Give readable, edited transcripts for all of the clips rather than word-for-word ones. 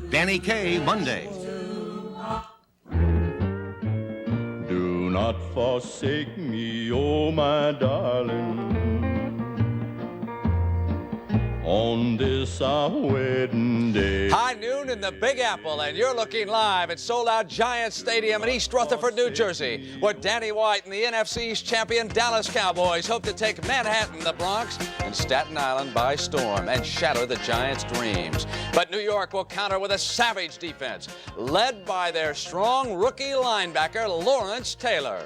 Danny Kaye, Monday. Do not forsake me, oh my darling, on this our wedding day. High noon in the Big Apple, and you're looking live at sold-out Giants Stadium in East Rutherford, New Jersey, where Danny White and the NFC's champion Dallas Cowboys hope to take Manhattan, the Bronx, and Staten Island by storm and shatter the Giants' dreams. But New York will counter with a savage defense, led by their strong rookie linebacker, Lawrence Taylor.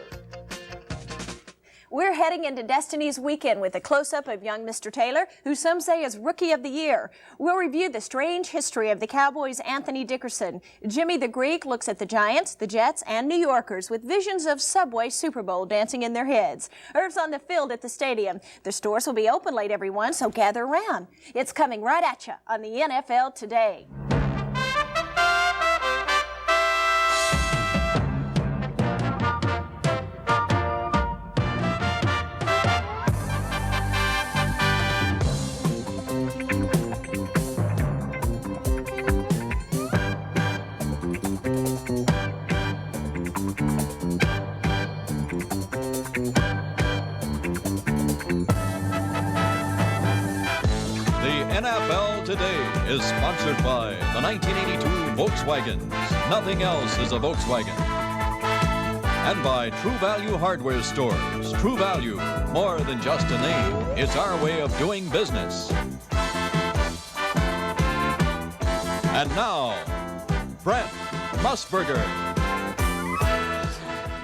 We're heading into Destiny's Weekend with a close-up of young Mr. Taylor, who some say is Rookie of the Year. We'll review the strange history of the Cowboys' Anthony Dickerson. Jimmy the Greek looks at the Giants, the Jets, and New Yorkers with visions of Subway Super Bowl dancing in their heads. Irv's on the field at the stadium. The stores will be open late, everyone, so gather around. It's coming right at you on the NFL Today. NFL Today is sponsored by the 1982 Volkswagens. Nothing else is a Volkswagen. And by True Value Hardware Stores. True Value, more than just a name. It's our way of doing business. And now, Brent Musburger.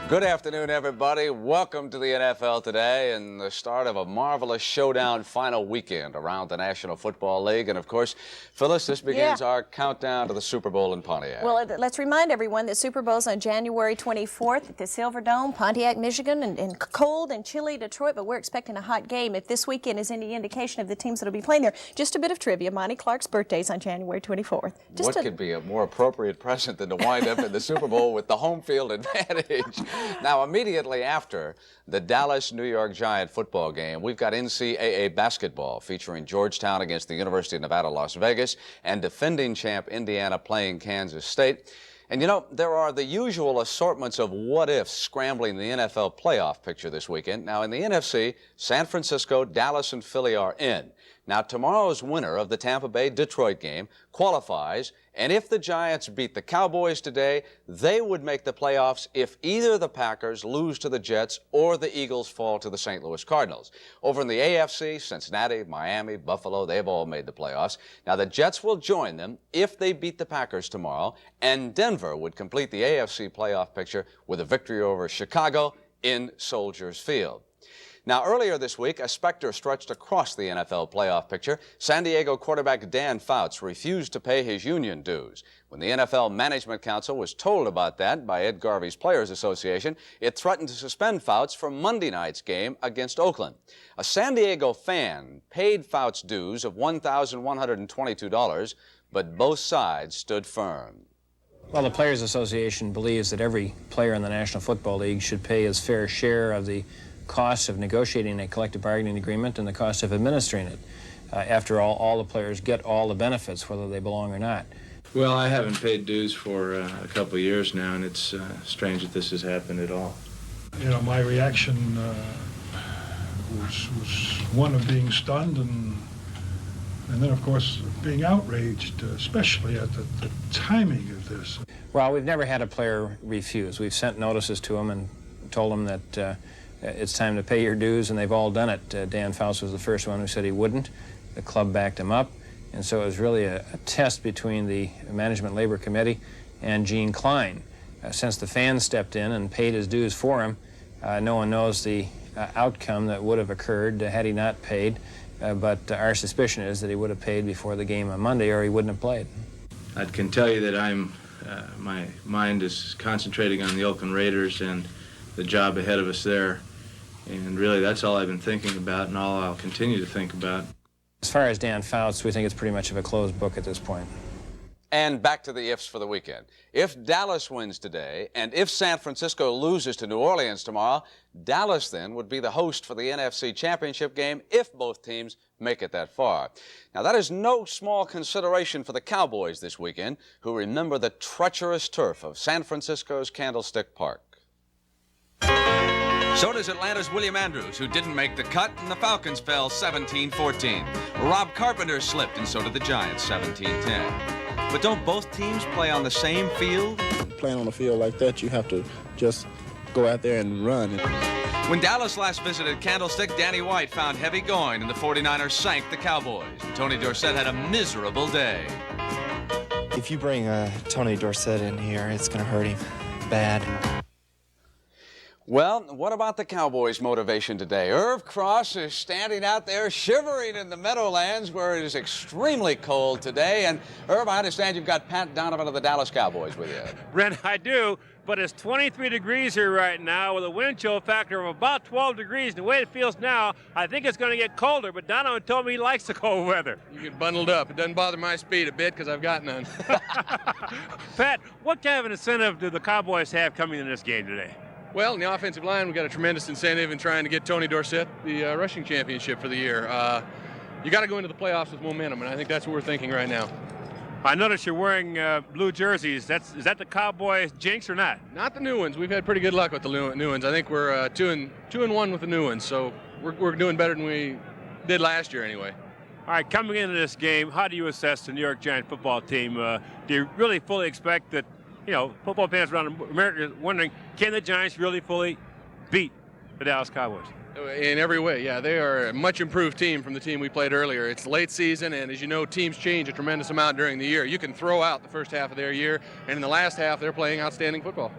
Good afternoon, everybody. Welcome to the NFL Today and the start of a marvelous showdown final weekend around the National Football League. And, of course, Phyllis, this begins our countdown to the Super Bowl in Pontiac. Well, let's remind everyone that Super Bowl's on January 24th at the Silverdome, Pontiac, Michigan, and cold and chilly Detroit, but we're expecting a hot game. If this weekend is any indication of the teams that will be playing there, just a bit of trivia. Monty Clark's birthday is on January 24th. What could be a more appropriate present than to wind up in the Super Bowl with the home field advantage? Now, immediately after the Dallas-New York Giant football game, we've got NCAA basketball featuring Georgetown against the University of Nevada, Las Vegas, and defending champ Indiana playing Kansas State. And, you know, there are the usual assortments of what-ifs scrambling the NFL playoff picture this weekend. Now, in the NFC, San Francisco, Dallas, and Philly are in. Now, tomorrow's winner of the Tampa Bay-Detroit game qualifies, and if the Giants beat the Cowboys today, they would make the playoffs if either the Packers lose to the Jets or the Eagles fall to the St. Louis Cardinals. Over in the AFC, Cincinnati, Miami, Buffalo, they've all made the playoffs. Now, the Jets will join them if they beat the Packers tomorrow, and Denver would complete the AFC playoff picture with a victory over Chicago in Soldiers Field. Now, earlier this week, a specter stretched across the NFL playoff picture. San Diego quarterback Dan Fouts refused to pay his union dues. When the NFL Management Council was told about that by Ed Garvey's Players Association, it threatened to suspend Fouts for Monday night's game against Oakland. A San Diego fan paid Fouts dues of $1,122, but both sides stood firm. Well, the Players Association believes that every player in the National Football League should pay his fair share of the costs of negotiating a collective bargaining agreement and the cost of administering it. After all the players get all the benefits, whether they belong or not. Well, I haven't paid dues for a couple of years now, and it's strange that this has happened at all. You know, my reaction was one of being stunned and then, of course, being outraged, especially at the timing of this. Well, we've never had a player refuse. We've sent notices to them and told them that it's time to pay your dues, and they've all done it. Dan Fouts was the first one who said he wouldn't. The club backed him up, and so it was really a test between the Management Labor Committee and Gene Klein. Since the fans stepped in and paid his dues for him, no one knows the outcome that would have occurred had he not paid, but our suspicion is that he would have paid before the game on Monday, or he wouldn't have played. I can tell you that my mind is concentrating on the Oakland Raiders and the job ahead of us there. And really, that's all I've been thinking about and all I'll continue to think about. As far as Dan Fouts, we think it's pretty much of a closed book at this point. And back to the ifs for the weekend. If Dallas wins today, and if San Francisco loses to New Orleans tomorrow, Dallas then would be the host for the NFC Championship game if both teams make it that far. Now, that is no small consideration for the Cowboys this weekend, who remember the treacherous turf of San Francisco's Candlestick Park. So does Atlanta's William Andrews, who didn't make the cut, and the Falcons fell 17-14. Rob Carpenter slipped, and so did the Giants, 17-10. But don't both teams play on the same field? Playing on a field like that, you have to just go out there and run. When Dallas last visited Candlestick, Danny White found heavy going, and the 49ers sank the Cowboys. And Tony Dorsett had a miserable day. If you bring Tony Dorsett in here, it's going to hurt him bad. Well, what about the Cowboys' motivation today? Irv Cross is standing out there shivering in the Meadowlands where it is extremely cold today. And Irv, I understand you've got Pat Donovan of the Dallas Cowboys with you. Brent, I do, but it's 23 degrees here right now with a wind chill factor of about 12 degrees. And the way it feels now, I think it's going to get colder, but Donovan told me he likes the cold weather. You get bundled up. It doesn't bother my speed a bit because I've got none. Pat, what kind of an incentive do the Cowboys have coming in this game today? Well, in the offensive line, we've got a tremendous incentive in trying to get Tony Dorsett the rushing championship for the year. You got to go into the playoffs with momentum, and I think that's what we're thinking right now. I notice you're wearing blue jerseys. Is that the Cowboys jinx or not? Not the new ones. We've had pretty good luck with the new ones. I think we're 2-1 with the new ones, so we're doing better than we did last year anyway. All right, coming into this game, how do you assess the New York Giants football team? Do you really fully expect that, you know, football fans around America are wondering, can the Giants really fully beat the Dallas Cowboys? In every way, yeah. They are a much improved team from the team we played earlier. It's late season, and as you know, teams change a tremendous amount during the year. You can throw out the first half of their year, and in the last half, they're playing outstanding football.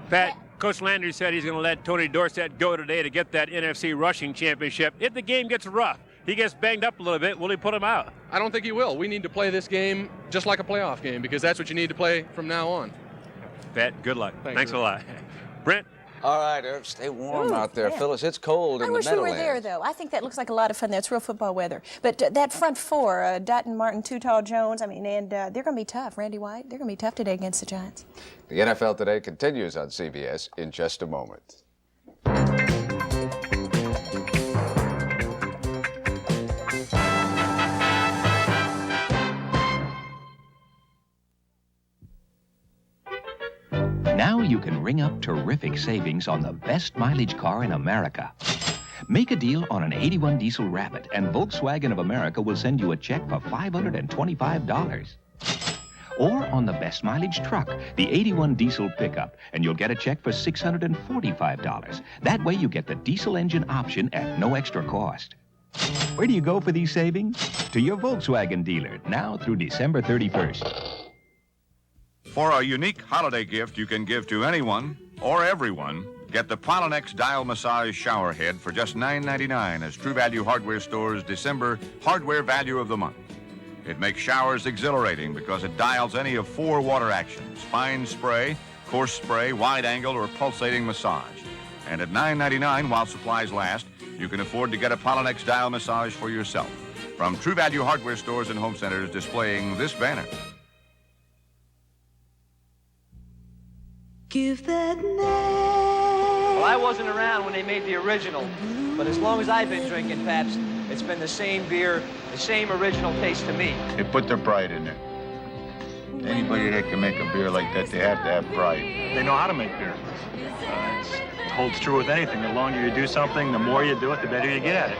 Pat, Coach Landry said he's going to let Tony Dorsett go today to get that NFC rushing championship. If the game gets rough, he gets banged up a little bit, will he put him out? I don't think he will. We need to play this game just like a playoff game because that's what you need to play from now on. Pat, good luck. Thanks a lot. Brent? All right, Irv, stay warm out there. yeah. Phyllis, it's cold in the Meadowlands. I wish we were there, though. I think that looks like a lot of fun. That's real football weather. But that front four, Dutton, Martin, Too Tall, Jones, I mean, and they're going to be tough. Randy White, they're going to be tough today against the Giants. The NFL Today continues on CBS in just a moment. Now you can ring up terrific savings on the best mileage car in America. Make a deal on an 81 Diesel Rabbit, and Volkswagen of America will send you a check for $525. Or on the best mileage truck, the 81 Diesel Pickup, and you'll get a check for $645. That way you get the diesel engine option at no extra cost. Where do you go for these savings? To your Volkswagen dealer, now through December 31st. For a unique holiday gift you can give to anyone or everyone, get the Polonex Dial Massage Shower Head for just $9.99 as True Value Hardware Store's December Hardware Value of the Month. It makes showers exhilarating because it dials any of 4 water actions: fine spray, coarse spray, wide angle, or pulsating massage. And at $9.99 while supplies last, you can afford to get a Polonex Dial Massage for yourself. From True Value Hardware Stores and home centers displaying this banner. Give that man. Well, I wasn't around when they made the original, but as long as I've been drinking Pabst, it's been the same beer, the same original taste to me. They put their pride in it. Anybody that can make a beer like that, they have to have pride. They know how to make beer. It holds true with anything. The longer you do something, the more you do it, the better you get at it.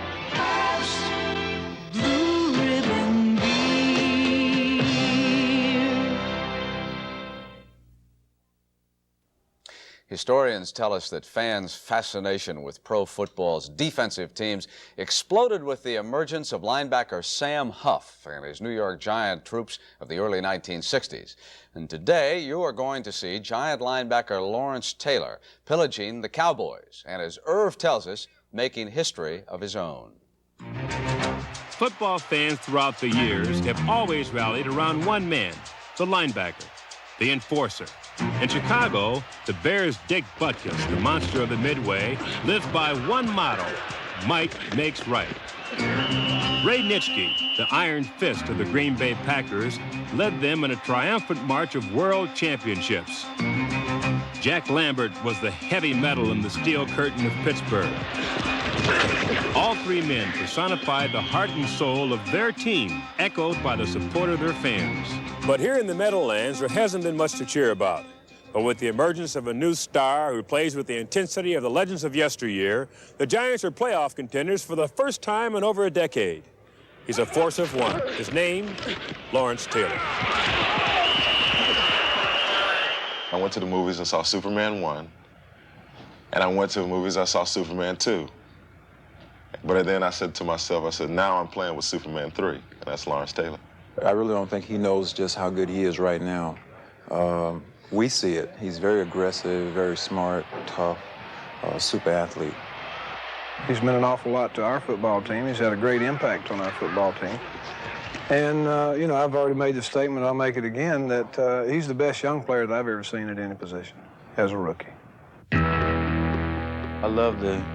Historians tell us that fans' fascination with pro football's defensive teams exploded with the emergence of linebacker Sam Huff and his New York Giant troops of the early 1960s. And today, you are going to see Giant linebacker Lawrence Taylor pillaging the Cowboys, and as Irv tells us, making history of his own. Football fans throughout the years have always rallied around one man, the linebacker, the enforcer. In Chicago, the Bears' Dick Butkus, the monster of the Midway, lives by one motto: might makes right. Ray Nitschke, the iron fist of the Green Bay Packers, led them in a triumphant march of world championships. Jack Lambert was the heavy metal in the steel curtain of Pittsburgh. All three men personified the heart and soul of their team, echoed by the support of their fans. But here in the Meadowlands, there hasn't been much to cheer about. But with the emergence of a new star who plays with the intensity of the legends of yesteryear, the Giants are playoff contenders for the first time in over a decade. He's a force of one. His name, Lawrence Taylor. I went to the movies and saw Superman 1, and I went to the movies and I saw Superman 2. But then I said to myself, I said, now I'm playing with Superman 3, and that's Lawrence Taylor. I really don't think he knows just how good he is right now. We see it. He's very aggressive, very smart, tough, super athlete. He's meant an awful lot to our football team. He's had a great impact on our football team. And, you know, I've already made the statement, I'll make it again, that he's the best young player that I've ever seen at any position as a rookie. I love to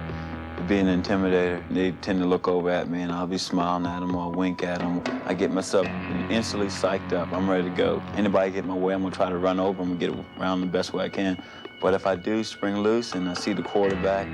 be an intimidator. They tend to look over at me, and I'll be smiling at them or wink at them. I get myself instantly psyched up. I'm ready to go. Anybody get in my way, I'm going to try to run over them and get around the best way I can. But if I do spring loose and I see the quarterback,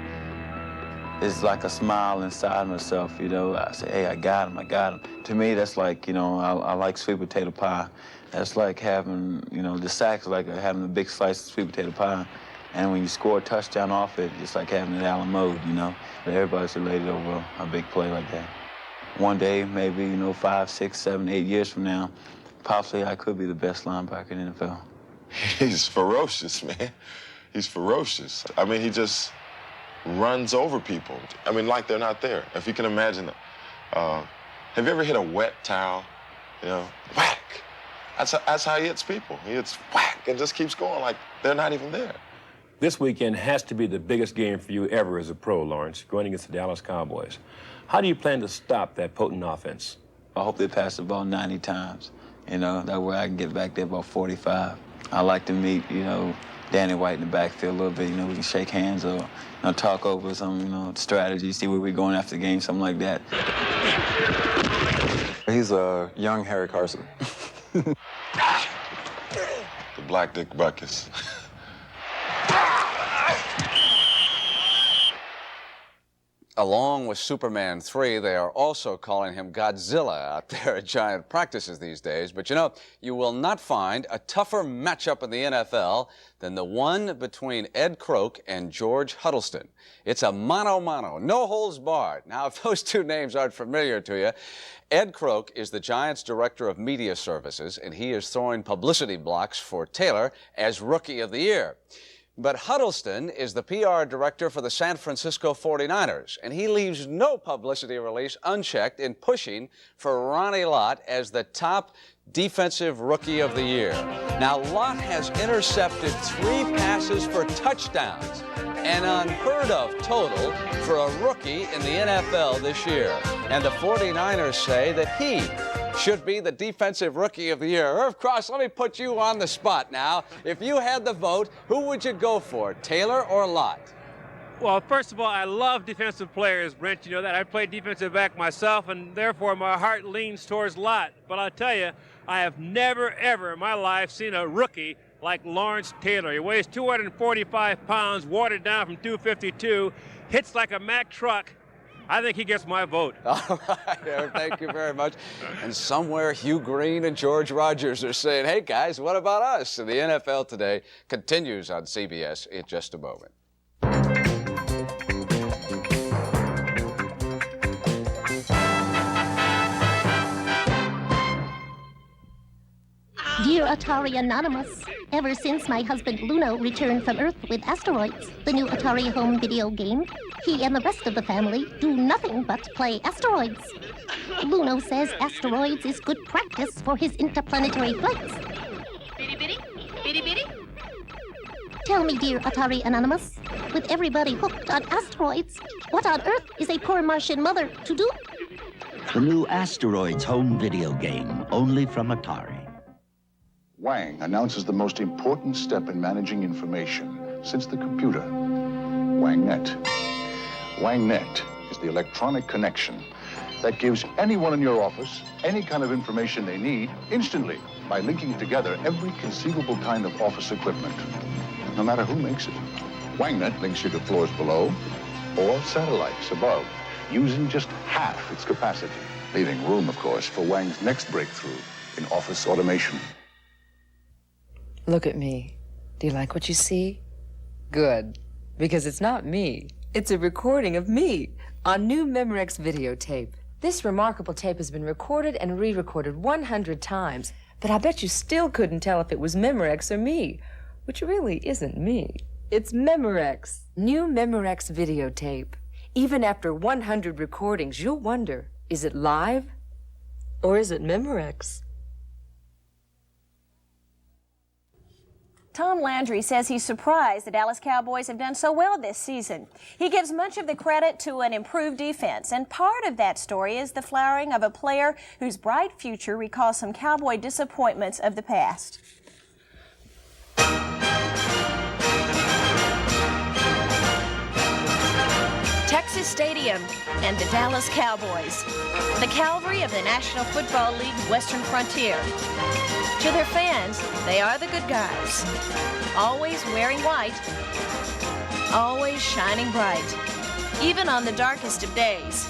it's like a smile inside myself, you know. I say, hey, I got him, I got him. To me, that's like, you know, I like sweet potato pie. That's like having, you know, the sack's like having a big slice of sweet potato pie. And when you score a touchdown off it, it's like having an Allen mode, you know. Everybody's elated over a big play like that. One day, maybe, you know, 5, 6, 7, 8 years from now, possibly I could be the best linebacker in the NFL. He's ferocious, man. He's ferocious. I mean, he just runs over people. I mean, like they're not there. If you can imagine it. Have you ever hit a wet towel? You know, whack. That's how he hits people. He hits whack and just keeps going like they're not even there. This weekend has to be the biggest game for you ever as a pro, Lawrence, going against the Dallas Cowboys. How do you plan to stop that potent offense? I hope they pass the ball 90 times. You know, that way I can get back there about 45. I like to meet, you know, Danny White in the backfield a little bit. You know, we can shake hands or, you know, talk over some, you know, strategy, see where we're going after the game, something like that. He's a young Harry Carson. The Black Dick Buckets. Along with Superman 3, they are also calling him Godzilla out there at Giant practices these days. But you know, you will not find a tougher matchup in the NFL than the one between Ed Kroke and George Huddleston. It's a mano-mano, no holds barred. Now, if those two names aren't familiar to you, Ed Kroke is the Giants' Director of Media Services, and he is throwing publicity blocks for Taylor as Rookie of the Year. But Huddleston is the PR director for the San Francisco 49ers, and he leaves no publicity release unchecked in pushing for Ronnie Lott as the top Defensive Rookie of the Year. Now, Lott has intercepted 3 passes for touchdowns, an unheard of total for a rookie in the NFL this year. And the 49ers say that he should be the Defensive Rookie of the Year. Irv Cross, let me put you on the spot now. If you had the vote, who would you go for, Taylor or Lott? Well, first of all, I love defensive players, Brent. You know that. I played defensive back myself, and therefore my heart leans towards Lott. But I'll tell you, I have never, ever in my life seen a rookie like Lawrence Taylor. He weighs 245 pounds, watered down from 252, hits like a Mack truck. I think he gets my vote. All right, Eric, thank you very much. And somewhere Hugh Green and George Rogers are saying, hey, guys, what about us? And the NFL Today continues on CBS in just a moment. Dear Atari Anonymous, ever since my husband Luno returned from Earth with Asteroids, the new Atari home video game, he and the rest of the family do nothing but play Asteroids. Luno says Asteroids is good practice for his interplanetary flights. Bitty bitty, bitty bitty. Tell me, dear Atari Anonymous, with everybody hooked on Asteroids, what on earth is a poor Martian mother to do? The new Asteroids home video game, only from Atari. Wang announces the most important step in managing information since the computer, WangNet. WangNet is the electronic connection that gives anyone in your office any kind of information they need instantly by linking together every conceivable kind of office equipment, no matter who makes it. WangNet links you to floors below or satellites above, using just half its capacity, leaving room, of course, for Wang's next breakthrough in office automation. Look at me. Do you like what you see? Good, because it's not me. It's a recording of me on new Memorex videotape. This remarkable tape has been recorded and re-recorded 100 times, but I bet you still couldn't tell if it was Memorex or me, which really isn't me. It's Memorex. New Memorex videotape. Even after 100 recordings, you'll wonder, is it live or is it Memorex? Tom Landry says he's surprised the Dallas Cowboys have done so well this season. He gives much of the credit to an improved defense, and part of that story is the flowering of a player whose bright future recalls some Cowboy disappointments of the past. Texas Stadium and the Dallas Cowboys, the cavalry of the National Football League Western Frontier. To their fans, they are the good guys, always wearing white, always shining bright, even on the darkest of days.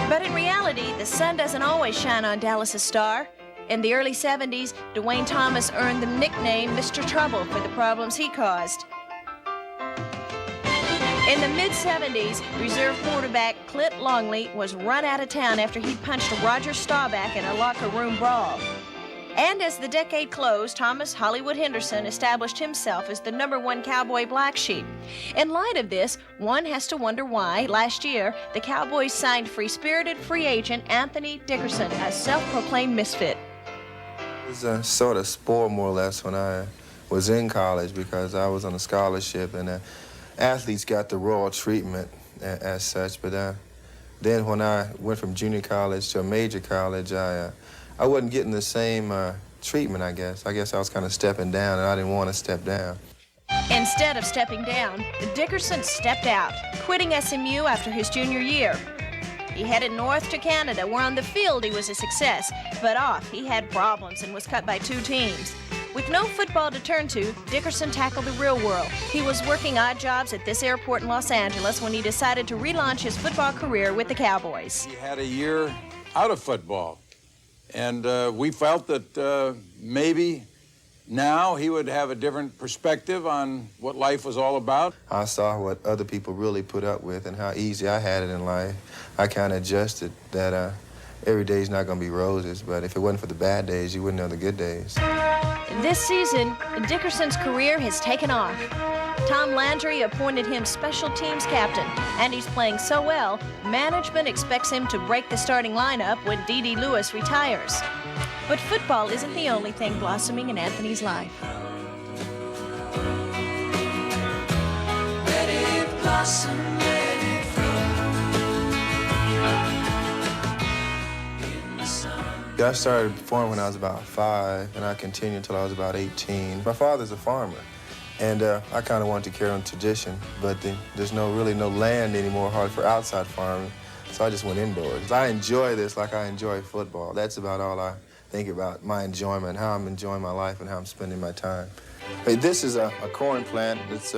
But in reality, the sun doesn't always shine on Dallas's star. In the early 70s, Dwayne Thomas earned the nickname Mr. Trouble for the problems he caused. In the mid-70s, reserve quarterback Clint Longley was run out of town after he punched Roger Staubach in a locker room brawl. And as the decade closed, Thomas Hollywood Henderson established himself as the #1 Cowboy black sheep. In light of this, one has to wonder why, last year, the Cowboys signed free-spirited free agent Anthony Dickerson, a self-proclaimed misfit. I was sort of spoiled more or less when I was in college because I was on a scholarship and athletes got the royal treatment as such. But then when I went from junior college to a major college, I wasn't getting the same treatment, I guess. I guess I was kind of stepping down, and I didn't want to step down. Instead of stepping down, Dickerson stepped out, quitting SMU after his junior year. He headed north to Canada, where on the field he was a success, but off he had problems and was cut by 2 teams. With no football to turn to, Dickerson tackled the real world. He was working odd jobs at this airport in Los Angeles when he decided to relaunch his football career with the Cowboys. He had a year out of football. And we felt that maybe now he would have a different perspective on what life was all about. I saw what other people really put up with and how easy I had it in life. I kind of adjusted that every day's not going to be roses, but if it wasn't for the bad days, you wouldn't know the good days. This season, Dickerson's career has taken off. Tom Landry appointed him special teams captain, and he's playing so well, management expects him to break the starting lineup when D.D. Lewis retires. But football isn't the only thing blossoming in Anthony's life. Let it blossom, let it I started performing when I was about 5, and I continued until I was about 18. My father's a farmer. And I kind of wanted to carry on tradition, but there's really no land anymore hardly for outside farming, so I just went indoors. I enjoy this like I enjoy football. That's about all I think about, my enjoyment, how I'm enjoying my life and how I'm spending my time. Hey, this is a corn plant. It's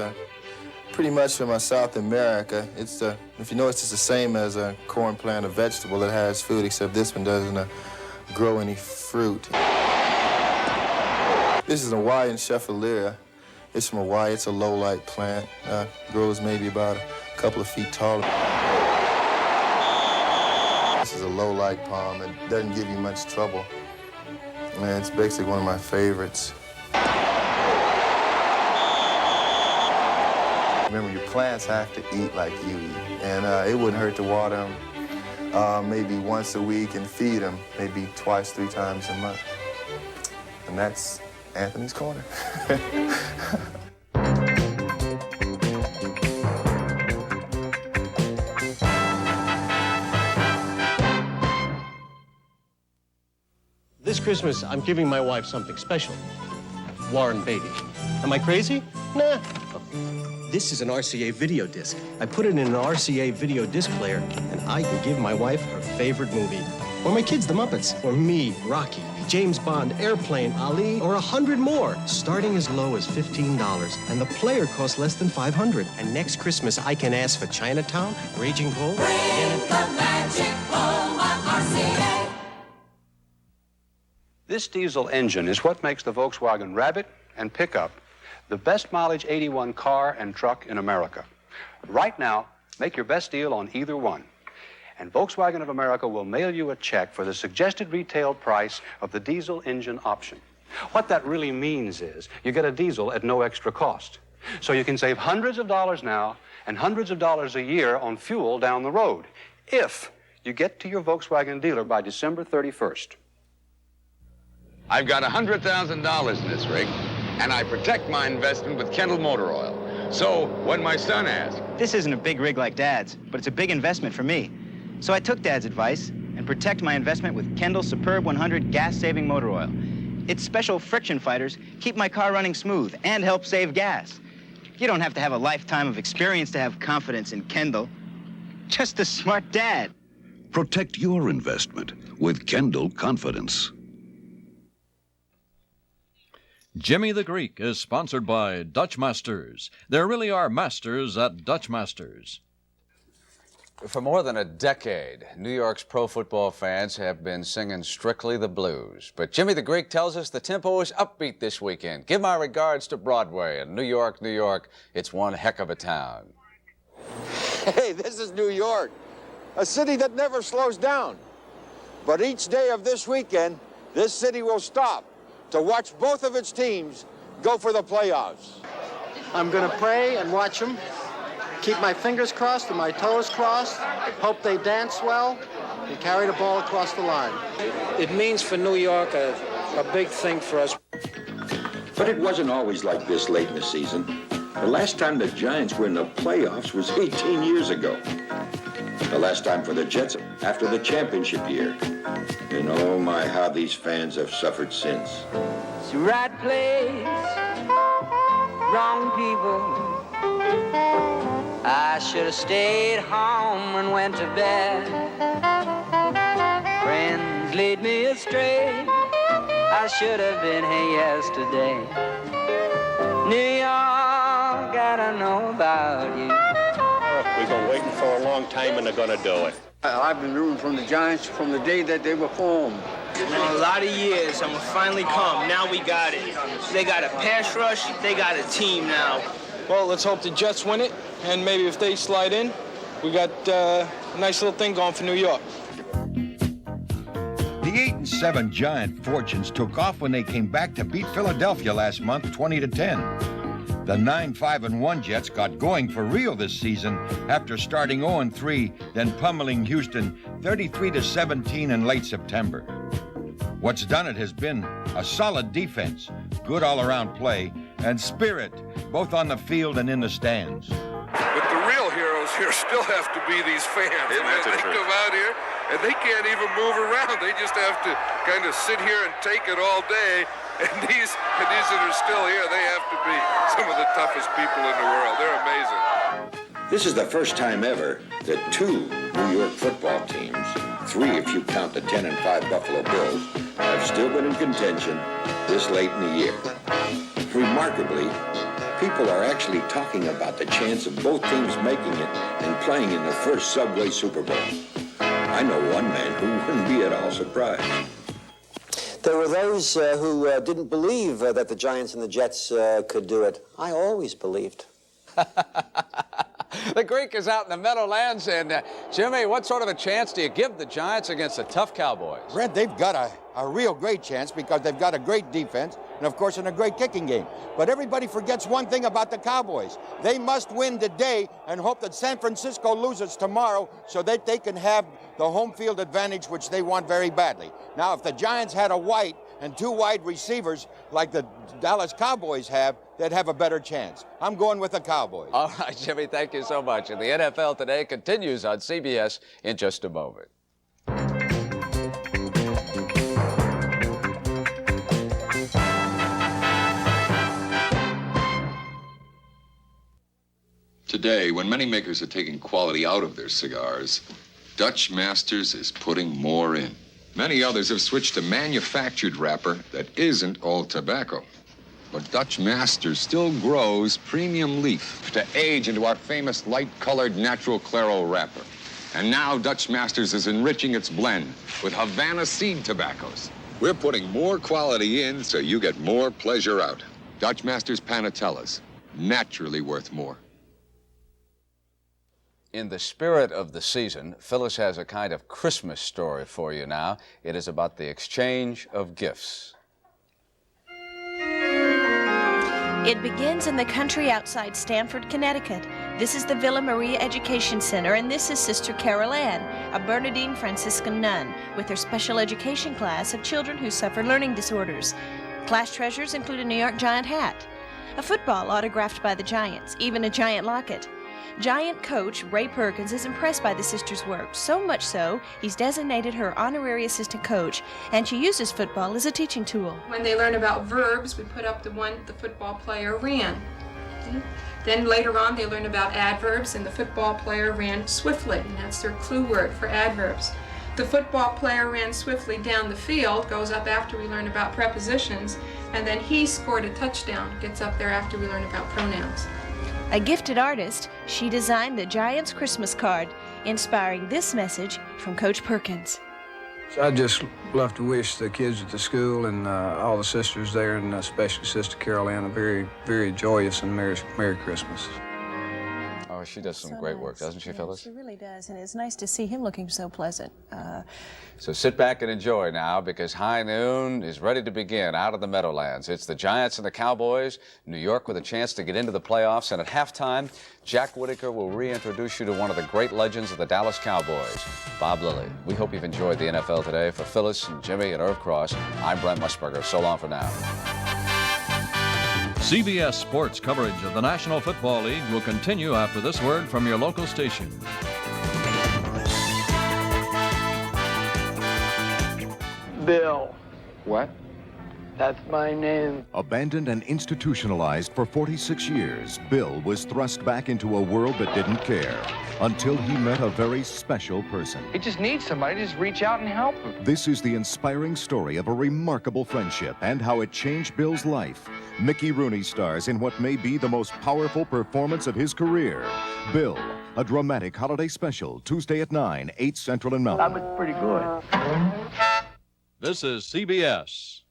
pretty much from South America. It's if you notice, it's the same as a corn plant, a vegetable that has food, except this one doesn't grow any fruit. This is a Hawaiian Scheffeleria. It's from Hawaii. It's a low-light plant. Grows maybe about a couple of feet tall. This is a low-light palm. It doesn't give you much trouble. And it's basically one of my favorites. Remember, your plants have to eat like you eat. And it wouldn't hurt to water them maybe once a week and feed them maybe 2-3 times a month. And that's Anthony's Corner. This Christmas, I'm giving my wife something special. Warren Beatty. Am I crazy? Nah, This is an RCA video disc. I put it in an RCA video disc player, and I can give my wife her favorite movie. Or my kids, the Muppets. Or me, Rocky, James Bond, Airplane, Ali, or 100 more. Starting as low as $15. And the player costs less than $500. And next Christmas, I can ask for Chinatown, Raging Bull. Bring the magic home on RCA. This diesel engine is what makes the Volkswagen Rabbit and Pickup the best mileage 81 car and truck in America. Right now, make your best deal on either one. And Volkswagen of America will mail you a check for the suggested retail price of the diesel engine option. What that really means is you get a diesel at no extra cost. So you can save hundreds of dollars now and hundreds of dollars a year on fuel down the road if you get to your Volkswagen dealer by December 31st. I've got $100,000 in this rig, and I protect my investment with Kendall Motor Oil. So when my son asks, this isn't a big rig like Dad's, but it's a big investment for me. So I took Dad's advice and protect my investment with Kendall's Superb 100 gas-saving motor oil. Its special friction fighters keep my car running smooth and help save gas. You don't have to have a lifetime of experience to have confidence in Kendall. Just a smart dad. Protect your investment with Kendall Confidence. Jimmy the Greek is sponsored by Dutch Masters. There really are masters at Dutch Masters. For more than a decade, New York's pro football fans have been singing strictly the blues. But Jimmy the Greek tells us the tempo is upbeat this weekend. Give my regards to Broadway and New York, New York. It's one heck of a town. Hey, this is New York, a city that never slows down. But each day of this weekend, this city will stop to watch both of its teams go for the playoffs. I'm going to pray and watch them, keep my fingers crossed and my toes crossed, hope they dance well, and carry the ball across the line. It means for New York a big thing for us. But it wasn't always like this late in the season. The last time the Giants were in the playoffs was 18 years ago. The last time for the Jets after the championship year. And oh my, how these fans have suffered since. It's the right place, wrong people. I should have stayed home and went to bed. Friends lead me astray. I should have been here yesterday. New York, gotta know about you. We've been waiting for a long time, and they're going to do it. I've been rooting from the Giants from the day that they were formed. A lot of years, and we finally come. Now we got it. They got a pass rush. They got a team now. Well, let's hope the Jets win it, and maybe if they slide in, we got a nice little thing going for New York. The 8-7 Giant Fortunes took off when they came back to beat Philadelphia last month 20-10. The 9-5-1 Jets got going for real this season after starting 0-3, then pummeling Houston 33-17 in late September. What's done it has been a solid defense, good all-around play, and spirit, both on the field and in the stands. But the real heroes here still have to be these fans. They come out here and they can't even move around. They just have to kind of sit here and take it all day. And these that are still here, they have to be some of the toughest people in the world. They're amazing. This is the first time ever that two New York football teams, three if you count the 10-5 Buffalo Bills, have still been in contention this late in the year. Remarkably, people are actually talking about the chance of both teams making it and playing in the first Subway Super Bowl. I know one man who wouldn't be at all surprised. There were those who didn't believe that the Giants and the Jets could do it. I always believed. The Greek is out in the Meadowlands, and Jimmy, what sort of a chance do you give the Giants against the tough Cowboys? Brent, they've got a real great chance because they've got a great defense and, of course, in a great kicking game. But everybody forgets one thing about the Cowboys. They must win today and hope that San Francisco loses tomorrow so that they can have the home field advantage, which they want very badly. Now, if the Giants had a White and two wide receivers like the Dallas Cowboys have, they'd have a better chance. I'm going with the Cowboys. All right, Jimmy, thank you so much. And the NFL Today continues on CBS in just a moment. Today, when many makers are taking quality out of their cigars, Dutch Masters is putting more in. Many others have switched to manufactured wrapper that isn't all tobacco. But Dutch Masters still grows premium leaf to age into our famous light-colored natural Claro wrapper. And now Dutch Masters is enriching its blend with Havana seed tobaccos. We're putting more quality in so you get more pleasure out. Dutch Masters Panatellas, naturally worth more. In the spirit of the season, Phyllis has a kind of Christmas story for you now. It is about the exchange of gifts. It begins in the country outside Stamford, Connecticut. This is the Villa Maria Education Center, and this is Sister Carol Ann, a Bernardine Franciscan nun, with her special education class of children who suffer learning disorders. Class treasures include a New York Giant hat, a football autographed by the Giants, even a Giant locket. Giant coach Ray Perkins is impressed by the sister's work, so much so he's designated her honorary assistant coach, and she uses football as a teaching tool. When they learn about verbs, we put up the one the football player ran. Then later on they learn about adverbs, and the football player ran swiftly, and that's their clue word for adverbs. The football player ran swiftly down the field goes up after we learn about prepositions, and then he scored a touchdown gets up there after we learn about pronouns. A gifted artist, she designed the Giants Christmas card, inspiring this message from Coach Perkins. So I'd just love to wish the kids at the school and all the sisters there, and especially Sister Carol Ann, a very, very joyous and Merry Christmas. Oh, she does some great work, doesn't she, Phyllis? She really does, and it's nice to see him looking so pleasant. So sit back and enjoy now, because High Noon is ready to begin out of the Meadowlands. It's the Giants and the Cowboys, New York with a chance to get into the playoffs, and at halftime, Jack Whitaker will reintroduce you to one of the great legends of the Dallas Cowboys, Bob Lilly. We hope you've enjoyed the NFL today. For Phyllis and Jimmy and Irv Cross, I'm Brent Musburger. So long for now. CBS Sports coverage of the National Football League will continue after this word from your local station. Bill. What? That's my name. Abandoned and institutionalized for 46 years, Bill was thrust back into a world that didn't care until he met a very special person. He just needs somebody to just reach out and help him. This is the inspiring story of a remarkable friendship and how it changed Bill's life. Mickey Rooney stars in what may be the most powerful performance of his career. Bill, a dramatic holiday special, Tuesday at 9, 8 Central and Mountain. That was pretty good. This is CBS.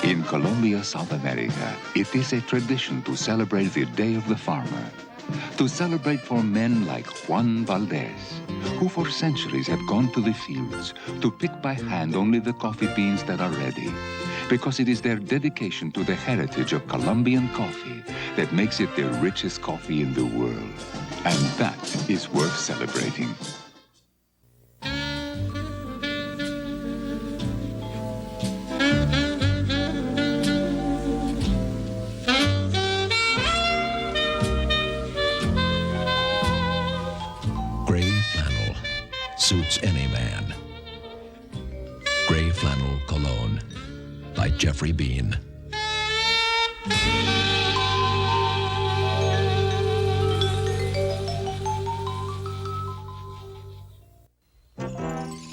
In Colombia, South America, it is a tradition to celebrate the Day of the Farmer. To celebrate for men like Juan Valdez, who for centuries have gone to the fields to pick by hand only the coffee beans that are ready, because it is their dedication to the heritage of Colombian coffee that makes it the richest coffee in the world. And that is worth celebrating. Suits any man. Gray Flannel Cologne by Jeffrey Bean.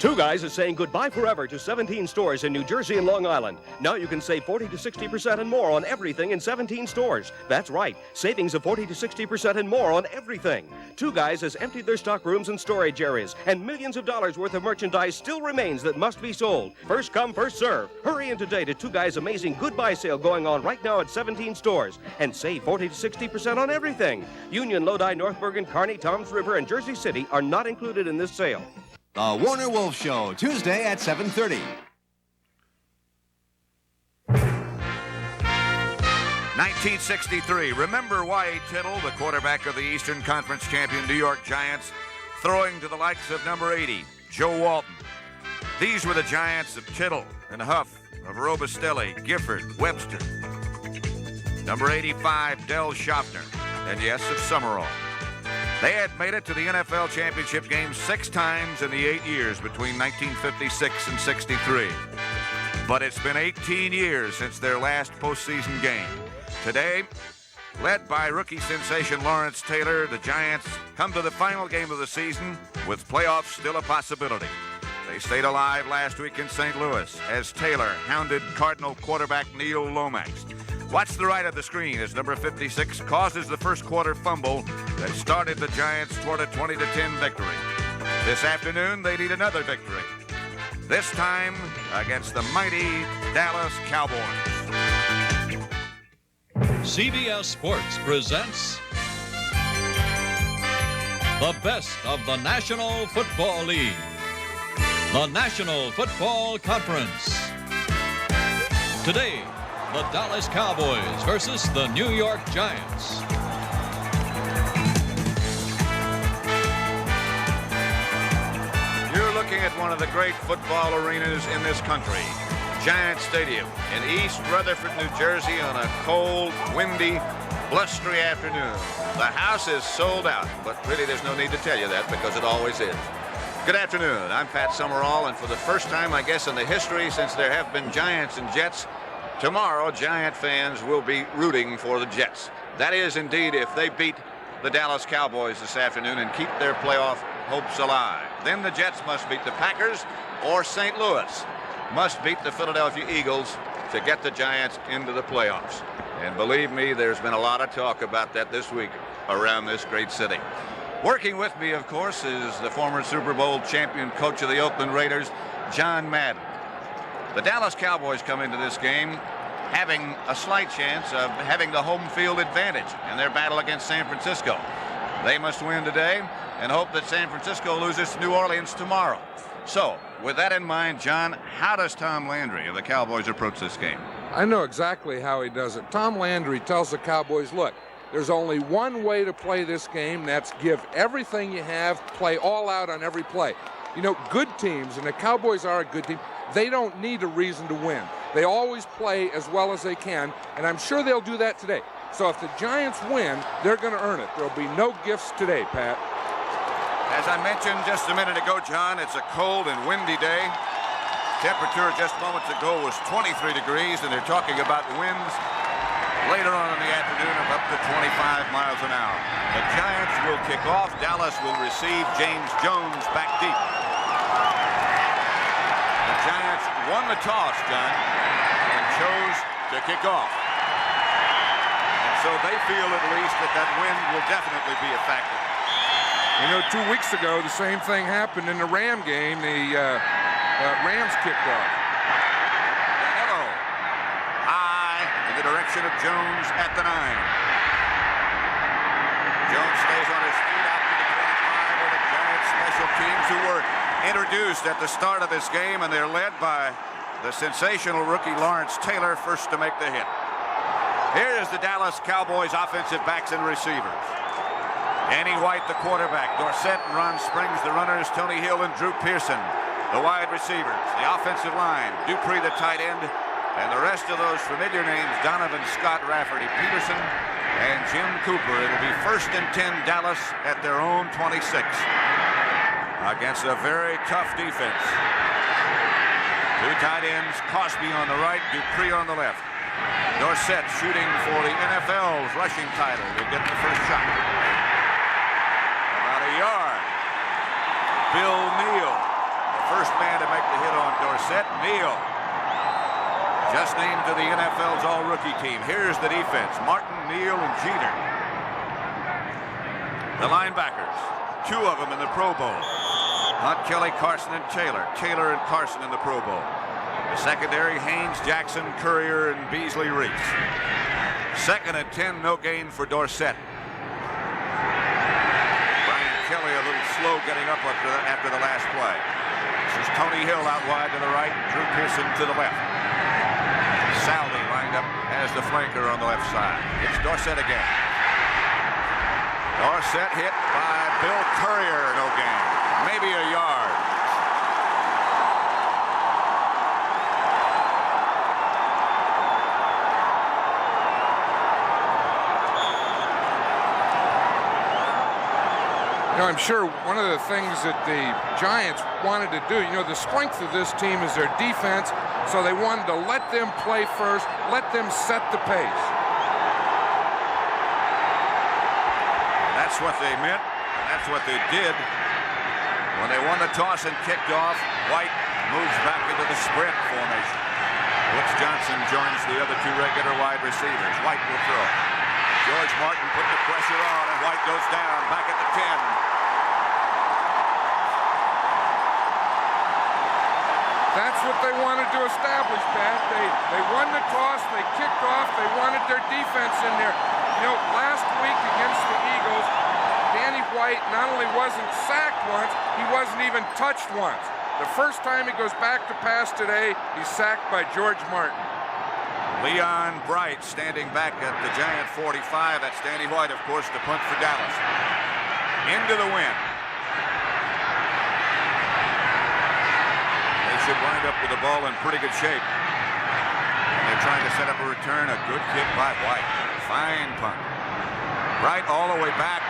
Two Guys is saying goodbye forever to 17 stores in New Jersey and Long Island. Now you can save 40 to 60% and more on everything in 17 stores. That's right, savings of 40 to 60% and more on everything. Two Guys has emptied their stock rooms and storage areas, and millions of dollars worth of merchandise still remains that must be sold. First come, first serve. Hurry in today to Two Guys' amazing goodbye sale going on right now at 17 stores, and save 40 to 60% on everything. Union, Lodi, North Bergen, Kearney, Toms River, and Jersey City are not included in this sale. The Warner Wolf Show, Tuesday at 7:30. 1963. Remember Y.A. Tittle, the quarterback of the Eastern Conference champion New York Giants, throwing to the likes of number 80, Joe Walton. These were the Giants of Tittle and Huff, of Robustelli, Gifford, Webster. Number 85, Del Schaffner, and yes, of Summerall. They had made it to the NFL championship game 6 times in the 8 years between 1956 and 63. But it's been 18 years since their last postseason game. Today, led by rookie sensation Lawrence Taylor, the Giants come to the final game of the season with playoffs still a possibility. They stayed alive last week in St. Louis as Taylor hounded Cardinal quarterback Neil Lomax. Watch the right of the screen as number 56 causes the first quarter fumble that started the Giants toward a 20-10 victory. This afternoon, they need another victory. This time against the mighty Dallas Cowboys. CBS Sports presents the best of the National Football League. The National Football Conference. Today, the Dallas Cowboys versus the New York Giants. You're looking at one of the great football arenas in this country, Giant Stadium in East Rutherford, New Jersey on a cold, windy, blustery afternoon. The house is sold out, but really there's no need to tell you that because it always is. Good afternoon. I'm Pat Summerall, and for the first time, I guess, in the history since there have been Giants and Jets, tomorrow Giant fans will be rooting for the Jets. That is, indeed, if they beat the Dallas Cowboys this afternoon and keep their playoff hopes alive. Then the Jets must beat the Packers, or St. Louis must beat the Philadelphia Eagles to get the Giants into the playoffs. And believe me, there's been a lot of talk about that this week around this great city. Working with me, of course, is the former Super Bowl champion coach of the Oakland Raiders, John Madden. The Dallas Cowboys come into this game having a slight chance of having the home field advantage in their battle against San Francisco. They must win today and hope that San Francisco loses to New Orleans tomorrow. So, with that in mind, John, how does Tom Landry of the Cowboys approach this game? I know exactly how he does it. Tom Landry tells the Cowboys, look, there's only one way to play this game, that's give everything you have, play all out on every play. You know, good teams, and the Cowboys are a good team, they don't need a reason to win. They always play as well as they can, and I'm sure they'll do that today. So if the Giants win, they're going to earn it. There'll be no gifts today, Pat. As I mentioned just a minute ago, John, it's a cold and windy day. Temperature just moments ago was 23 degrees, and they're talking about winds later on in the afternoon of up to 25 miles an hour. The Giants will kick off. Dallas will receive. James Jones back deep. The Giants won the toss, John, and chose to kick off. And so they feel at least that that wind will definitely be a factor. You know, 2 weeks ago, the same thing happened in the Ram game. The Rams kicked off. In the direction of Jones at the 9. Jones stays on his feet out to the 25 of the Giants special teams who were introduced at the start of this game, and they're led by the sensational rookie Lawrence Taylor, first to make the hit. Here is the Dallas Cowboys offensive backs and receivers. Andy White, the quarterback, Dorsett and Ron Springs, the runners, Tony Hill and Drew Pearson, the wide receivers, the offensive line, Dupree, the tight end, and the rest of those familiar names, Donovan, Scott, Rafferty, Peterson, and Jim Cooper. It'll be 1st and 10 Dallas at their own 26 against a very tough defense. 2 tight ends, Cosby on the right, Dupree on the left. Dorsett shooting for the NFL's rushing title to get the first shot. About a yard. Bill Neal, the first man to make the hit on Dorsett. Neal, just named to the NFL's all-rookie team. Here's the defense. Martin, Neal, and Jeter. The linebackers, 2 of them in the Pro Bowl. Hunt, Kelly, Carson, and Taylor. Taylor and Carson in the Pro Bowl. The secondary, Haynes, Jackson, Courier, and Beasley Reese. 2nd and 10, no gain for Dorsett. Brian Kelly a little slow getting up after the last play. This is Tony Hill out wide to the right, Drew Pearson to the left. Salvi lined up as the flanker on the left side. It's Dorsett again. Dorsett hit by Bill Courier, no gain. Maybe a yard. You know, I'm sure one of the things that the Giants wanted to do, you know, the strength of this team is their defense, so they wanted to let them play first, let them set the pace. That's what they meant. That's what they did. When they won the toss and kicked off, White moves back into the spread formation. Woods Johnson joins the other two regular wide receivers. White will throw. George Martin putting the pressure on, and White goes down back at the 10. That's what they wanted to establish, Pat. They won the toss, they kicked off, they wanted their defense in there. You know, last week against the Eagles, Danny White not only wasn't sacked once, he wasn't even touched once. The first time he goes back to pass today, he's sacked by George Martin. Leon Bright standing back at the Giant 45. That's Danny White, of course, to punt for Dallas. Into the wind. They should wind up with the ball in pretty good shape. And they're trying to set up a return. A good kick by White. Fine punt. Bright all the way back.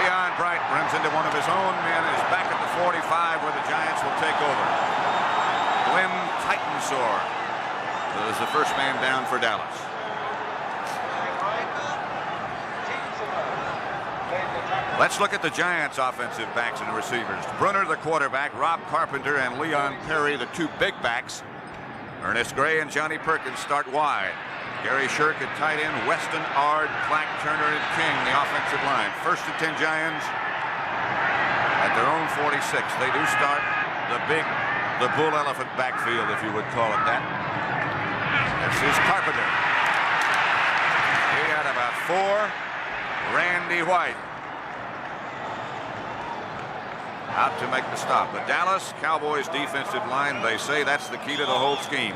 Leon Bright runs into one of his own men, is back at the 45 where the Giants will take over. Glenn Titensor is the first man down for Dallas. Let's look at the Giants' offensive backs and receivers. Brunner, the quarterback, Rob Carpenter and Leon Perry, the two big backs. Ernest Gray and Johnny Perkins start wide. Gary Shirk at tight end, Weston, Ard, Clack, Turner, and King, the offensive line. First and 10 Giants at their own 46. They do start the bull elephant backfield, if you would call it that. This is Carpenter. He had about 4. Randy White out to make the stop. The Dallas Cowboys defensive line, they say that's the key to the whole scheme.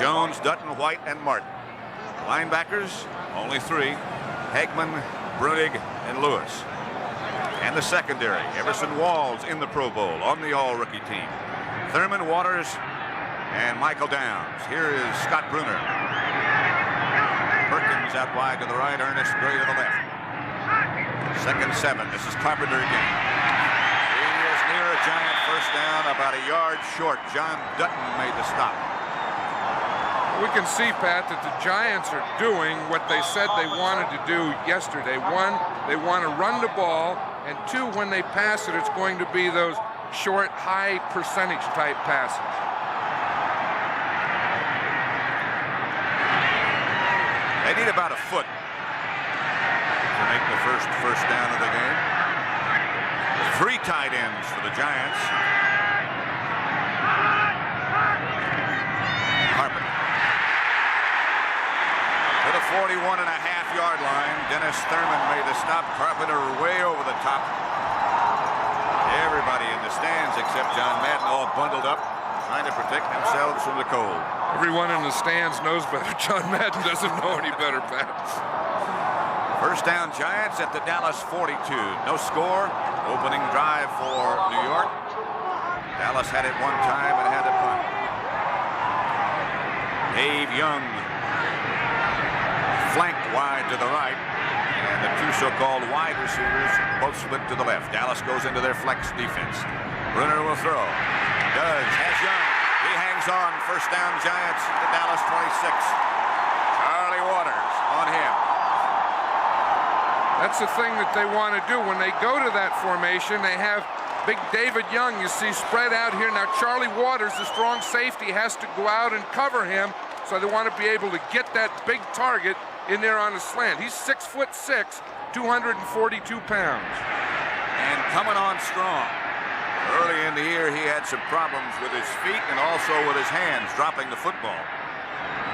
Jones, Dutton, White, and Martin. Linebackers, only 3. Hegman, Brunig, and Lewis. And the secondary, Everson Walls in the Pro Bowl on the all-rookie team. Thurman, Waters, and Michael Downs. Here is Scott Brunner. Perkins out wide to the right, Ernest Gray to the left. Second 7, this is Carpenter again. He is near a Giant first down, about a yard short. John Dutton made the stop. We can see, Pat, that the Giants are doing what they said they wanted to do yesterday. 1, they want to run the ball, and 2, when they pass it, it's going to be those short, high percentage type passes. They need about a foot to make the first down of the game. 3 tight ends for the Giants. Carpenter. To the 41.5-yard line. Dennis Thurman made the stop. Carpenter way over the top. Everybody in the stands except John Madden all bundled up, trying to protect themselves from the cold. Everyone in the stands knows better. John Madden doesn't know any better, Pat. First down Giants at the Dallas 42. No score. Opening drive for New York. Dallas had it one time and had a punt. Dave Young flanked wide to the right. And the 2 so-called wide receivers both split to the left. Dallas goes into their flex defense. Brunner will throw. Does. Has Young. He hangs on. First down Giants at the Dallas 26. Charlie Waters on him. That's the thing that they want to do. When they go to that formation, they have big David Young, you see, spread out here. Now Charlie Waters, the strong safety, has to go out and cover him, so they want to be able to get that big target in there on a slant. He's 6'6", 242 pounds. And coming on strong. Early in the year, he had some problems with his feet and also with his hands, dropping the football.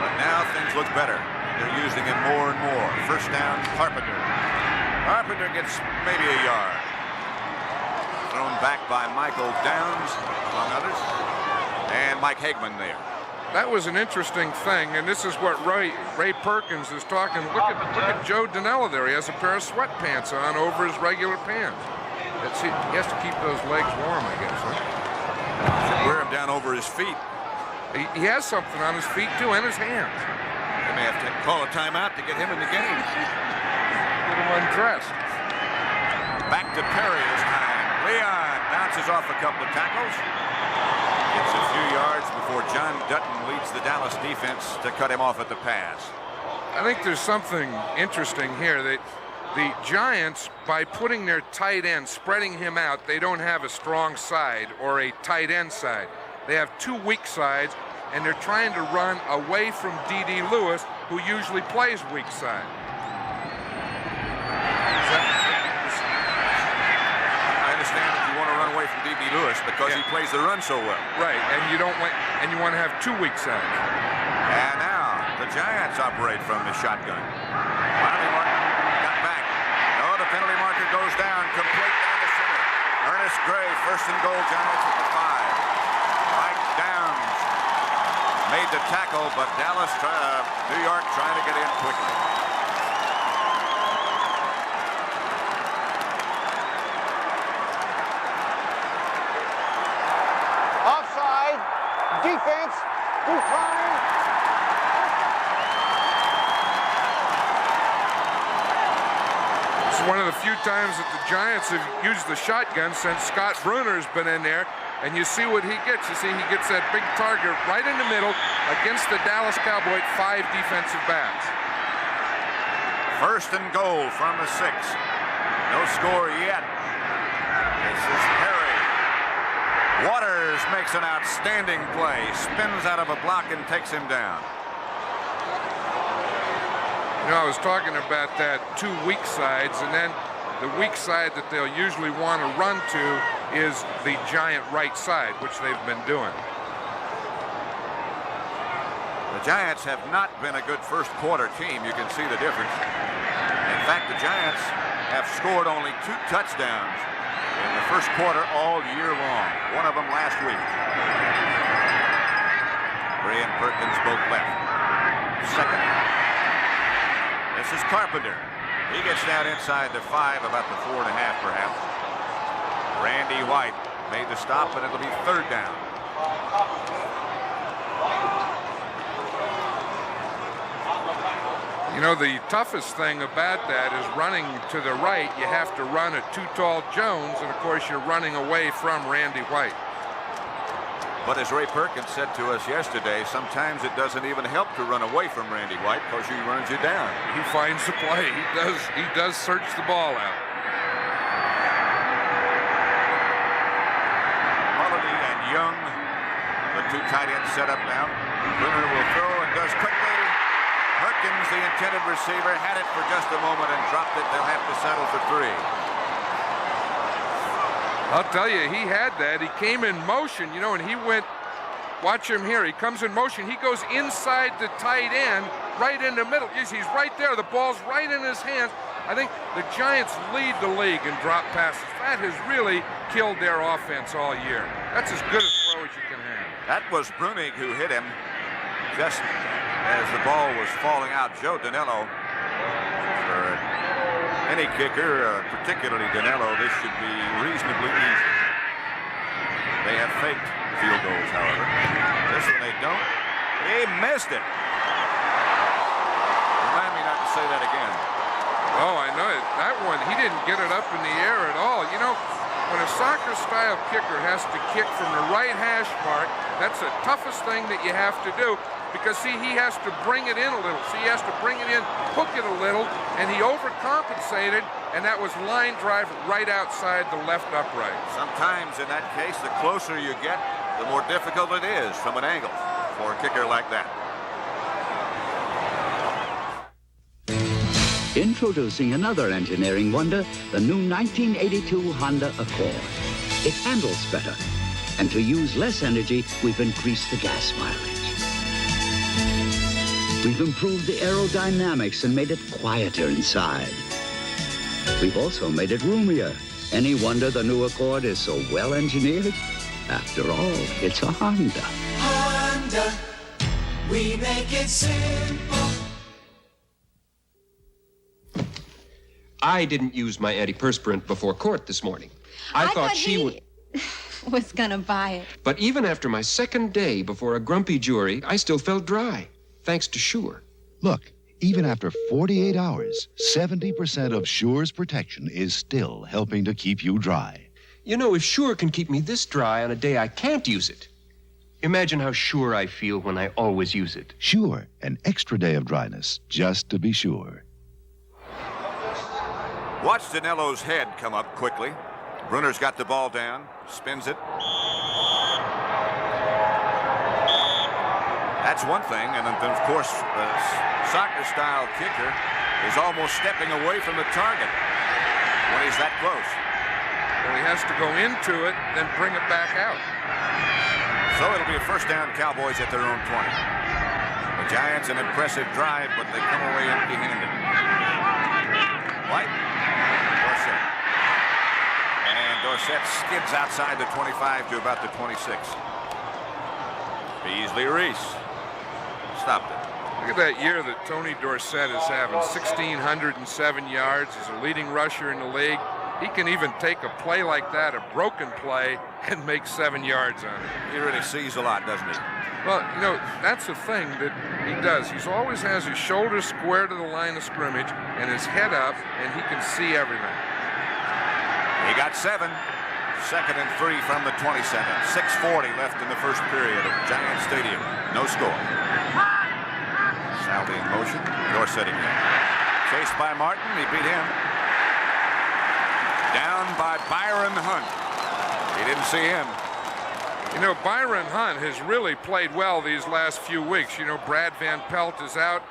But now things look better. They're using him more and more. First down, Carpenter. Carpenter gets maybe a yard. Thrown back by Michael Downs, among others. And Mike Hegman there. That was an interesting thing, and this is what Ray Perkins is talking. Look at Joe Danella there. He has a pair of sweatpants on over his regular pants. He has to keep those legs warm, I guess. Huh? Wear him down over his feet. He has something on his feet, too, and his hands. They may have to call a timeout to get him in the game. Get him undressed. Back to to Perry this time. Leon bounces off a couple of tackles. Gets a few yards before John Dutton leads the Dallas defense to cut him off at the pass. I think there's something interesting here. That the Giants, by putting their tight end, spreading him out, they don't have a strong side or a tight end side. They have two weak sides, and they're trying to run away from D.D. Lewis, who usually plays weak side. I understand that you want to run away from D.D. Lewis because he plays the run so well. Right, and you don't want, and you want to have two weak sides. And now the Giants operate from the shotgun. Riley Martin got back. No, the penalty marker goes down, complete down the center. Ernest Gray, first and goal, Giants at the 5. Mike Downs made the tackle, but Dallas, New York trying to get in quickly. Offside. Defense. Decline. It's one of the few times that the Giants have used the shotgun since Scott Bruner's been in there, and you see what he gets. You see he gets that big target right in the middle against the Dallas Cowboys 5 defensive backs. First and goal from the 6. No score yet. This is Perry. Waters makes an outstanding play, spins out of a block and takes him down. You know, I was talking about that 2 weak sides, and then the weak side that they'll usually want to run to is the Giant right side, which they've been doing. The Giants have not been a good first quarter team. You can see the difference. In fact, the Giants have scored only 2 touchdowns in the first quarter all year long. One of them last week. Gray and Perkins both left. Second. This is Carpenter. He gets down inside the 5, about the 4.5 perhaps. Randy White made the stop, and it'll be third down. You know, the toughest thing about that is running to the right. You have to run at Too Tall Jones, and of course you're running away from Randy White. But as Ray Perkins said to us yesterday, sometimes it doesn't even help to run away from Randy White because he runs you down. He finds the play. He does search the ball out. Mulledy and Young, the 2 tight ends set up now. Bruner will throw and does quickly. Perkins, the intended receiver, had it for just a moment and dropped it. They'll have to settle for 3. I'll tell you, he had that. He came in motion, you know, and he went, watch him here. He comes in motion. He goes inside the tight end, right in the middle. He's right there. The ball's right in his hands. I think the Giants lead the league in drop passes. That has really killed their offense all year. That's as good a throw as you can have. That was Brunig who hit him just as the ball was falling out. Joe Danello, for any kicker, particularly Danello, this should be reasonably easy. They have faked field goals, however. This one they don't. He missed it. Remind me not to say that again. Oh, I know it. That one, he didn't get it up in the air at all. You know, when a soccer-style kicker has to kick from the right hash mark, that's the toughest thing that you have to do. Because, see, he has to bring it in a little. See, he has to bring it in, hook it a little, and he overcompensated, and that was line drive right outside the left upright. Sometimes, in that case, the closer you get, the more difficult it is from an angle for a kicker like that. Introducing another engineering wonder, the new 1982 Honda Accord. It handles better, and to use less energy, we've increased the gas mileage. We've improved the aerodynamics and made it quieter inside. We've also made it roomier. Any wonder the new Accord is so well engineered? After all, it's a Honda. Honda, we make it simple. I didn't use my antiperspirant before court this morning. I thought she would... was gonna buy it. But even after my second day before a grumpy jury, I still felt dry. Thanks to Sure. Look, Even after 48 hours, 70% of Sure's protection is still helping to keep you dry. You know, if Sure can keep me this dry on a day I can't use it, imagine how sure I feel when I always use it. Sure, an extra day of dryness, just to be sure. Watch Danello's head come up quickly. Bruner's got the ball down, spins it. That's one thing, and then of course the soccer-style kicker is almost stepping away from the target when he's that close. Well, he has to go into it, then bring it back out. So it'll be a first down, Cowboys at their own 20. The Giants an impressive drive, but they come away empty-handed. White, Dorsett. And Dorsett skids outside the 25 to about the 26. Beasley Reese stopped it. Look at that year that Tony Dorsett is having. 1,607 yards. He's a leading rusher in the league. He can even take a play like that, a broken play, and make 7 yards on it. He really sees a lot, doesn't he? Well, you know, that's the thing that he does. He always has his shoulders square to the line of scrimmage and his head up, and he can see everything. He got 7. Second and 3 from the 27. 6:40 left in the first period at Giant Stadium. No score. Salvi in motion. Dorsett again. Chased by Martin. He beat him. Down by Byron Hunt. He didn't see him. You know, Byron Hunt has really played well these last few weeks. You know, Brad Van Pelt is out.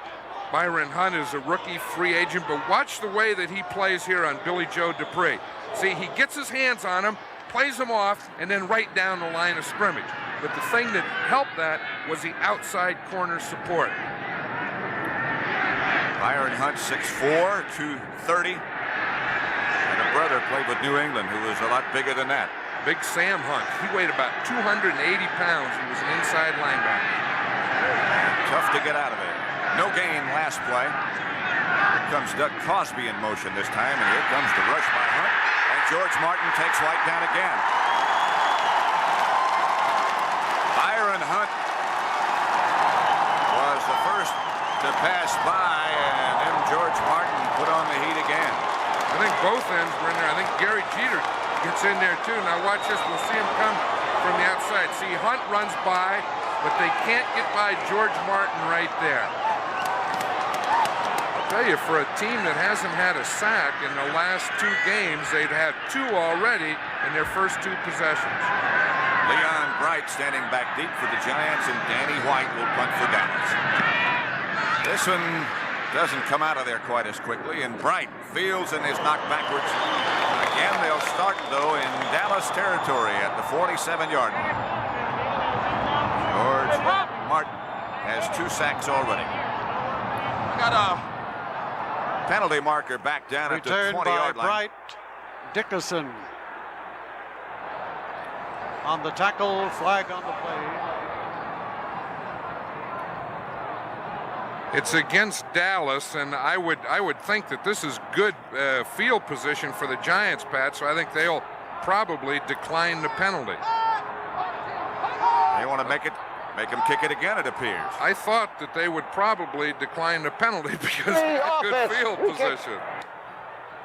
Byron Hunt is a rookie free agent, but watch the way that he plays here on Billy Joe Dupree. See, he gets his hands on him, plays him off, and then right down the line of scrimmage. But the thing that helped that was the outside corner support. Byron Hunt, 6'4", 230. And a brother played with New England who was a lot bigger than that. Big Sam Hunt. He weighed about 280 pounds. He was an inside linebacker. Tough to get out of there. No gain last play. Here comes Doug Crosby in motion this time, and here comes the rush by Hunt. And George Martin takes White down again. Byron Hunt was the first to pass by, and then George Martin put on the heat again. I think both ends were in there. I think Gary Jeter gets in there too. Now watch this. We'll see him come from the outside. See, Hunt runs by, but they can't get by George Martin right there. I'll tell you, for a team that hasn't had a sack in the last 2 games, they've had 2 already in their first 2 possessions. Leon Bright standing back deep for the Giants, and Danny White will punt for Dallas. This one doesn't come out of there quite as quickly, and Bright fields and is knocked backwards. Again, they'll start, though, in Dallas territory at the 47-yard line. George Martin has 2 sacks already. Got a penalty marker back down at the 20-yard line. Bright. Dickerson on the tackle, flag on the play. It's against Dallas, and I would think that this is good field position for the Giants, Pat, so I think they'll probably decline the penalty. They want to make him kick it again, it appears. I thought that they would probably decline the penalty because of good field position.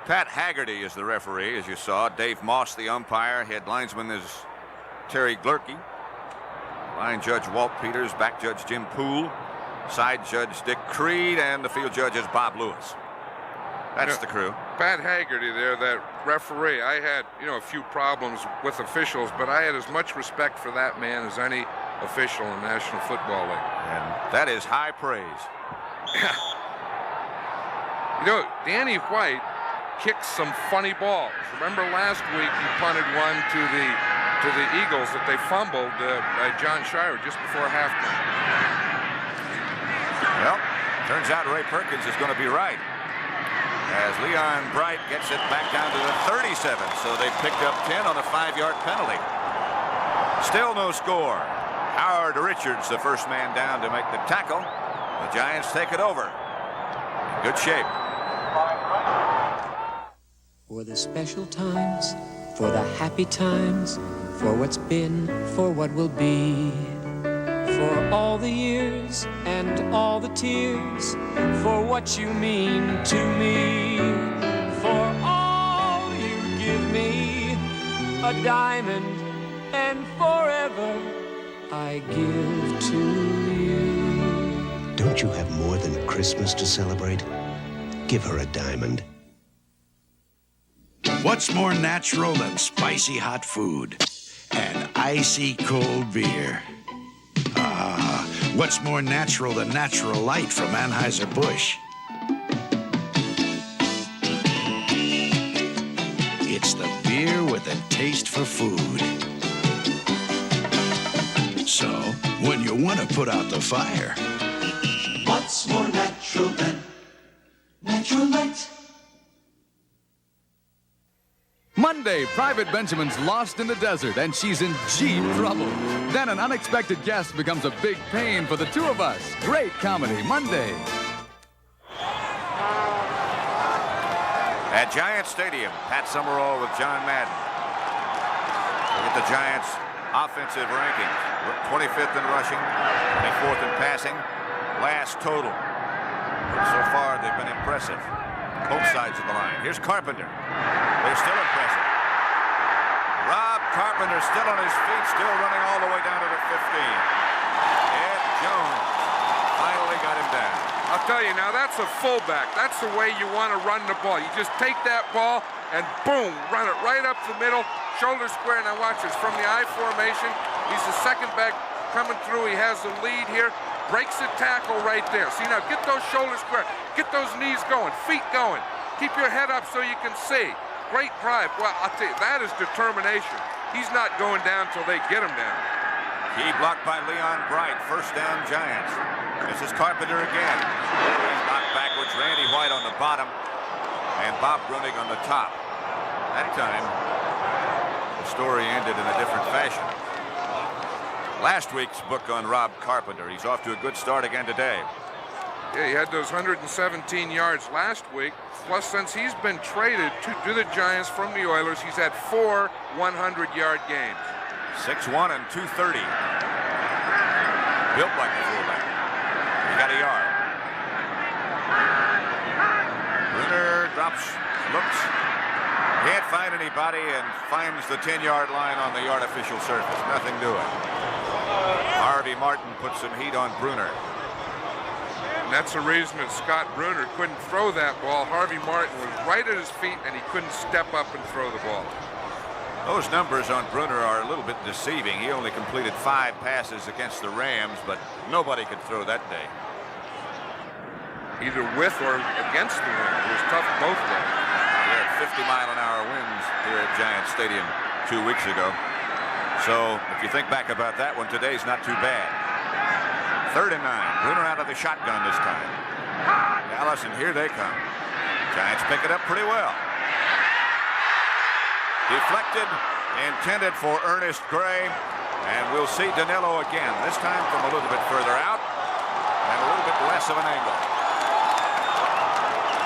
Pat Haggerty is the referee, as you saw. Dave Moss, the umpire. Head linesman is Terry Glurkey. Line judge Walt Peters. Back judge Jim Poole. Side judge Dick Creed, and the field judge is Bob Lewis. That's the crew. Pat Haggerty there, that referee. I had, a few problems with officials, but I had as much respect for that man as any official in the National Football League. And that is high praise. Danny White kicks some funny balls. Remember last week he punted one to the Eagles that they fumbled by John Shire just before halftime. Well, turns out Ray Perkins is going to be right, as Leon Bright gets it back down to the 37. So they picked up 10 on a 5-yard penalty. Still no score. Howard Richards, the first man down to make the tackle. The Giants take it over. In good shape. For the special times, for the happy times, for what's been, for what will be, for all the years and all the tears, for what you mean to me, for all you give me, a diamond, and forever I give to you. Don't you have more than Christmas to celebrate? Give her a diamond. What's more natural than spicy hot food and icy cold beer? What's more natural than Natural Light from Anheuser-Busch? It's the beer with a taste for food. So, when you want to put out the fire, What's more natural than Natural Light? Monday, Private Benjamin's lost in the desert, and she's in deep trouble. Then an unexpected guest becomes a big pain for the two of us. Great comedy, Monday. At Giant Stadium, Pat Summerall with John Madden. Look at the Giants' offensive rankings. 25th in rushing, 24th in passing, last total. But so far, they've been impressive. Both sides of the line. Here's Carpenter. They're still impressive. Rob Carpenter still on his feet, still running all the way down to the 15. Ed Jones finally got him down. I'll tell you now, that's a fullback. That's the way you want to run the ball. You just take that ball and boom, run it right up the middle, shoulder square. Now watch this, from the I formation. He's the second back coming through. He has the lead here. Breaks the tackle right there. See, now get those shoulders square. Get those knees going, feet going. Keep your head up so you can see. Great drive. Well, I'll tell you, that is determination. He's not going down till they get him down. Key blocked by Leon Bright. First down, Giants. This is Carpenter again. He's knocked backwards. Randy White on the bottom and Bob Brunig on the top. That time, the story ended in a different fashion. Last week's book on Rob Carpenter. He's off to a good start again today. Yeah, he had those 117 yards last week. Plus, since he's been traded to the Giants from the Oilers, he's had 4 100-yard games. 6'1" and 230. Built like a fullback. He got a yard. Brunner drops, looks. Can't find anybody and finds the 10-yard line on the artificial surface. Nothing doing. Harvey Martin puts some heat on Brunner. And that's the reason that Scott Brunner couldn't throw that ball. Harvey Martin was right at his feet and he couldn't step up and throw the ball. Those numbers on Brunner are a little bit deceiving. He only completed 5 passes against the Rams, but nobody could throw that day. Either with or against the wind. It was tough both ways. We had 50-mile-an-hour winds here at Giant Stadium 2 weeks ago. So if you think back about that one, today's not too bad. 3rd and 9. Brunner out of the shotgun this time. Dallas, and here they come. Giants pick it up pretty well. Deflected, intended for Ernest Gray. And we'll see Danilo again, this time from a little bit further out and a little bit less of an angle.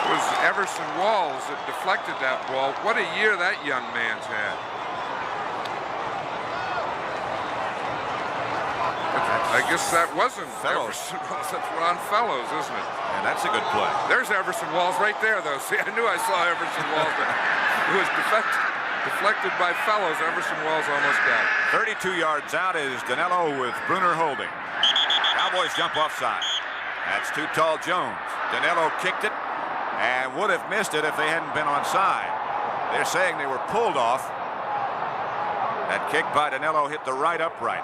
It was Everson Walls that deflected that ball. What a year that young man's had. I guess that wasn't Everson Walls. That's Ron Fellows, isn't it? And that's a good play. There's Everson Walls right there, though. See, I knew I saw Everson Walls, but it was deflected by Fellows. Everson Walls almost got it. 32 yards out is Danilo with Brunner holding. Cowboys jump offside. That's too tall Jones. Danilo kicked it and would have missed it if they hadn't been onside. They're saying they were pulled off. That kick by Danilo hit the right upright.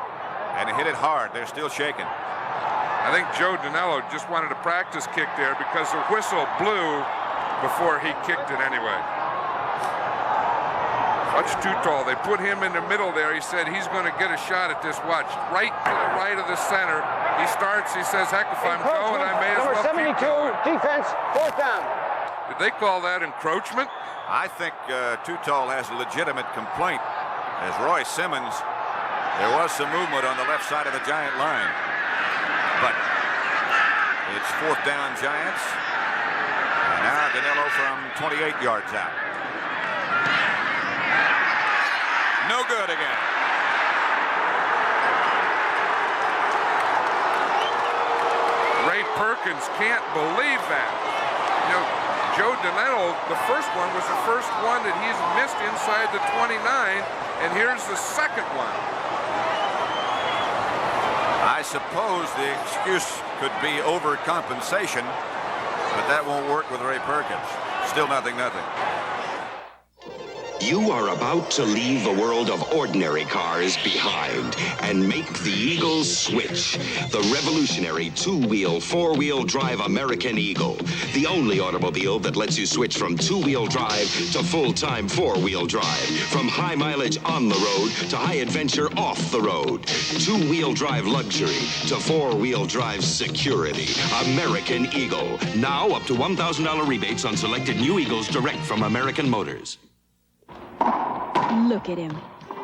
And it hit it hard. They're still shaking. I think Joe Danilo just wanted a practice kick there because the whistle blew before he kicked it anyway. Much too tall. They put him in the middle there. He said he's going to get a shot at this. Watch. Right to the right of the center. He starts. He says, heck, if I'm going, I may as well keep going. Defense, 4th down. Did they call that encroachment? I think Too Tall has a legitimate complaint. As Roy Simmons, there was some movement on the left side of the Giant line. But it's 4th down Giants. And now Danilo from 28 yards out. No good again. Perkins can't believe that. You know, Joe Donetto, the first one was the first one that he's missed inside the 29, and here's the second one. I suppose the excuse could be overcompensation, but that won't work with Ray Perkins. Still 0-0. You are about to leave the world of ordinary cars behind and make the Eagles switch. The revolutionary two-wheel, four-wheel drive American Eagle. The only automobile that lets you switch from two-wheel drive to full-time four-wheel drive. From high mileage on the road to high adventure off the road. Two-wheel drive luxury to four-wheel drive security. American Eagle. Now up to $1,000 rebates on selected new Eagles direct from American Motors. Look at him.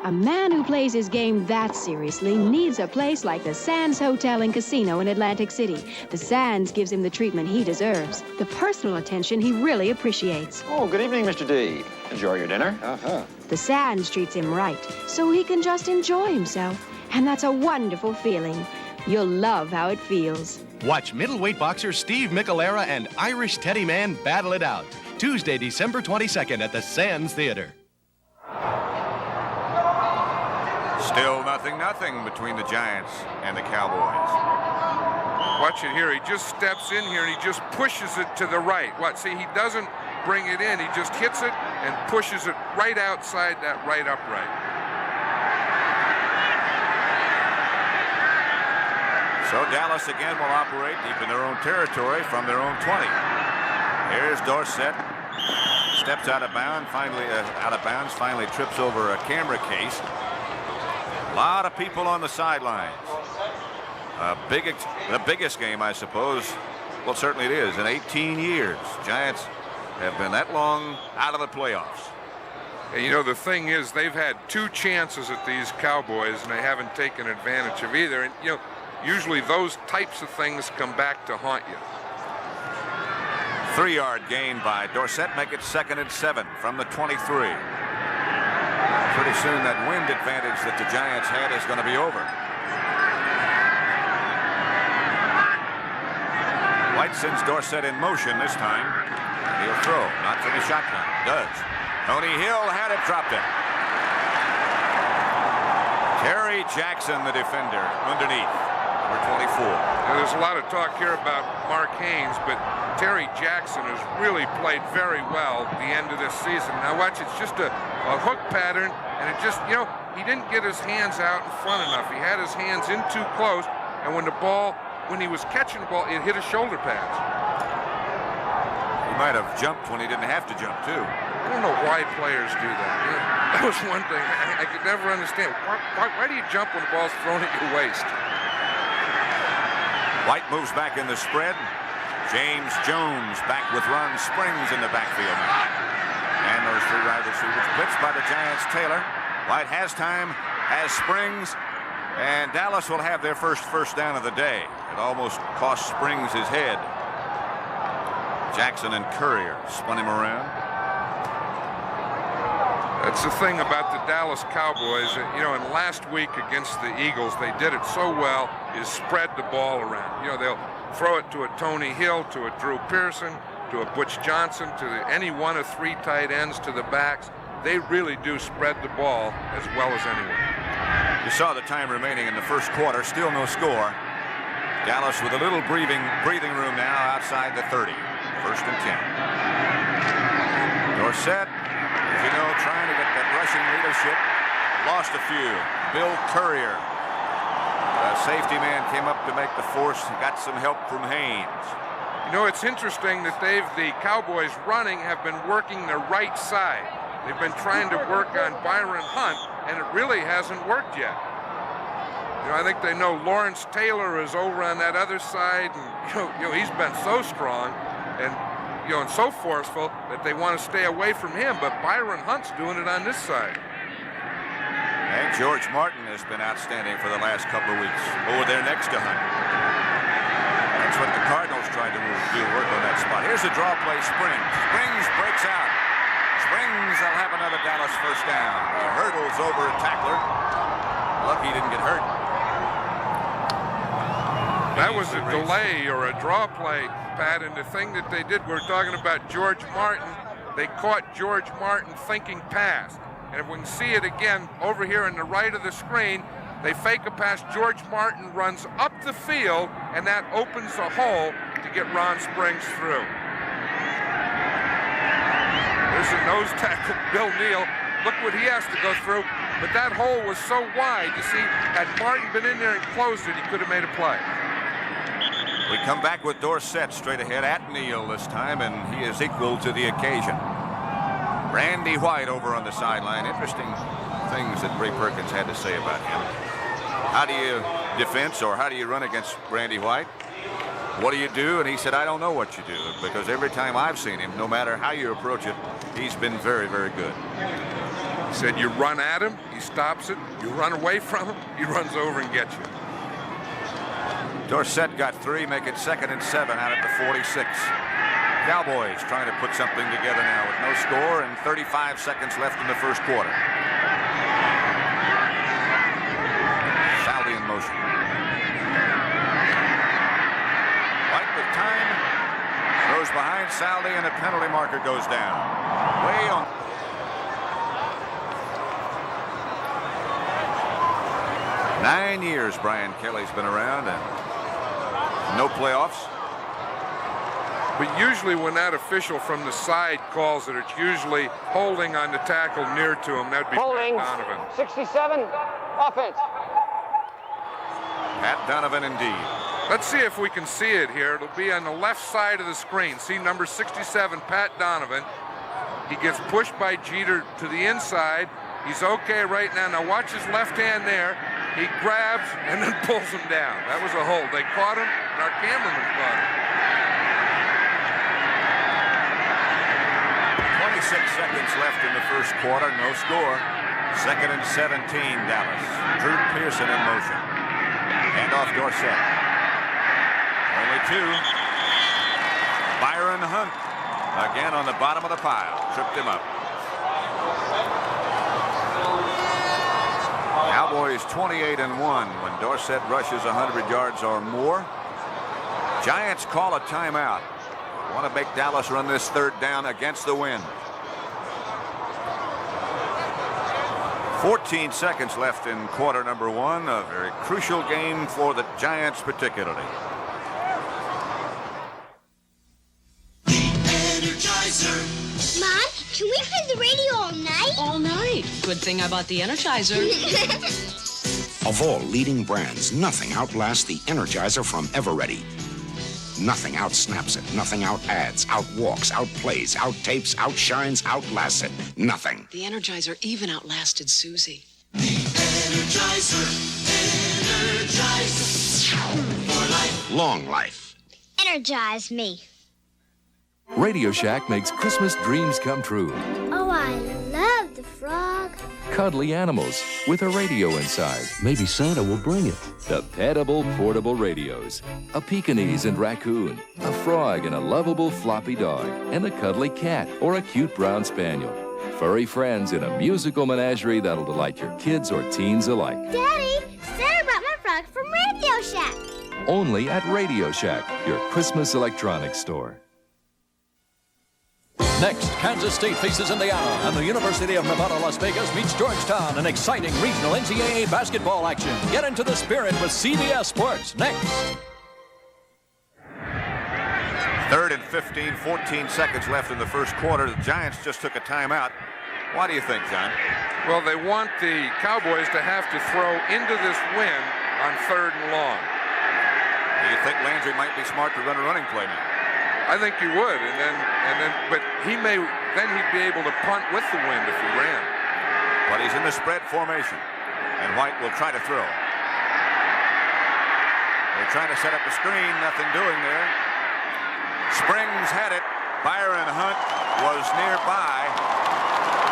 A man who plays his game that seriously needs a place like the Sands Hotel and Casino in Atlantic City. The Sands gives him the treatment he deserves, the personal attention he really appreciates. Oh, good evening, Mr. D. Enjoy your dinner. Uh-huh. The Sands treats him right, so he can just enjoy himself. And that's a wonderful feeling. You'll love how it feels. Watch middleweight boxer Steve Michelera and Irish Teddy Man battle it out. Tuesday, December 22nd at the Sands Theater. Still 0-0 between the Giants and the Cowboys. Watch it here. He just steps in here and he just pushes it to the right. What? See, he doesn't bring it in. He just hits it and pushes it right outside that right upright. So Dallas again will operate deep in their own territory from their own 20. Here's Dorsett. Steps out of bounds, finally trips over a camera case. A lot of people on the sidelines. The biggest game, I suppose. Well, certainly it is. In 18 years, Giants have been that long out of the playoffs. And you know, the thing is, they've had 2 chances at these Cowboys, and they haven't taken advantage of either. And, you know, usually those types of things come back to haunt you. 3-yard gain by Dorsett, make it 2nd and 7 from the 23. Pretty soon that wind advantage that the Giants had is going to be over. White sends Dorsett in motion this time. He'll throw, not from the shotgun. Does. Tony Hill had it, dropped it. Terry Jackson, the defender, underneath. Number 24. Now, there's a lot of talk here about Mark Haynes, but Terry Jackson has really played very well at the end of this season. Now watch, it's just a hook pattern, and it just, you know, he didn't get his hands out in front enough. He had his hands in too close, and when he was catching the ball, it hit his shoulder pads. He might have jumped when he didn't have to jump, too. I don't know why players do that. You know, that was one thing I could never understand. Why do you jump when the ball's thrown at your waist? White moves back in the spread. James Jones back with Ron Springs in the backfield. And those 3 wide receivers blitzed by the Giants. Taylor. White has time, has Springs, and Dallas will have their first down of the day. It almost cost Springs his head. Jackson and Courier spun him around. That's the thing about the Dallas Cowboys. You know, in last week against the Eagles, they did it so well, is spread the ball around. You know, they'll throw it to a Tony Hill, to a Drew Pearson, to a Butch Johnson, to any one of 3 tight ends, to the backs. They really do spread the ball as well as anyone. You saw the time remaining in the first quarter, still no score. Dallas with a little breathing room now outside the 30. 1st and 10. Dorsett, as you know, trying to get that rushing leadership. Lost a few. Bill Courier, the safety man, came up to make the force. Got some help from Haynes. You know, it's interesting that the Cowboys running have been working the right side. They've been trying to work on Byron Hunt, and it really hasn't worked yet. You know, I think they know Lawrence Taylor is over on that other side, and you know he's been so strong and so forceful that they want to stay away from him. But Byron Hunt's doing it on this side. And George Martin has been outstanding for the last couple of weeks over there next to Hunt. That's what the Cardinals tried to do, work on that spot. Here's a draw play, Springs. Springs breaks out. Springs will have another Dallas first down. He hurdles over a tackler. Lucky he didn't get hurt. That was a delay or a draw play, Pat, and the thing that they did, we're talking about George Martin. They caught George Martin thinking pass. And if we can see it again over here on the right of the screen, they fake a pass. George Martin runs up the field, and that opens a hole to get Ron Springs through. There's a nose tackle, Bill Neal. Look what he has to go through. But that hole was so wide, you see, had Martin been in there and closed it, he could have made a play. We come back with Dorsett straight ahead at Neal this time, and he is equal to the occasion. Randy White over on the sideline. Interesting things that Ray Perkins had to say about him. How do you defense, or how do you run against Randy White? What do you do? And he said, I don't know what you do, because every time I've seen him, no matter how you approach it, he's been very, very good. He said you run at him, he stops it. You run away from him, he runs over and gets you. Dorsett got 3, make it 2nd and 7 out at the 46. Cowboys trying to put something together now with no score and 35 seconds left in the first quarter. Salvi in motion. White with time. Throws behind Salvi, and a penalty marker goes down. Way on. Nine years Brian Kelly's been around, and no playoffs. But usually when that official from the side calls it, it's usually holding on the tackle near to him. That'd be Holding. Pat Donovan. 67, offense. Pat Donovan indeed. Let's see if we can see it here. It'll be on the left side of the screen. See number 67, Pat Donovan. He gets pushed by Jeter to the inside. He's okay right now. Now watch his left hand there. He grabs and then pulls him down. That was a hold. They caught him, and our cameraman caught him. 26 seconds left in the first quarter, no score. 2nd and 17, Dallas. Drew Pearson in motion. Hand off Dorsett. Only 2. Byron Hunt again on the bottom of the pile. Tripped him up. Cowboys 28-1 when Dorsett rushes 100 yards or more. Giants call a timeout. Want to make Dallas run this 3rd down against the wind. 14 seconds left in quarter number 1. A very crucial game for the Giants particularly. Energizer. Mom, can we play the radio all night? All night. Good thing I bought the Energizer. Of all leading brands, nothing outlasts the Energizer from Eveready. Nothing outsnaps it. Nothing out-adds, outwalks, outplays, outtapes, outshines, outlasts it. Nothing. The Energizer even outlasted Susie. Energizer. For life. Long life. Energize me. Radio Shack makes Christmas dreams come true. Oh, I love the frog. Cuddly animals with a radio inside. Maybe Santa will bring it. Dependable portable radios. A Pekingese and raccoon. A frog and a lovable floppy dog. And a cuddly cat or a cute brown spaniel. Furry friends in a musical menagerie that'll delight your kids or teens alike. Daddy, Santa brought my frog from Radio Shack. Only at Radio Shack, your Christmas electronics store. Next, Kansas State faces Indiana, and the University of Nevada, Las Vegas meets Georgetown in exciting regional NCAA basketball action. Get into the spirit with CBS Sports next. 3rd and 15, 14 seconds left in the first quarter. The Giants just took a timeout. Why do you think, John? Well, they want the Cowboys to have to throw into this wind on 3rd and long. Do you think Landry might be smart to run a running play now? I think he would, but he'd be able to punt with the wind if he ran. But he's in the spread formation, and White will try to throw. They're trying to set up a screen, nothing doing there. Springs had it. Byron Hunt was nearby.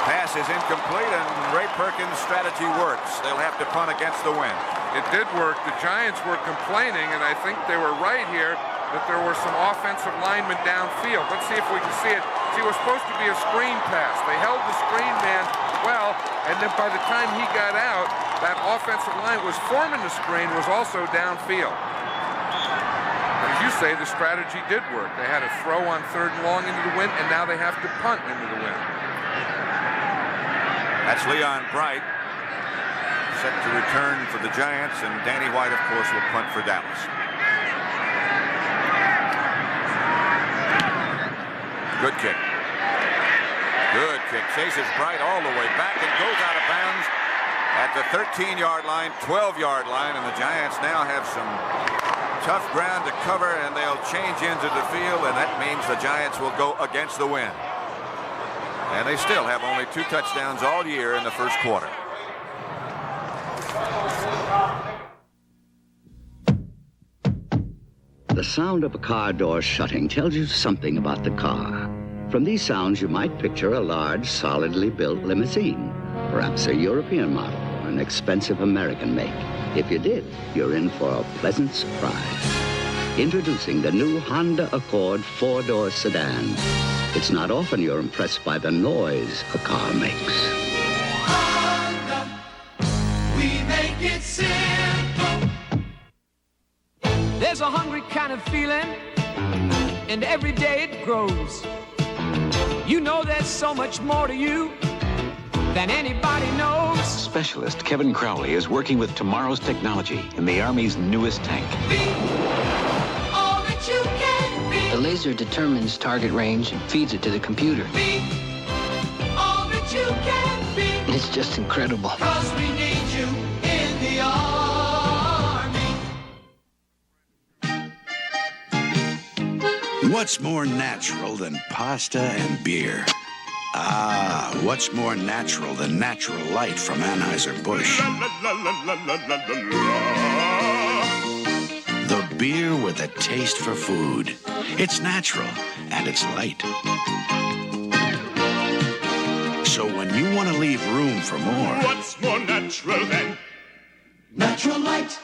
Pass is incomplete, and Ray Perkins' strategy works. They'll have to punt against the wind. It did work. The Giants were complaining, and I think they were right here, that there were some offensive linemen downfield. Let's see if we can see it. See, it was supposed to be a screen pass. They held the screen man well, and then by the time he got out, that offensive line was forming the screen was also downfield. say the strategy did work. They had a throw on 3rd and long into the wind, and now they have to punt into the wind. That's Leon Bright, set to return for the Giants, and Danny White, of course, will punt for Dallas. Good kick. Good kick. Chases Bright all the way back and goes out of bounds at the 13-yard line, 12-yard line, and the Giants now have some tough ground to cover, and they'll change into the field, and that means the Giants will go against the wind. And they still have only 2 touchdowns all year in the first quarter. The sound of a car door shutting tells you something about the car. From these sounds, you might picture a large, solidly built limousine, perhaps a European model or an expensive American make. If you did, you're in for a pleasant surprise. Introducing the new Honda Accord 4-door sedan. It's not often you're impressed by the noise a car makes. Honda, we make it simple. There's a hungry kind of feeling, and every day it grows. You know there's so much more to you than anybody knows. Specialist Kevin Crowley is working with tomorrow's technology in the Army's newest tank. Be all that you can be. The laser determines target range and feeds it to the computer. Be all that you can be. It's just incredible. 'Cause we need you in the Army. What's more natural than pasta and beer? Ah, what's more natural than natural light from Anheuser-Busch? The beer with a taste for food. It's natural and it's light. So when you want to leave room for more, What's more natural than natural light?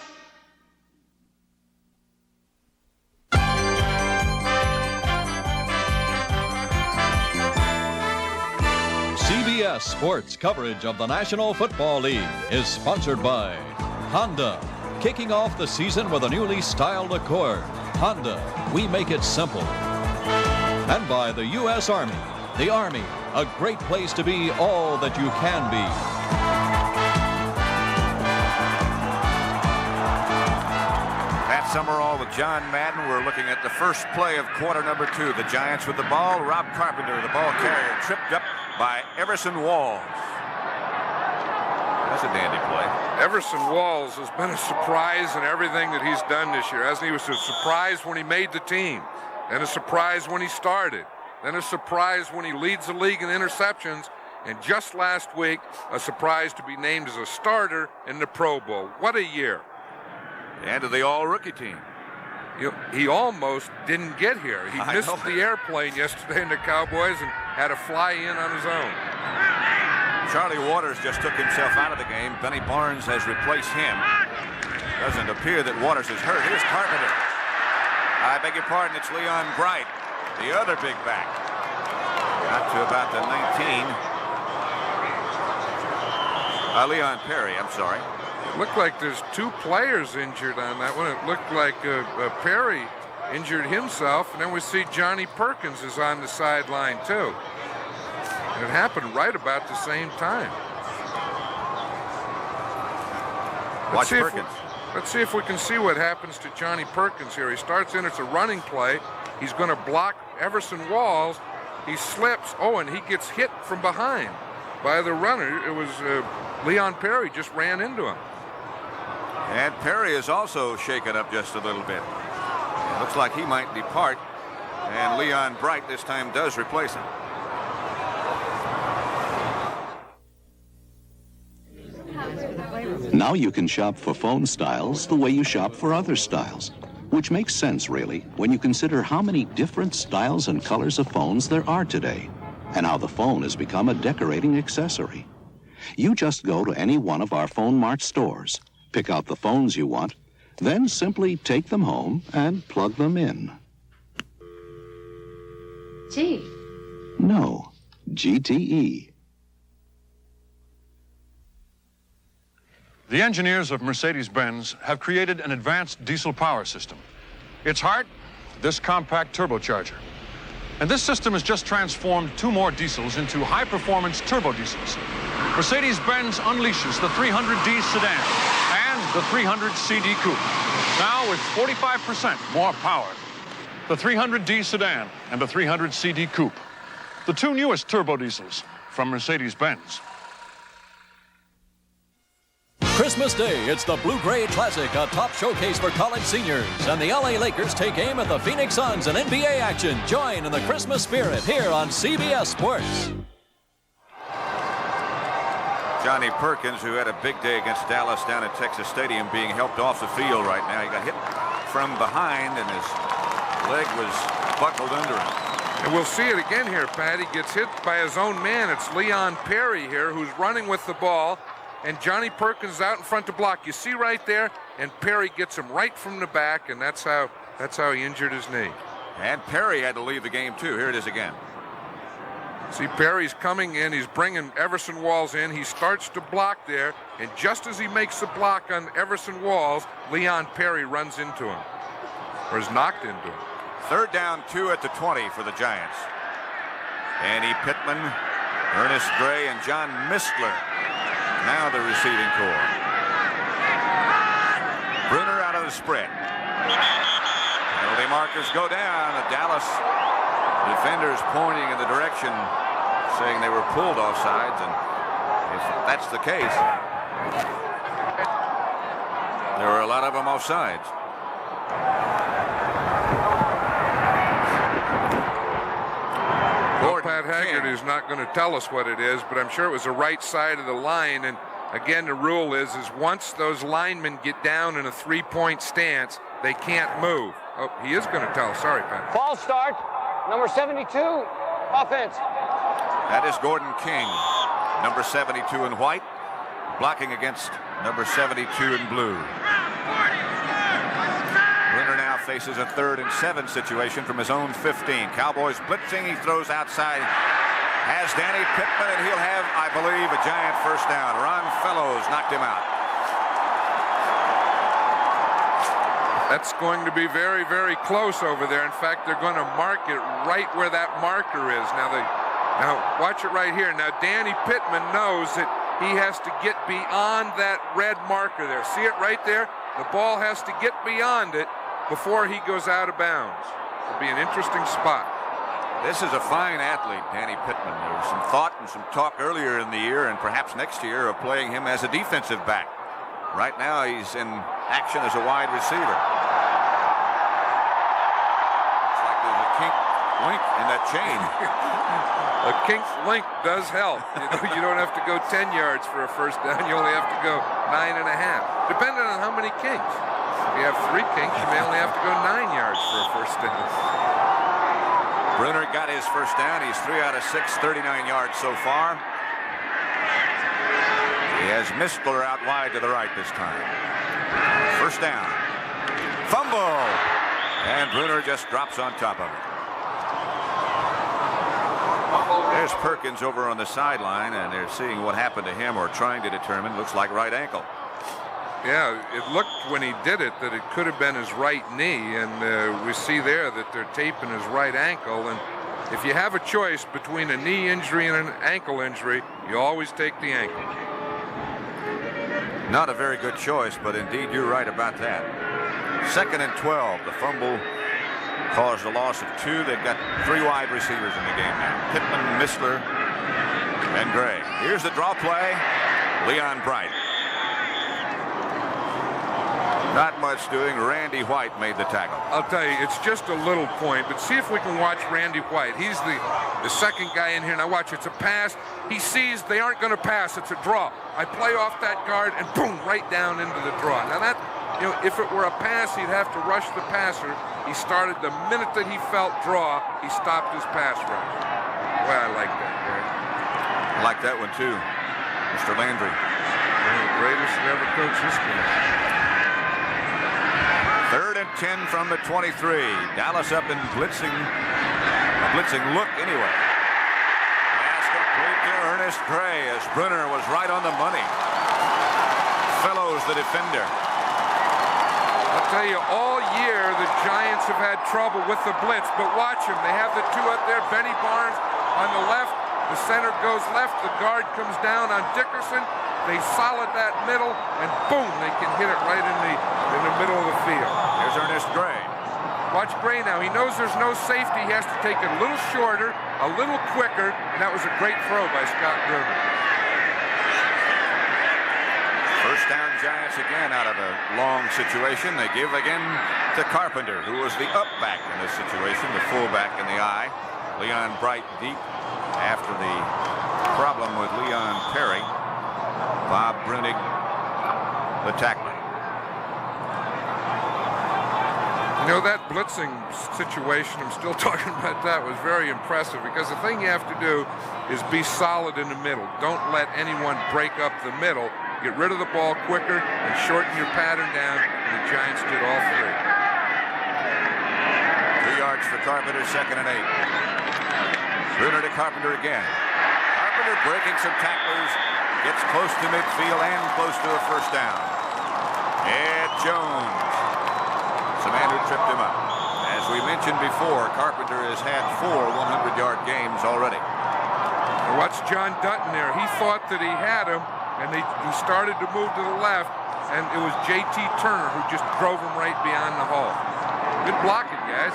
CBS Sports coverage of the National Football League is sponsored by Honda, kicking off the season with a newly styled Accord. Honda, we make it simple. And by the U.S. Army. The Army, a great place to be all that you can be. Pat Summerall with John Madden. We're looking at the first play of quarter number 2. The Giants with the ball. Rob Carpenter, the ball carrier, tripped up by Everson Walls. That's a dandy play. Everson Walls has been a surprise in everything that he's done this year, hasn't he? He was a surprise when he made the team, and a surprise when he started, then a surprise when he leads the league in interceptions, and just last week, a surprise to be named as a starter in the Pro Bowl. What a year. And to the all-rookie team. He almost didn't get here. He missed the airplane yesterday in the Cowboys and had to fly in on his own. Charlie Waters just took himself out of the game. Benny Barnes has replaced him. Doesn't appear that Waters is hurt. Here's Carpenter. I beg your pardon, it's Leon Bright, the other big back. Got to about the 19. Leon Perry, I'm sorry. It looked like there's 2 players injured on that one. It looked like Perry injured himself, and then we see Johnny Perkins is on the sideline too. And it happened right about the same time. Watch Perkins. Let's see if we can see what happens to Johnny Perkins here. He starts in, it's a running play. He's going to block Everson Walls. He slips, and he gets hit from behind by the runner. It was Leon Perry just ran into him. And Perry is also shaken up just a little bit. It looks like he might depart, and Leon Bright this time does replace him. Now you can shop for phone styles the way you shop for other styles, which makes sense, really, when you consider how many different styles and colors of phones there are today, and how the phone has become a decorating accessory. You just go to any one of our Phone Mart stores, pick out the phones you want, then simply take them home and plug them in. G. No, GTE. The engineers of Mercedes-Benz have created an advanced diesel power system. Its heart, this compact turbocharger. And this system has just transformed 2 more diesels into high-performance turbo diesels. Mercedes-Benz unleashes the 300D sedan and the 300 CD Coupe. Now with 45% more power. The 300D sedan and the 300 CD Coupe. The 2 newest turbo diesels from Mercedes-Benz. Christmas Day, it's the Blue Gray Classic, a top showcase for college seniors. And the LA Lakers take aim at the Phoenix Suns in NBA action. Join in the Christmas spirit here on CBS Sports. Johnny Perkins, who had a big day against Dallas down at Texas Stadium, being helped off the field right now. He got hit from behind, and his leg was buckled under him. And we'll see it again here, Pat. He gets hit by his own man. It's Leon Perry here who's running with the ball. And Johnny Perkins is out in front to block. You see right there, and Perry gets him right from the back, and that's how he injured his knee. And Perry had to leave the game, too. Here it is again. See, Perry's coming in. He's bringing Everson Walls in. He starts to block there, and just as he makes the block on Everson Walls, Leon Perry runs into him, or is knocked into him. 3rd down, 2 at the 20 for the Giants. Andy Pittman, Ernest Gray, and John Mistler. Now the receiving core. Bruner out of the spread. Penalty markers go down. The Dallas defenders pointing in the direction, saying they were pulled offsides, and if that's the case, there were a lot of them offsides. Pat Haggard is not going to tell us what it is, but I'm sure it was the right side of the line. And again, the rule is once those linemen get down in a 3-point stance, they can't move. Oh, he is going to tell us. Sorry, Pat. False start, number 72, offense. That is Gordon King, number 72 in white, blocking against number 72 in blue. Bruner now faces a 3rd and 7 situation from his own 15. Cowboys blitzing. He throws outside. Has Danny Pittman, and he'll have, I believe, a Giant first down. Ron Fellows knocked him out. That's going to be very, very close over there. In fact, they're going to mark it right where that marker is. Now watch it right here. Now Danny Pittman knows that he has to get beyond that red marker there. See it right there? The ball has to get beyond it before he goes out of bounds. It'll be an interesting spot. This is a fine athlete, Danny Pittman. There was some thought and some talk earlier in the year and perhaps next year of playing him as a defensive back. Right now he's in action as a wide receiver. Looks like there's a kink link in that chain. A kink link does help. You don't have to go 10 yards for a first down. You only have to go 9.5, depending on how many kinks. If you have 3 kinks, you may only have to go 9 yards for a first down. Bruner got his first down. He's 3 out of 6, 39 yards so far. He has Mistler out wide to the right this time. First down. Fumble. And Bruner just drops on top of it. There's Perkins over on the sideline, and they're seeing what happened to him or trying to determine. Looks like right ankle. Yeah, it looked when he did it that it could have been his right knee, and we see there that they're taping his right ankle. And if you have a choice between a knee injury and an ankle injury, you always take the ankle. Not a very good choice, but indeed you're right about that. 2nd and 12. The fumble caused a loss of 2. They've got 3 wide receivers in the game now. Pittman, Mistler, and Gray. Here's the draw play. Leon Bright. Not much doing. Randy White made the tackle. I'll tell you, it's just a little point, but see if we can watch Randy White. He's the second guy in here. Now watch, it's a pass. He sees they aren't going to pass. It's a draw. I play off that guard and boom, right down into the draw. Now that, if it were a pass, he'd have to rush the passer. He started the minute that he felt draw, he stopped his pass rush. Well, I like that, Barry. I like that one too, Mr. Landry. One of the greatest that ever coached this game. 3rd and 10 from the 23. Dallas up in blitzing. A blitzing look anyway. Pass complete to Ernest Gray as Bruner was right on the money. Fellows the defender. A tell you, all year the Giants have had trouble with the blitz, but watch them. They have the two up there, Benny Barnes on the left. The center goes left. The guard comes down on Dickerson. They solid that middle, and boom, they can hit it right in the middle of the field. Here's Ernest Gray. Watch Gray now. He knows there's no safety. He has to take it a little shorter, a little quicker, and that was a great throw by Scott Bruner. First down Giants again out of a long situation. They give again to Carpenter, who was the up back in this situation, the fullback in the eye. Leon Bright deep after the problem with Leon Perry. Bob Brunig, the tackler. You know, that blitzing situation, I'm still talking about that, was very impressive because the thing you have to do is be solid in the middle. Don't let anyone break up the middle. Get rid of the ball quicker and shorten your pattern down, and the Giants did all three. 2 yards for Carpenter, 2nd and 8. Bruner to Carpenter again. Carpenter breaking some tacklers, gets close to midfield and close to a first down. Ed Jones, the man who tripped him up. As we mentioned before, Carpenter has had 4 100-yard games already. Now watch John Dutton there. He thought that he had him, and he started to move to the left, and it was J.T. Turner who just drove him right beyond the hole. Good blocking, guys.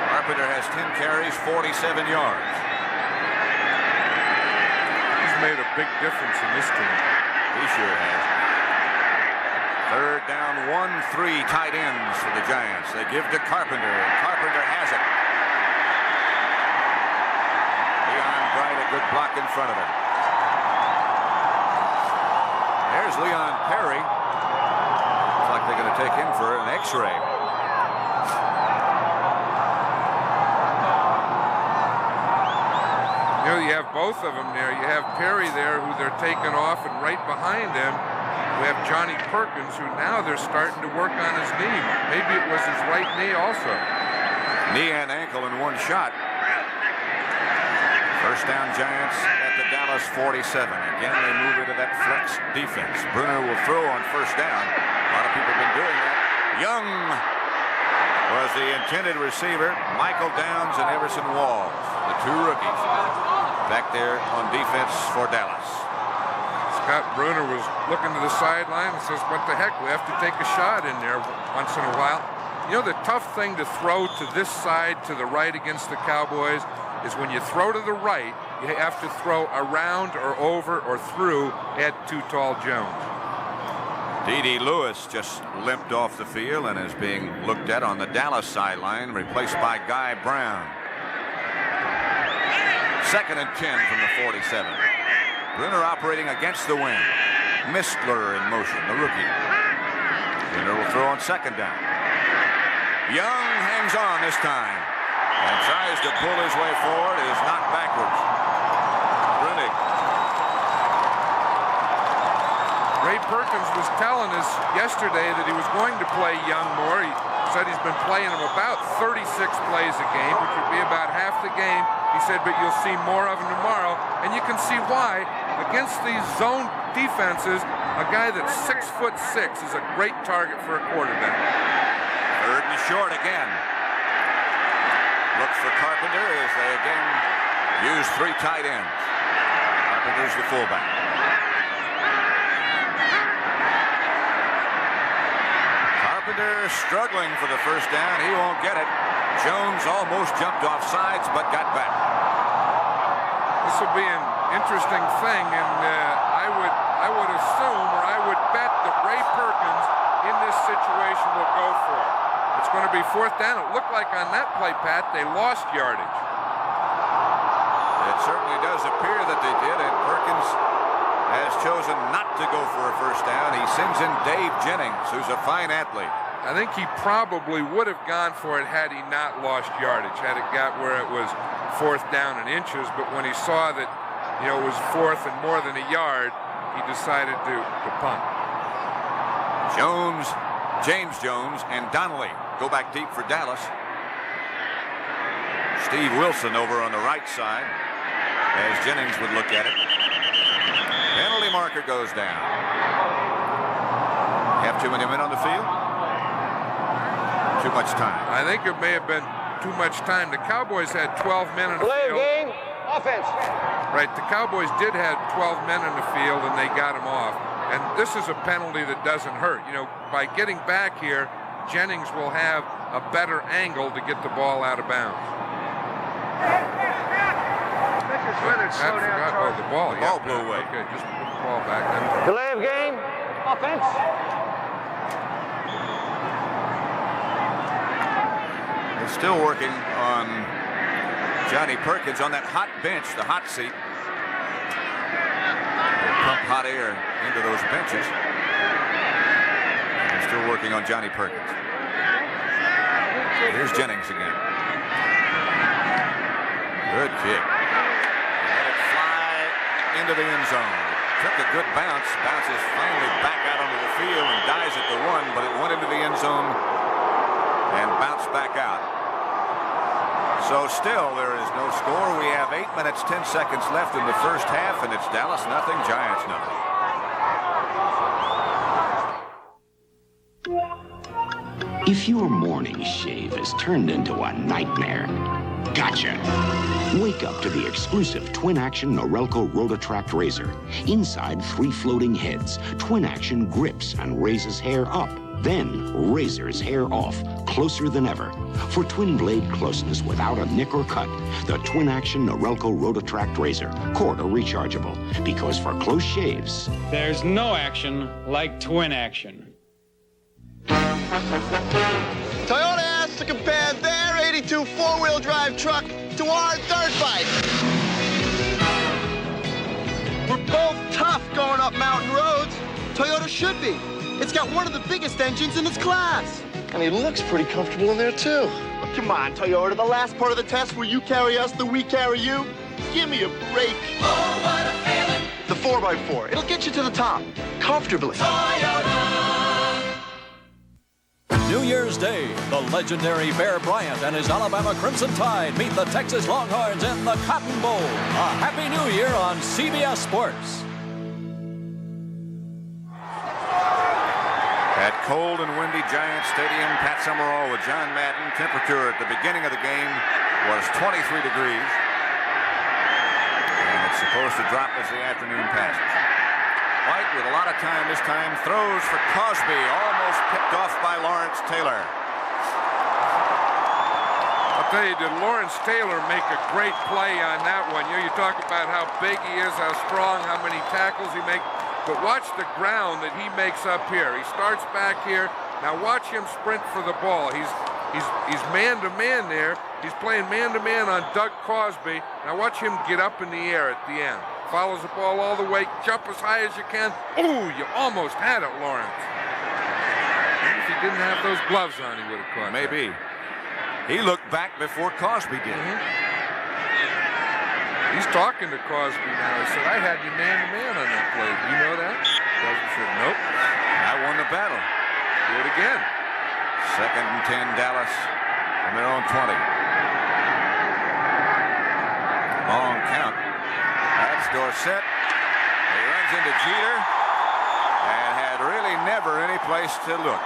Carpenter has 10 carries, 47 yards. He's made a big difference in this team. He sure has. 3rd down, 1-3 tight ends for the Giants. They give to Carpenter, and Carpenter has it. Leon Bright, a good block in front of him. There's Leon Perry. Looks like they're going to take him for an X-ray. You know, you have both of them there. You have Perry there, who they're taking off, and right behind him, we have Johnny Perkins, who now they're starting to work on his knee. Maybe it was his right knee also. Knee and ankle in one shot. First down Giants at the Dallas 47. Again, they move into that flex defense. Bruner will throw on first down. A lot of people have been doing that. Young was the intended receiver. Michael Downs and Everson Walls, the 2 rookies, back there on defense for Dallas. Scott Bruner was looking to the sideline and says, what the heck, we have to take a shot in there once in a while. You know, the tough thing to throw to this side, to the right against the Cowboys, is when you throw to the right, you have to throw around or over or through at Too Tall Jones. D.D. Lewis just limped off the field and is being looked at on the Dallas sideline, replaced by Guy Brown. 2nd and 10 from the 47. Bruner operating against the wind. Mistler in motion, the rookie. Bruner will throw on 2nd down. Young hangs on this time and tries to pull his way forward. It is knocked backwards. Brunig. Ray Perkins was telling us yesterday that he was going to play Young more. He said he's been playing him about 36 plays a game, which would be about half the game. He said, but you'll see more of him tomorrow. And you can see why. Against these zone defenses, a guy that's 6'6" is a great target for a quarterback. 3rd and short again. Looks for Carpenter as they again use 3 tight ends. Carpenter's the fullback. Carpenter struggling for the first down. He won't get it. Jones almost jumped off sides but got back. This will be an interesting thing, and I would assume, or I would bet, that Ray Perkins in this situation will go for it. It's going to be 4th down. It looked like on that play, Pat, they lost yardage. It certainly does appear that they did, and Perkins has chosen not to go for a first down. He sends in Dave Jennings, who's a fine athlete. I think he probably would have gone for it had he not lost yardage, had it got where it was 4th down and inches, but when he saw that, you know, it was 4th and more than a yard, he decided to punt. James Jones and Donnelly go back deep for Dallas. Steve Wilson over on the right side as Jennings would look at it. Penalty marker goes down. Have too many men on the field. too much time. I think it may have been too much time. The Cowboys had 12 men in the Delay of field. game. Offense. Right, the Cowboys did have 12 men in the field, and they got him off. And this is a penalty that doesn't hurt. You know, by getting back here, Jennings will have a better angle to get the ball out of bounds. The ball blew away. Okay, just put the ball back. Delay of game. Offense. They're still working on Johnny Perkins on that hot bench, the hot seat. They pump hot air into those benches. They're still working on Johnny Perkins. Here's Jennings again. Good kick. Let it fly into the end zone. Took a good bounce. Bounces finally back out onto the field and dies at the 1, but it went into the end zone and bounced back out. So still there is no score. We have 8 minutes, 10 seconds left in the first half, and it's Dallas nothing, Giants nothing. If your morning shave has turned into a nightmare, gotcha. Wake up to the exclusive twin-action Norelco Rotatract razor. Inside 3 floating heads, twin-action grips and raises hair up, then razors hair off, closer than ever. For twin blade closeness without a nick or cut, the twin-action Norelco Rotatract razor, cord or rechargeable. Because for close shaves, there's no action like twin action. Toyota asked to compare their 82 four-wheel drive truck to our dirt bike. We're both tough going up mountain roads. Toyota should be. It's got one of the biggest engines in its class. And he looks pretty comfortable in there, too. But come on, Toyota, the last part of the test where you carry us, then we carry you. Give me a break. Oh, what a feeling. The 4x4. It'll get you to the top, comfortably. Toyota. New Year's Day, the legendary Bear Bryant and his Alabama Crimson Tide meet the Texas Longhorns in the Cotton Bowl. A Happy New Year on CBS Sports. At cold and windy Giant Stadium, Pat Summerall with John Madden. Temperature at the beginning of the game was 23 degrees. And it's supposed to drop as the afternoon passes. White with a lot of time this time, throws for Cosby, almost picked off by Lawrence Taylor. I'll tell you, did Lawrence Taylor make a great play on that one? You know, you talk about how big he is, how strong, how many tackles he makes, but watch the ground that he makes up here. He starts back here. Now watch him sprint for the ball. He's man-to-man there. He's playing man-to-man on Doug Cosby. Now watch him get up in the air at the end. Follows the ball all the way, jump as high as you can. Ooh, you almost had it, Lawrence. Maybe if he didn't have those gloves on, he would have caught Maybe. He looked back before Cosby did. He's talking to Cosby now. He said, I had you man-to-man on that play. You know that? Cosby said, nope. I won the battle. Do it again. 2nd and 10, Dallas on their own 20. Long count. That's Dorsett. He runs into Jeter and had really never any place to look.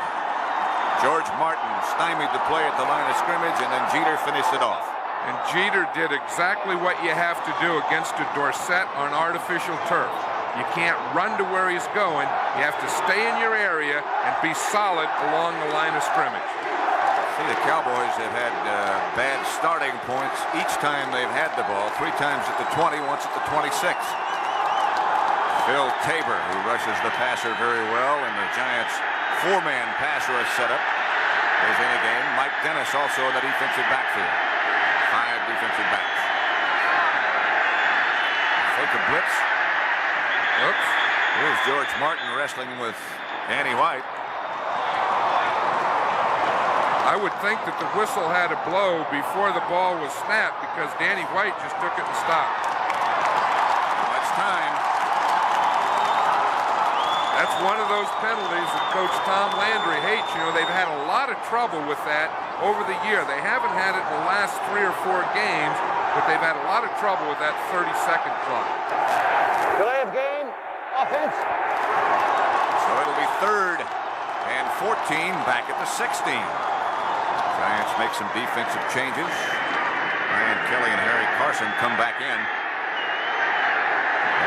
George Martin stymied the play at the line of scrimmage, and then Jeter finished it off. And Jeter did exactly what you have to do against a Dorsett on artificial turf. You can't run to where he's going. You have to stay in your area and be solid along the line of scrimmage. See, the Cowboys have had bad starting points each time they've had the ball. 3 times at the 20, once at the 26. Phil Tabor, who rushes the passer very well, and the Giants' 4-man pass rush setup is in a game. Mike Dennis also in the defensive backfield. 5 defensive backs. Fake a blitz. Oops. Here's George Martin wrestling with Danny White. I would think that the whistle had to blow before the ball was snapped because Danny White just took it and stopped. Much time. That's one of those penalties that Coach Tom Landry hates. You know, they've had a lot of trouble with that over the year. They haven't had it in the last 3 or 4 games, but they've had a lot of trouble with that 30-second clock. Delay of game. Offense. So it'll be 3rd and 14 back at the 16. Giants make some defensive changes. Brian Kelly and Harry Carson come back in.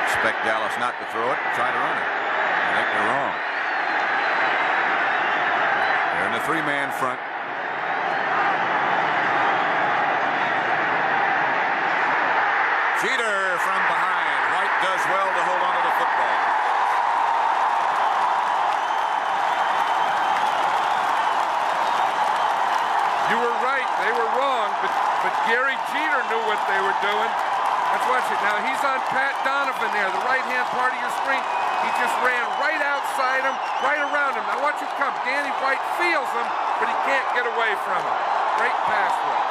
Expect Dallas not to throw it, try to run it. I think they're wrong. They're in the three-man front. Jeter from behind. White does well to hold on to the football. You were right. They were wrong, but Gary Jeter knew what they were doing. Let's watch it. Now he's on Pat Donovan there, the right-hand part of your screen. He just ran right outside him, right around him. Now watch him come. Danny White feels him, but he can't get away from him. Great pass rush.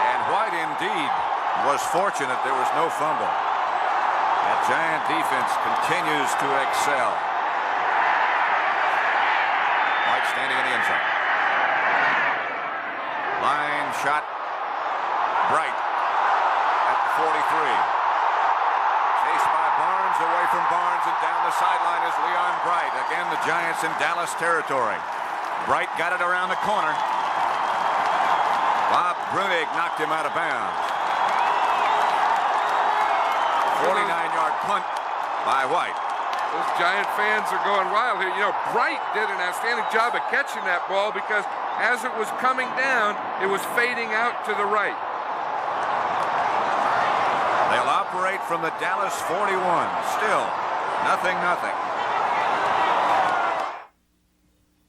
And White indeed was fortunate there was no fumble. That Giant defense continues to excel. White standing in the end zone. Line shot. Bright at the 43. Chased by Barnes, away from Barnes, and down the sideline is Leon Bright. Again, the Giants in Dallas territory. Bright got it around the corner. Bob Brunig knocked him out of bounds. 49-yard punt by White. Those Giant fans are going wild here. You know, Bright did an outstanding job of catching that ball because as it was coming down, it was fading out to the right. They'll operate from the Dallas 41. Still, 0-0.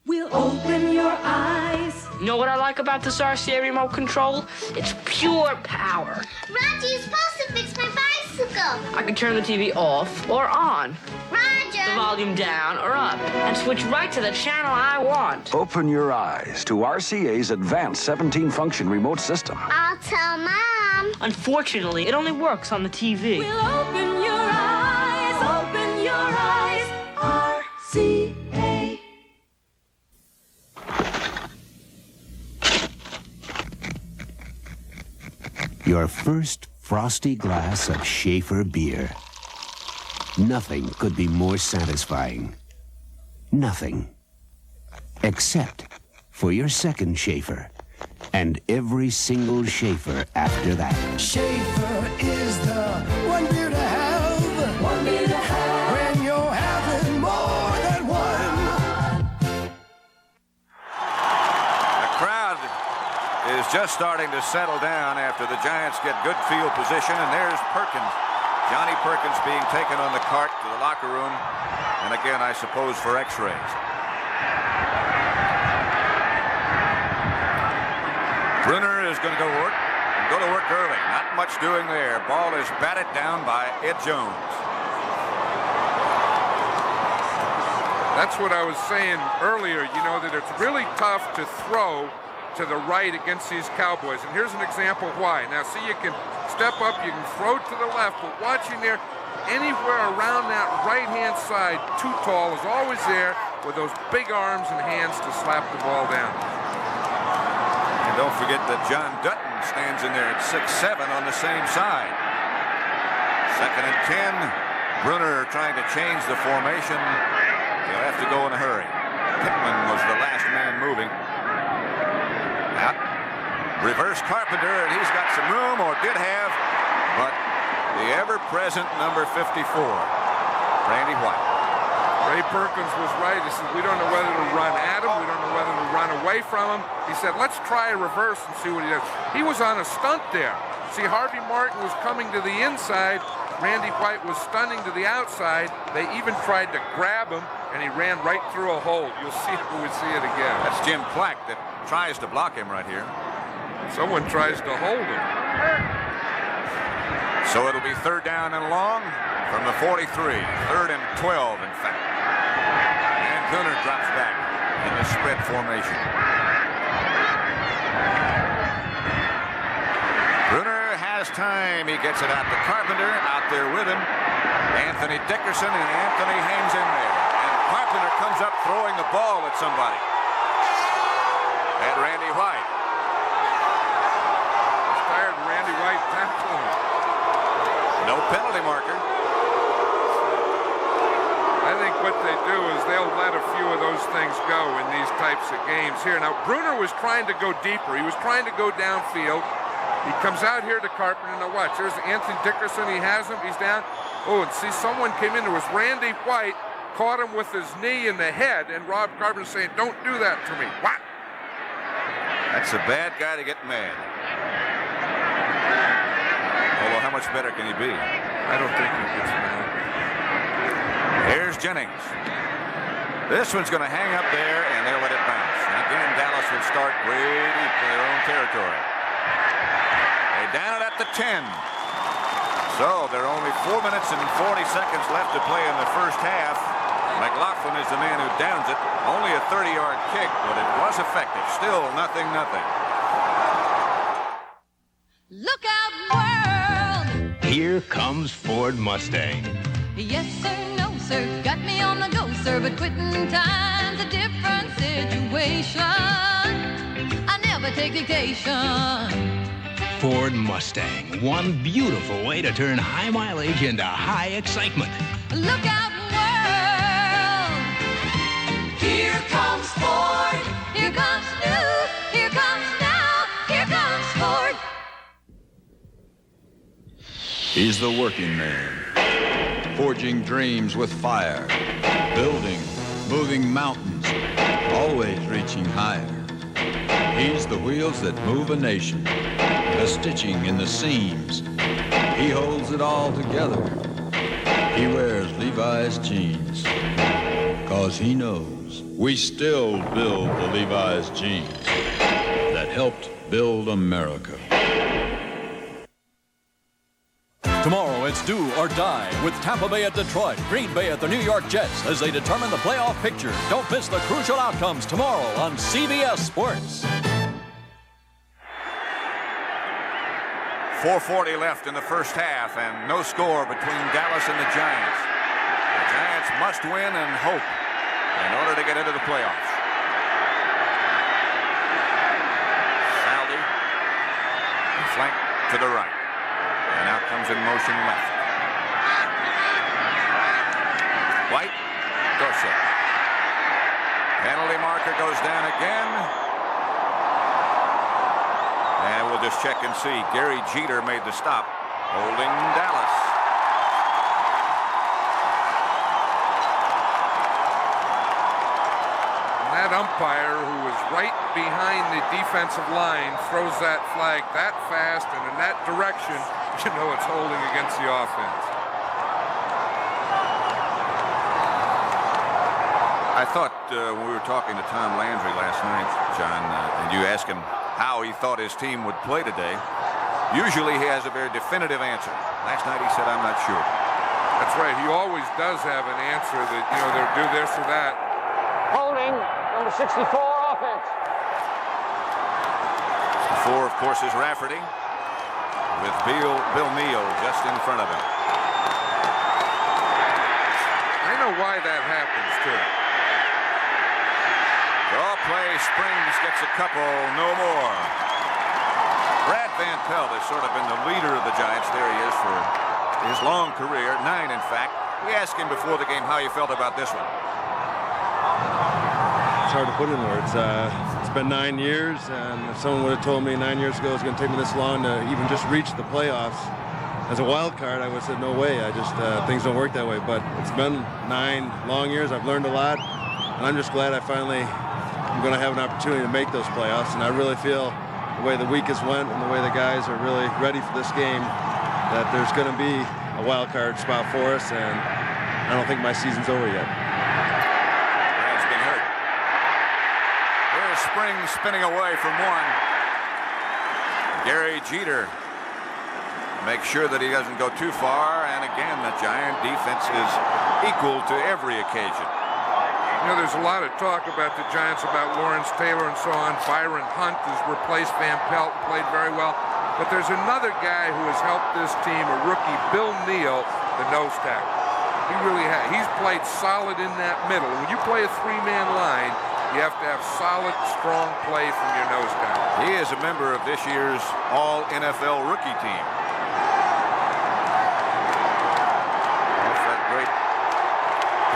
We'll open your eyes. You know what I like about this RCA remote control? It's pure power. Roger, you're supposed to fix my bicycle. I can turn the TV off or on. Roger. The volume down or up. And switch right to the channel I want. Open your eyes to RCA's advanced 17-function remote system. I'll tell Mom. Unfortunately, it only works on the TV. We'll open your eyes, open your eyes. RCA. Your first frosty glass of Schaefer beer. Nothing could be more satisfying. Nothing. Except for your second Schaefer. And every single Schaefer after that. Schaefer is the one beer to have. One beer to have. When you're having more than one. The crowd is just starting to settle down after the Giants get good field position, and there's Perkins. Johnny Perkins being taken on the cart to the locker room, and again, I suppose, for x-rays. Brunner is going to go to work early. Not much doing there. Ball is batted down by Ed Jones. That's what I was saying earlier, you know, that it's really tough to throw to the right against these Cowboys. And here's an example why. Now, see, you can step up, you can throw to the left, but watching there, anywhere around that right-hand side, too tall is always there with those big arms and hands to slap the ball down. And don't forget that John Dutton stands in there at 6'7" on the same side. 2nd and 10. Brunner trying to change the formation. He'll have to go in a hurry. Pittman was the last man moving. Out. Reverse Carpenter, and he's got some room, or did have, but the ever-present number 54, Randy White. Ray Perkins was right. He said, we don't know whether to run at him. We don't know whether to run away from him. He said, let's try a reverse and see what he does. He was on a stunt there. See, Harvey Martin was coming to the inside. Randy White was stunning to the outside. They even tried to grab him, and he ran right through a hole. You'll see it when we see it again. That's Jim Plack that tries to block him right here. Someone tries to hold him. So it'll be 3rd down and long from the 43. 3rd and 12, in fact. And Gunnar drops back in the spread formation. Brunner has time. He gets it out to Carpenter. Out there with him. Anthony Dickerson, and Anthony hangs in there. And Carpenter comes up throwing the ball at somebody. At Randy White. Tired Randy White tackling. No penalty marker. I think what they do is they'll let a few of those things go in these types of games here. Now, Bruner was trying to go deeper. He was trying to go downfield. He comes out here to Carpenter. Now watch, there's Anthony Dickerson. He has him. He's down. Oh, and see, someone came in. There was Randy White, caught him with his knee in the head, and Rob Carpenter saying, "Don't do that to me." What? That's a bad guy to get mad. Although, how much better can he be? I don't think he gets mad. Here's Jennings. This one's going to hang up there, and they'll let it bounce. And again, Dallas will start way deep in their own territory. They're down it at the 10. So there are only 4 minutes and 40 seconds left to play in the first half. McLaughlin is the man who downs it. Only a 30-yard kick, but it was effective. Still 0-0. Look out, world! Here comes Ford Mustang. Yes, sir, no, sir. Got me on the go, sir. But quitting time's a different situation. I never take dictation. Ford Mustang. One beautiful way to turn high mileage into high excitement. Look out, world! Here comes Ford. Here comes new. Here comes now. Here comes Ford. He's the working man, forging dreams with fire, building, moving mountains, always reaching higher. He's the wheels that move a nation, the stitching in the seams. He holds it all together. He wears Levi's jeans, 'cause he knows we still build the Levi's jeans that helped build America. Tomorrow, it's do or die with Tampa Bay at Detroit, Green Bay at the New York Jets as they determine the playoff picture. Don't miss the crucial outcomes tomorrow on CBS Sports. 4:40 left in the first half, and no score between Dallas and the Giants. The Giants must win and hope in order to get into the playoffs. Saldi, flank to the right. And out comes in motion left. White, Dorsett. Penalty marker goes down again. And we'll just check and see. Gary Jeter made the stop, holding Dallas. And that umpire, who was right behind the defensive line, throws that flag that fast and in that direction. You know it's holding against the offense. I thought when we were talking to Tom Landry last night, John, and you asked him how he thought his team would play today, usually he has a very definitive answer. Last night he said, "I'm not sure." That's right. He always does have an answer that, you know, they'll do this or that. Holding, number 64, offense. 4, of course, is Rafferty, with Bill Neal just in front of him. I know why that happens, too. Draw play, Springs gets a couple, no more. Brad Van Pelt has sort of been the leader of the Giants. There he is for his long career, 9 in fact. We asked him before the game how he felt about this one. It's hard to put in words. It's been 9 years, and if someone would have told me 9 years ago it was going to take me this long to even just reach the playoffs as a wild card, I would have said no way. I just things don't work that way. But it's been 9 long years. I've learned a lot, and I'm just glad I'm going to have an opportunity to make those playoffs. And I really feel the way the week has went and the way the guys are really ready for this game, that there's going to be a wild card spot for us, and I don't think my season's over yet. Springs spinning away from one. Gary Jeter makes sure that he doesn't go too far, and again the Giant defense is equal to every occasion. You know, there's a lot of talk about the Giants, about Lawrence Taylor and so on. Byron Hunt has replaced Van Pelt and played very well. But there's another guy who has helped this team, a rookie, Bill Neal, the nose tackle. He really has. He's played solid in that middle. When you play a 3-man line, you have to have solid, strong play from your nose tackle. He is a member of this year's All-NFL rookie team. Off that great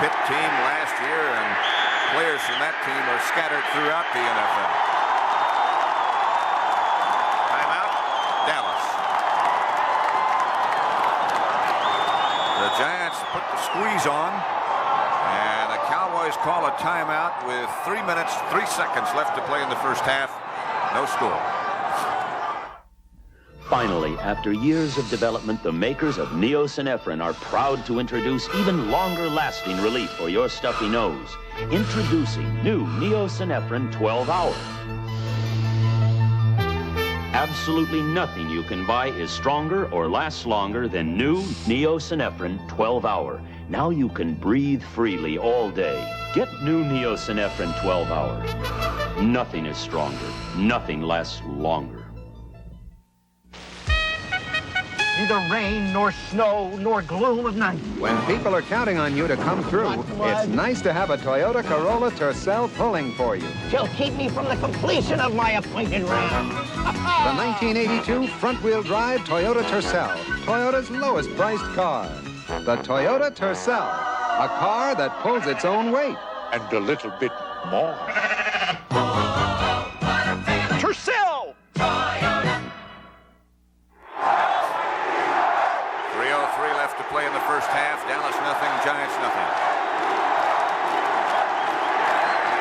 Pitt team last year, and players from that team are scattered throughout the NFL. Timeout, Dallas. The Giants put the squeeze on, and the Cowboys call a timeout with 3 minutes, 3 seconds left to play in the first half. No score. Finally, after years of development, the makers of Neo-Synephrine are proud to introduce even longer-lasting relief for your stuffy nose. Introducing new Neo-Synephrine 12-Hour. Absolutely nothing you can buy is stronger or lasts longer than new Neo-Synephrine 12-Hour. Now you can breathe freely all day. Get new Neo-Synephrine 12-Hour. Nothing is stronger. Nothing lasts longer. Neither rain, nor snow, nor gloom of night. When people are counting on you to come through, it's nice to have a Toyota Corolla Tercel pulling for you. She'll keep me from the completion of my appointed round. The 1982 front-wheel drive Toyota Tercel, Toyota's lowest priced car. The Toyota Tercel, a car that pulls its own weight. And a little bit more. Tercel! 3:03 left to play in the first half. Dallas nothing, Giants nothing.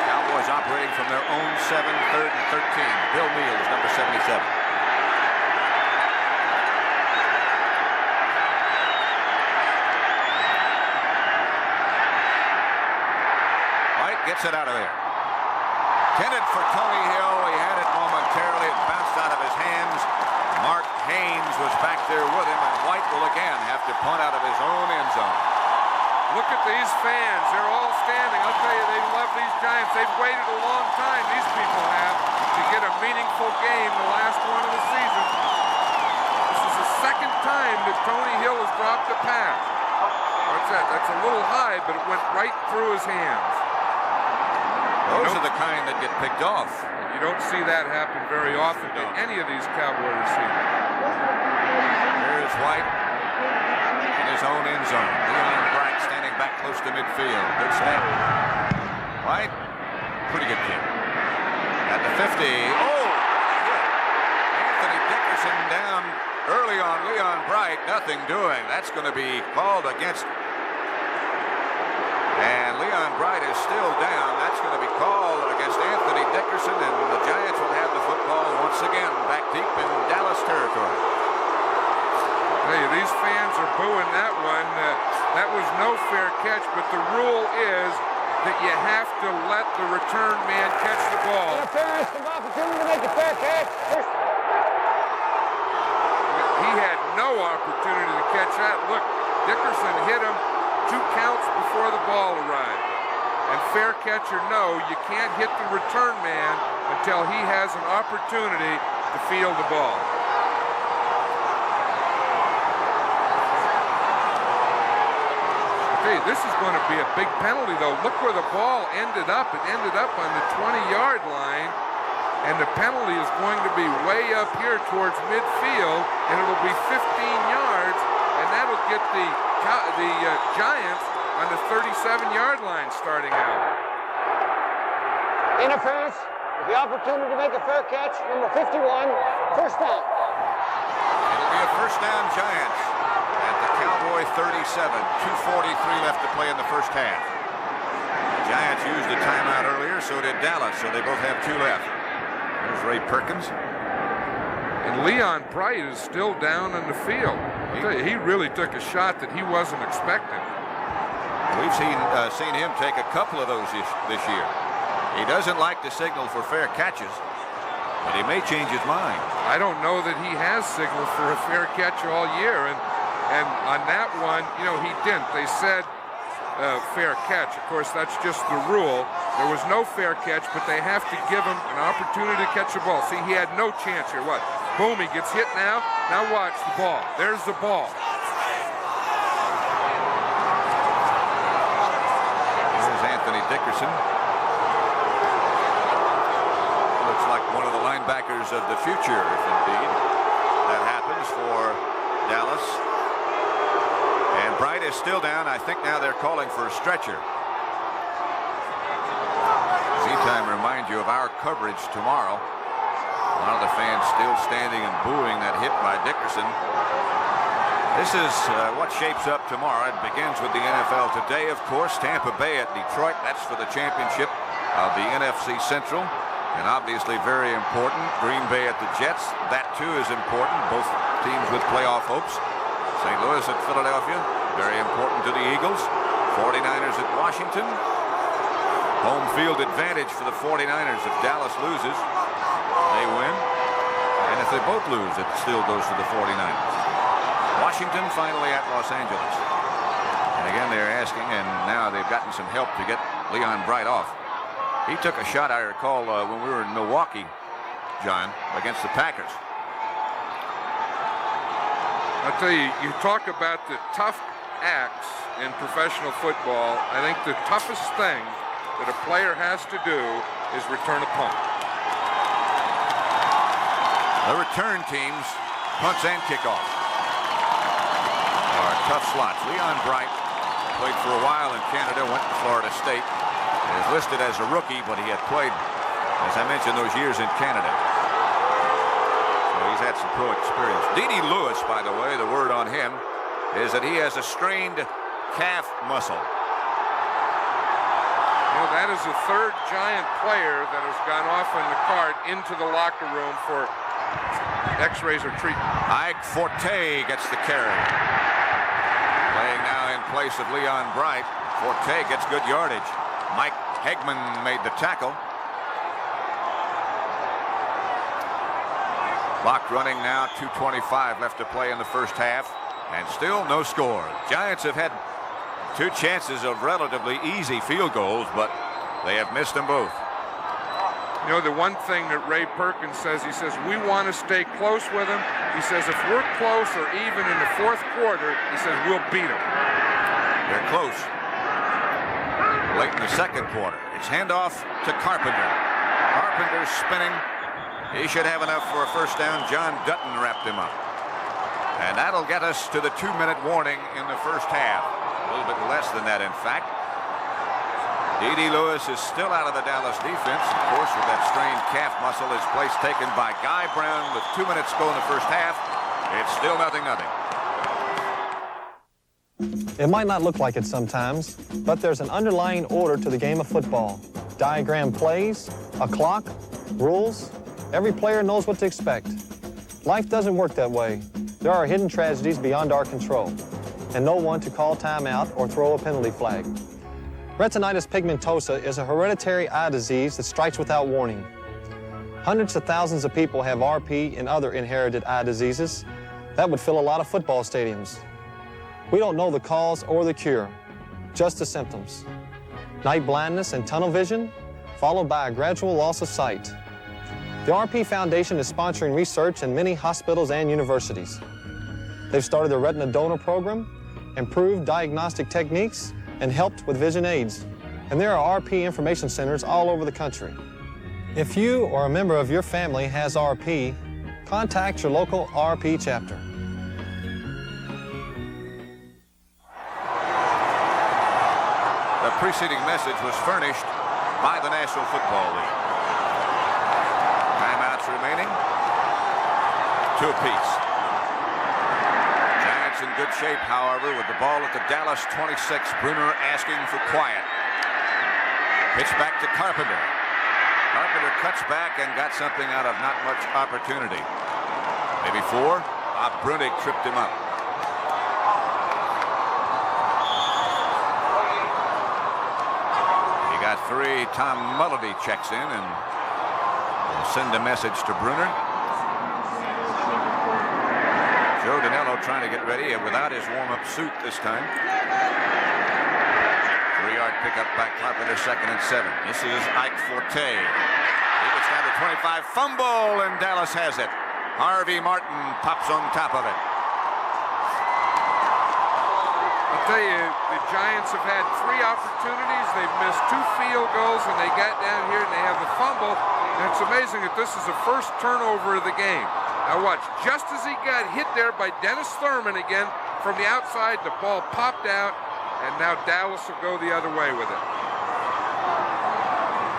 Cowboys operating from their own 7, 3rd and 13. Bill Meals, number 77. White gets it out of there. Intended for Tony Hill. He had it momentarily. It bounced out of his hands. Mark Haynes was back there with him, and White will again have to punt out of his own end zone. Look at these fans. They're all standing. I'll tell you, they love these Giants. They've waited a long time, these people have, to get a meaningful game, the last one of the season. This is the second time that Tony Hill has dropped a pass. What's that? That's a little high, but it went right through his hands. Those are the kind that get picked off. You don't see that happen very often to any of these Cowboy receivers. Here's White in his own end zone. Leon Bright standing back close to midfield. Good snap. White, pretty good kick. At the 50. Oh! Anthony Dickerson down early on Leon Bright. Nothing doing. That's going to be called against. And Leon Bright is still down. That's going to be called against Anthony Dickerson, and the Giants will have the football once again back deep in Dallas territory. Hey, these fans are booing that one. That was no fair catch, but the rule is that you have to let the return man catch the ball. Interference, an opportunity to make a fair catch. He had no opportunity to catch that. Look, Dickerson hit him 2 counts before the ball arrived. And fair catch or no, you can't hit the return man until he has an opportunity to field the ball. Okay, this is going to be a big penalty, though. Look where the ball ended up. It ended up on the 20-yard line, and the penalty is going to be way up here towards midfield, and it'll be 15 yards, and that'll get the Giants on the 37-yard line starting out. Interference with the opportunity to make a fair catch. Number 51, first down. It'll be a first down, Giants at the Cowboy 37. 2:43 left to play in the first half. The Giants used a timeout earlier, so did Dallas, so they both have 2 left. There's Ray Perkins. And Leon Bright is still down in the field. He really took a shot that he wasn't expecting. We've seen him take a couple of those this year. He doesn't like to signal for fair catches, but he may change his mind. I don't know that he has signaled for a fair catch all year, and on that one, you know, he didn't. They said fair catch. Of course, that's just the rule. There was no fair catch, but they have to give him an opportunity to catch the ball. See, he had no chance here. What? Boom, he gets hit now. Now watch the ball. There's the ball. There's Anthony Dickerson. Looks like one of the linebackers of the future, if indeed that happens for Dallas. And Bright is still down. I think now they're calling for a stretcher. our coverage tomorrow. A lot of the fans still standing and booing that hit by Dickerson. This is what shapes up tomorrow. It begins with the NFL today, of course. Tampa Bay at Detroit. That's for the championship of the NFC Central. And obviously very important. Green Bay at the Jets. That too is important. Both teams with playoff hopes. St. Louis at Philadelphia. Very important to the Eagles. 49ers at Washington. Home field advantage for the 49ers. If Dallas loses, they win. And if they both lose, it still goes to the 49ers. Washington finally at Los Angeles. And again, they're asking, and now they've gotten some help to get Leon Bright off. He took a shot, I recall, when we were in Milwaukee, John, against the Packers. I'll tell you, you talk about the tough acts in professional football. I think the toughest thing that a player has to do is return a punt. The return teams, punts and kickoffs, are tough slots. Leon Bright played for a while in Canada, went to Florida State. Is listed as a rookie, but he had played, as I mentioned, those years in Canada. So he's had some pro experience. D.D. Lewis, by the way, the word on him is that he has a strained calf muscle. You know, that is the third Giant player that has gone off in the cart into the locker room for x-rays or treatment. Ike Forte gets the carry. Playing now in place of Leon Bright. Forte gets good yardage. Mike Hegman made the tackle. Clock running now, 2:25 left to play in the first half, and still no score. Giants have had two chances of relatively easy field goals, but they have missed them both. You know, the one thing that Ray Perkins says, he says, we want to stay close with them. He says, if we're close or even in the fourth quarter, he says, we'll beat them. They're close. Late in the second quarter. It's handoff to Carpenter. Carpenter spinning. He should have enough for a first down. John Dutton wrapped him up. And that'll get us to the 2-minute warning in the first half. A little bit less than that, in fact. D.D. Lewis is still out of the Dallas defense. Of course, with that strained calf muscle, his place taken by Guy Brown with 2 minutes to go in the first half. It's still 0-0. It might not look like it sometimes, but there's an underlying order to the game of football. Diagram plays, a clock, rules. Every player knows what to expect. Life doesn't work that way. There are hidden tragedies beyond our control, and no one to call timeout or throw a penalty flag. Retinitis pigmentosa is a hereditary eye disease that strikes without warning. Hundreds of thousands of people have RP and other inherited eye diseases. That would fill a lot of football stadiums. We don't know the cause or the cure, just the symptoms. Night blindness and tunnel vision, followed by a gradual loss of sight. The RP Foundation is sponsoring research in many hospitals and universities. They've started a retina donor program, improved diagnostic techniques, and helped with vision aids. And there are RP information centers all over the country. If you or a member of your family has RP, contact your local RP chapter. The preceding message was furnished by the National Football League. Timeouts remaining. 2 apiece. Giants in good shape, however, with the ball at the Dallas 26. Bruner asking for quiet. Pitch back to Carpenter. Carpenter cuts back and got something out of not much opportunity. Maybe 4. Bob Brunig tripped him up. Got 3. Tom Mulledy checks in and will send a message to Bruner. Joe Danello trying to get ready without his warm-up suit this time. 3-yard pickup by Carpenter, 2nd and 7. This is Ike Forte. He gets down to 25. Fumble, and Dallas has it. Harvey Martin pops on top of it. I'll tell you, the Giants have had 3 opportunities. They've missed 2 field goals, and they got down here and they have the fumble. And it's amazing that this is the first turnover of the game. Now watch, just as he got hit there by Dennis Thurman again from the outside, the ball popped out, and now Dallas will go the other way with it.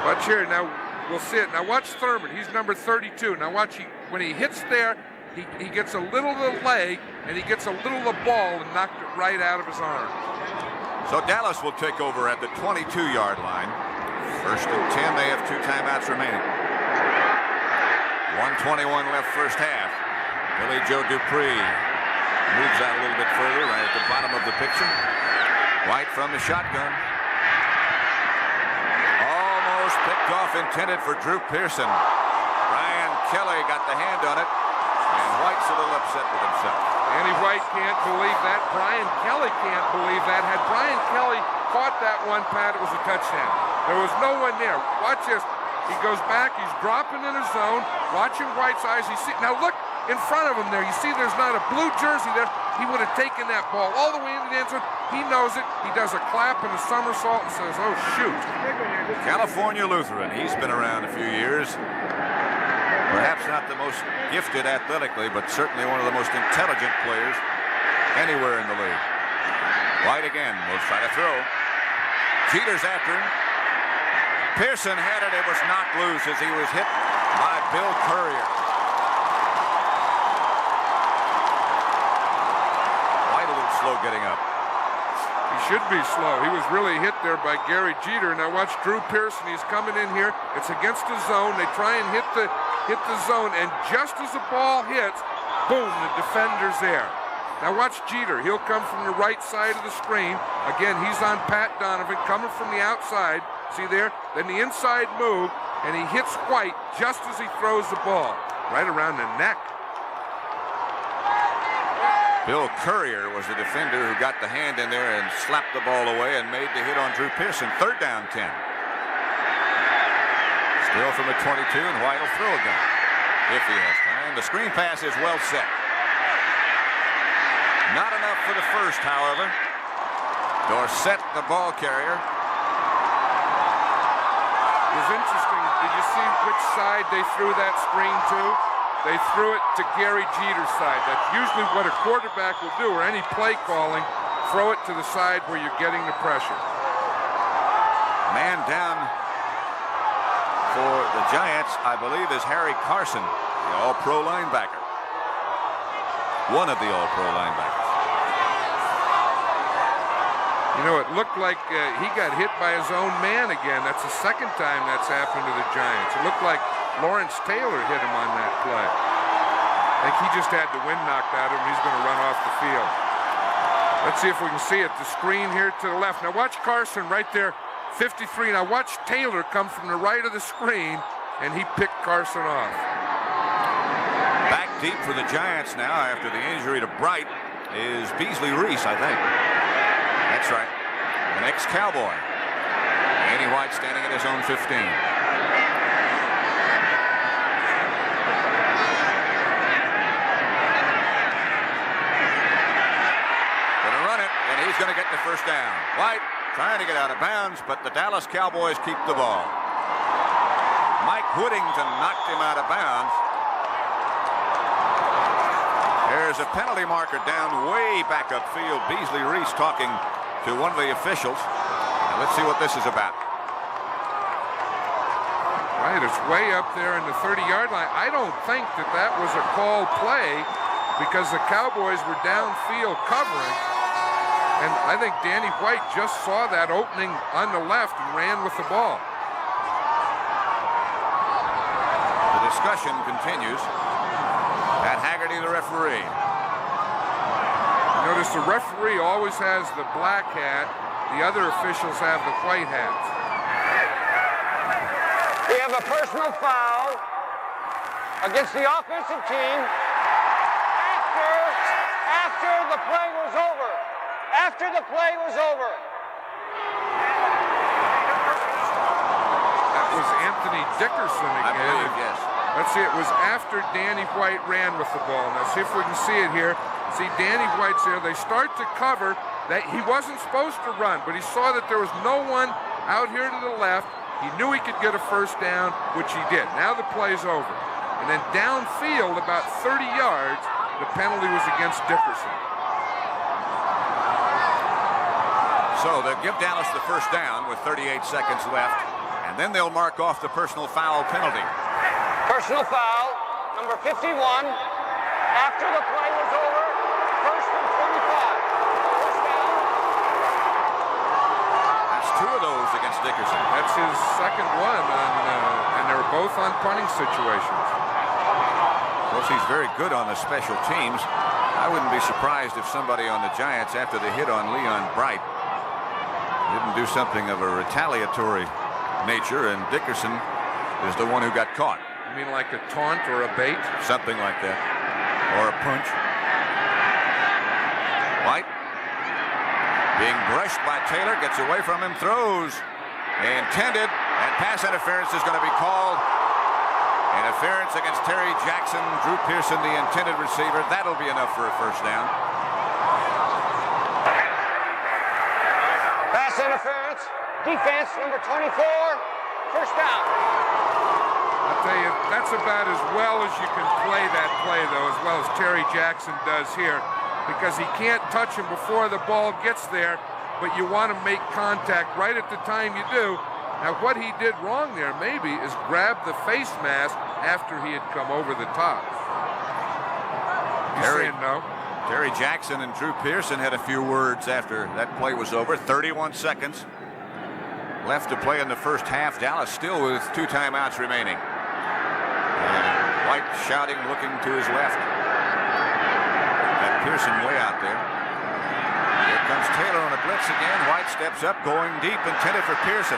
Watch here, now We'll see it. Now watch Thurman. He's number 32. Now watch, when he hits there, he gets a little of the leg, and he gets a little of the ball and knocked it right out of his arm. So Dallas will take over at the 22-yard line. First and 10. They have 2 timeouts remaining. 1:21 left first half. Billy Joe Dupree moves out a little bit further, right at the bottom of the picture. White from the shotgun. Almost picked off, intended for Drew Pearson. Brian Kelly got the hand on it, and White's a little upset with himself. Danny White can't believe that. Brian Kelly can't believe that. Had Brian Kelly caught that one, Pat, it was a touchdown. There was no one there. Watch this. He goes back. He's dropping in his zone. Watching White's eyes. Now look in front of him there. You see there's not a blue jersey there. He would have taken that ball all the way into the end zone. He knows it. He does a clap and a somersault and says, oh, shoot. California Lutheran. He's been around a few years. Perhaps not the most gifted athletically, but certainly one of the most intelligent players anywhere in the league. White again will try to throw. Jeter's after him. Pearson had it. It was knocked loose as he was hit by Bill Courier. White a little slow getting up. He should be slow. He was really hit there by Gary Jeter. Now watch Drew Pearson. He's coming in here. It's against the zone. They try and hit the zone, and just as the ball hits, boom, the defender's there. Now watch Jeter. He'll come from the right side of the screen. Again, he's on Pat Donovan, coming from the outside. See there? Then the inside move, and he hits White just as he throws the ball, right around the neck. Bill Courier was the defender who got the hand in there and slapped the ball away and made the hit on Drew Pearson. 3rd down 10. Still from the 22, and White will throw again if he has time. The screen pass is well set. Not enough for the first, however. Dorsett, the ball carrier. It was interesting. Did you see which side they threw that screen to? They threw it to Gary Jeter's side. That's usually what a quarterback will do, or any play calling. Throw it to the side where you're getting the pressure. Man down for the Giants, I believe, is Harry Carson, the All-Pro linebacker. One of the All-Pro linebackers. You know, it looked like he got hit by his own man again. That's the second time that's happened to the Giants. It looked like Lawrence Taylor hit him on that play. I think he just had the wind knocked out of him. He's going to run off the field. Let's see if we can see it. The screen here to the left. Now watch Carson right there, 53. Now watch Taylor come from the right of the screen, and he picked Carson off. Back deep for the Giants now after the injury to Bright is Beasley Reese, I think. That's right. An ex-Cowboy. Danny White standing at his own 15. Gonna run it, and he's gonna get the first down. White trying to get out of bounds, but the Dallas Cowboys keep the ball. Mike Whittington knocked him out of bounds. There's a penalty marker down way back upfield. Beasley Reese talking to one of the officials. And let's see what this is about. Right, it's way up there in the 30-yard line. I don't think that was a called play because the Cowboys were downfield covering. And I think Danny White just saw that opening on the left and ran with the ball. The discussion continues. Pat Haggerty, the referee. Notice the referee always has the black hat. The other officials have the white hats. We have a personal foul against the offensive team after the play was over. After the play was over. That was Anthony Dickerson again. I believe, yes. Let's see, it was after Danny White ran with the ball. Now see if we can see it here. See, Danny White's there. They start to cover. That he wasn't supposed to run, but he saw that there was no one out here to the left. He knew he could get a first down, which he did. Now the play's over. And then downfield, about 30 yards, the penalty was against Dickerson. So they'll give Dallas the first down with 38 seconds left. And then they'll mark off the personal foul penalty. Personal foul, number 51. After the play was over, first and 25. First down. That's 2 of those against Dickerson. That's his second one, and they're both on punting situations. Of course, he's very good on the special teams. I wouldn't be surprised if somebody on the Giants, after the hit on Leon Bright, didn't do something of a retaliatory nature, and Dickerson is the one who got caught. You mean like a taunt or a bait? Something like that. Or a punch. White, being brushed by Taylor, gets away from him, throws. Intended, and pass interference is going to be called. Interference against Terry Jackson. Drew Pearson, the intended receiver. That'll be enough for a first down. Pass interference. Defense, number 24. First down. I'll tell you, that's about as well as you can play that play, though, as well as Terry Jackson does here, because he can't touch him before the ball gets there, but you want to make contact right at the time you do. Now, what he did wrong there, maybe, is grab the face mask after he had come over the top. You saying no? Terry Jackson and Drew Pearson had a few words after that play was over. 31 seconds left to play in the first half. Dallas still with 2 timeouts remaining. And White shouting, looking to his left. That Pearson way out there. Here comes Taylor on a blitz again. White steps up, going deep, intended for Pearson.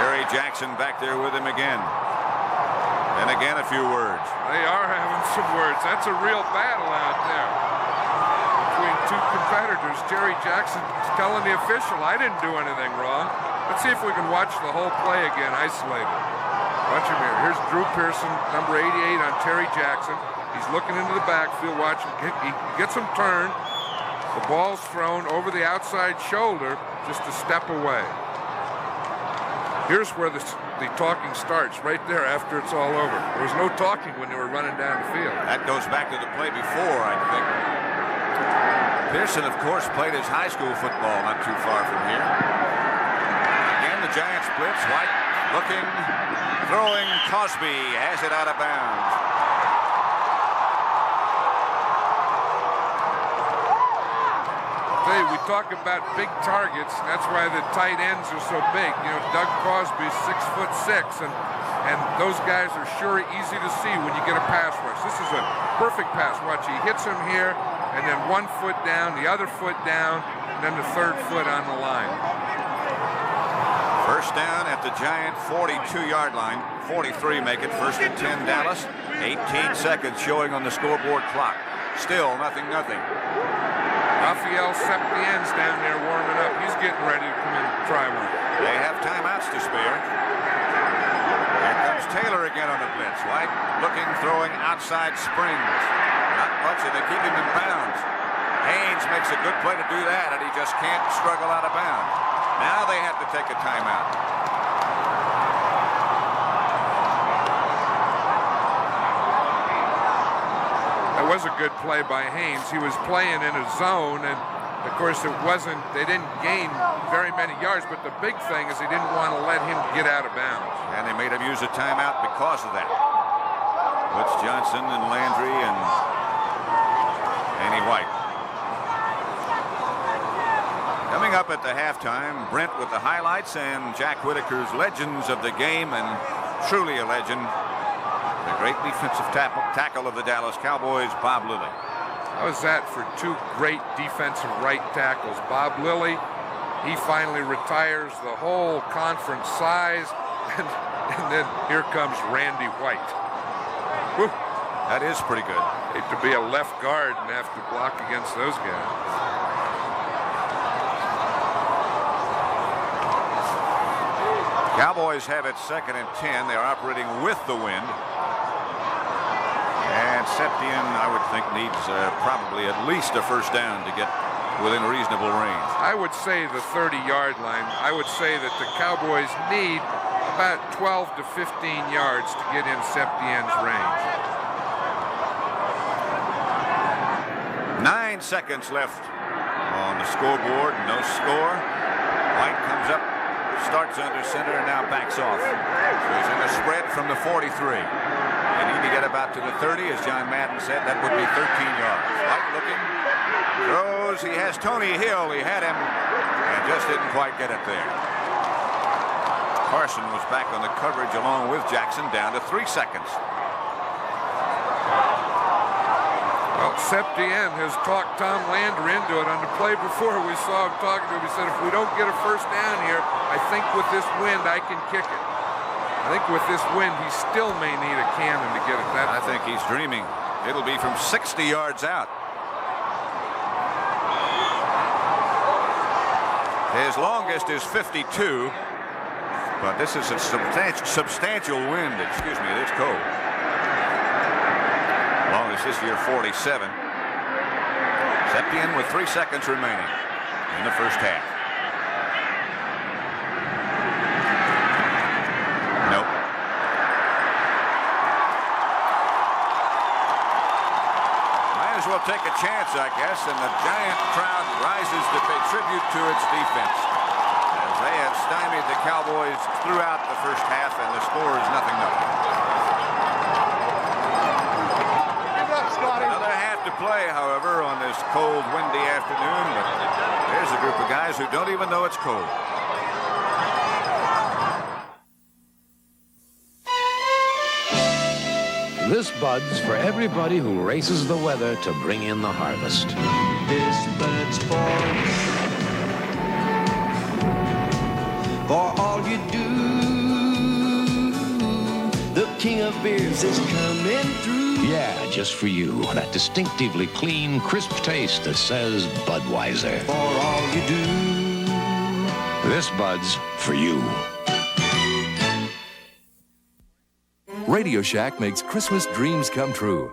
Terry Jackson back there with him again. And again a few words. They are having some words. That's a real battle out there between 2 competitors. Terry Jackson telling the official, I didn't do anything wrong. Let's see if we can watch the whole play again, isolated. Watch him here. Here's Drew Pearson, number 88 on Terry Jackson. He's looking into the backfield. Watch him. He gets him turned. The ball's thrown over the outside shoulder just a step away. Here's where the talking starts, right there after it's all over. There was no talking when they were running down the field. That goes back to the play before, I think. Pearson, of course, played his high school football not too far from here. Again, the Giants blitz. White looking, throwing. Cosby has it out of bounds. We talk about big targets. That's why the tight ends are so big. You know, Doug Crosby's 6'6", and those guys are sure easy to see when you get a pass rush. This is a perfect pass. Watch, he hits him here, and then 1 foot down, the other foot down, and then the 3rd foot on the line. First down at the Giant 42-yard line. 43 make it. First and 10 Dallas. 18 seconds showing on the scoreboard clock. Still nothing. Rafael Septien's down there warming up. He's getting ready to come in and try one. They have timeouts to spare. Here comes Taylor again on the blitz. White looking, throwing outside springs. Not much, and they keep him in bounds. Haynes makes a good play to do that, and he just can't struggle out of bounds. Now they have to take a timeout. That was a good play by Haynes. He was playing in a zone, and of course they didn't gain very many yards, but the big thing is they didn't want to let him get out of bounds. And they made him use a timeout because of that. Woods Johnson and Landry and Danny White. Coming up at the halftime, Brent with the highlights and Jack Whitaker's legends of the game, and truly a legend, the great defensive tackle of the Dallas Cowboys, Bob Lilly. How is that for 2 great defensive right tackles? Bob Lilly, he finally retires the whole conference size, and then here comes Randy White. Whew. That is pretty good. Hate to be a left guard and have to block against those guys. Cowboys have it 2nd and 10. They are operating with the wind. And Septien, I would think, needs probably at least a first down to get within reasonable range. I would say the 30-yard line. I would say that the Cowboys need about 12 to 15 yards to get in Septien's range. 9 seconds left on the scoreboard. No score. starts under center and now backs off. So he's in a spread from the 43. They need to get about to the 30, as John Madden said. That would be 13 yards. Light looking. Throws. He has Tony Hill. He had him and just didn't quite get it there. Carson was back on the coverage along with Jackson, down to 3 seconds. Well, Septien has talked Tom Lander into it. On the play before, we saw him talking to him. He said, if we don't get a first down here, I think with this wind, I can kick it. I think with this wind, he still may need a cannon to get it that far. I think he's dreaming. It'll be from 60 yards out. His longest is 52, but this is a substantial wind. Excuse me, it is cold. Longest this year, 47. Septien with 3 seconds remaining in the first half. Nope. Might as well take a chance, I guess, and the Giant crowd rises to pay tribute to its defense, as they have stymied the Cowboys throughout the first half, and the score is 0-0. Another half to play, however, on this cold, windy afternoon. But there's a group of guys who don't even know it's cold. This Bud's for everybody who races the weather to bring in the harvest. This Bud's for all you do. The king of beers is coming through. Yeah, just for you. That distinctively clean, crisp taste that says Budweiser. For all you do. This Bud's for you. Radio Shack makes Christmas dreams come true.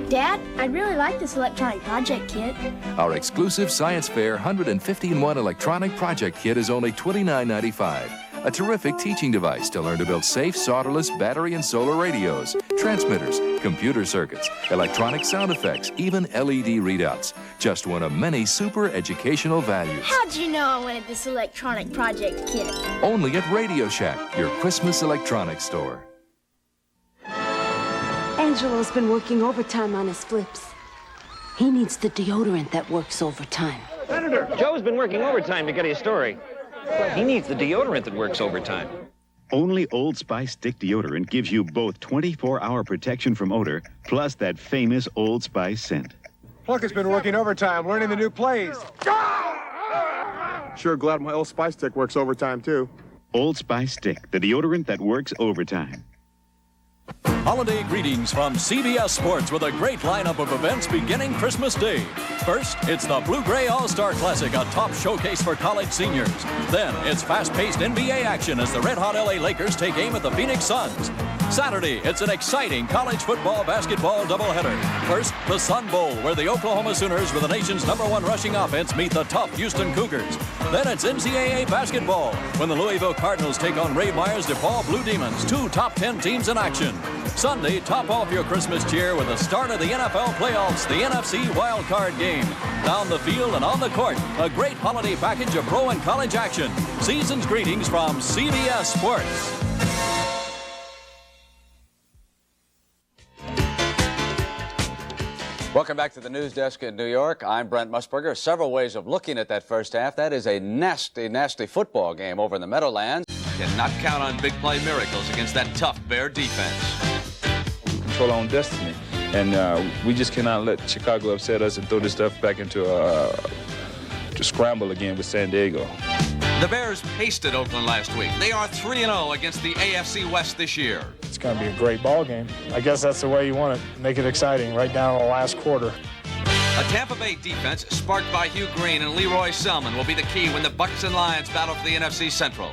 Dad, I'd really like this electronic project kit. Our exclusive Science Fair 150-in-1 electronic project kit is only $29.95. A terrific teaching device to learn to build safe, solderless battery and solar radios, transmitters, computer circuits, electronic sound effects, even LED readouts. Just one of many super educational values. How'd you know I wanted this electronic project kit? Only at Radio Shack, your Christmas electronics store. Angelo's been working overtime on his flips. He needs the deodorant that works overtime. Senator, Joe's been working overtime to get his story. He needs the deodorant that works overtime. Only Old Spice Stick Deodorant gives you both 24-hour protection from odor, plus that famous Old Spice scent. Plunket's been working overtime, learning the new plays. Sure glad my Old Spice Stick works overtime, too. Old Spice Stick, the deodorant that works overtime. Holiday greetings from CBS Sports with a great lineup of events beginning Christmas Day. First, it's the Blue-Gray All-Star Classic, a top showcase for college seniors. Then, it's fast-paced NBA action as the red-hot LA Lakers take aim at the Phoenix Suns. Saturday, it's an exciting college football-basketball doubleheader. First, the Sun Bowl, where the Oklahoma Sooners with the nation's #1 rushing offense meet the tough Houston Cougars. Then it's NCAA basketball, when the Louisville Cardinals take on Ray Meyer's DePaul Blue Demons, 2 top 10 teams in action. Sunday, top off your Christmas cheer with the start of the NFL playoffs, the NFC Wild Card game. Down the field and on the court, a great holiday package of pro and college action. Season's greetings from CBS Sports. Welcome back to the news desk in New York. I'm Brent Musburger. Several ways of looking at that first half. That is a nasty, nasty football game over in the Meadowlands. Cannot count on big play miracles against that tough Bear defense. Control our own destiny, and we just cannot let Chicago upset us and throw this stuff back into to scramble again with San Diego. The Bears pasted Oakland last week. They are 3-0 against the AFC West this year. It's going to be a great ball game. I guess that's the way you want to make it exciting, right down to the last quarter. A Tampa Bay defense sparked by Hugh Green and Leroy Selman will be the key when the Bucs and Lions battle for the NFC Central.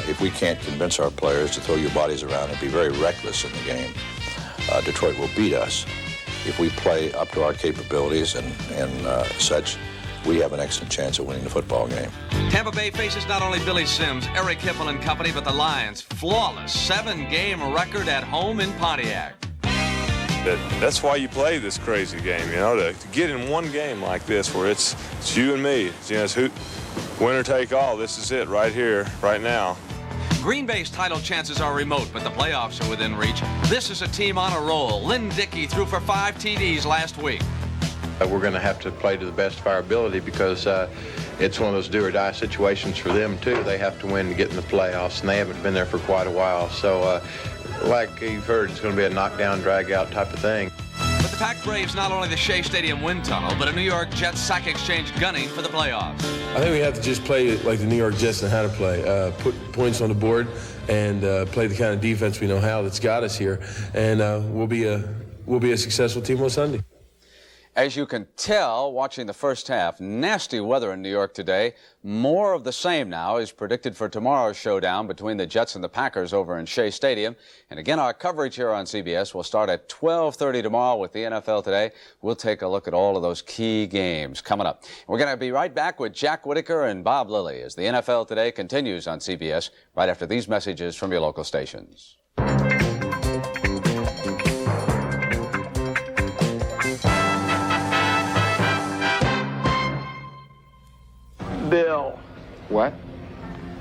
If we can't convince our players to throw your bodies around and be very reckless in the game, Detroit will beat us. If we play up to our capabilities and such, we have an excellent chance of winning the football game. Tampa Bay faces not only Billy Sims, Eric Hipple and company, but the Lions' flawless 7-game record at home in Pontiac. That's why you play this crazy game, you know, to get in one game like this where it's you and me. You know, it's Winner take all. This is it right here, right now. Green Bay's title chances are remote, but the playoffs are within reach. This is a team on a roll. Lynn Dickey threw for 5 TDs last week. We're going to have to play to the best of our ability because it's one of those do-or-die situations for them, too. They have to win to get in the playoffs, and they haven't been there for quite a while. So, like you've heard, it's going to be a knockdown, drag-out type of thing. But the Pack Braves not only the Shea Stadium wind tunnel, but a New York Jets sack exchange gunning for the playoffs. I think we have to just play like the New York Jets and how to play. Put points on the board and play the kind of defense we know how that's got us here. And we'll be a successful team on Sunday. As you can tell, watching the first half, nasty weather in New York today. More of the same now is predicted for tomorrow's showdown between the Jets and the Packers over in Shea Stadium. And again, our coverage here on CBS will start at 12:30 tomorrow with the NFL Today. We'll take a look at all of those key games coming up. We're going to be right back with Jack Whitaker and Bob Lilly as the NFL Today continues on CBS right after these messages from your local stations. Bill. What?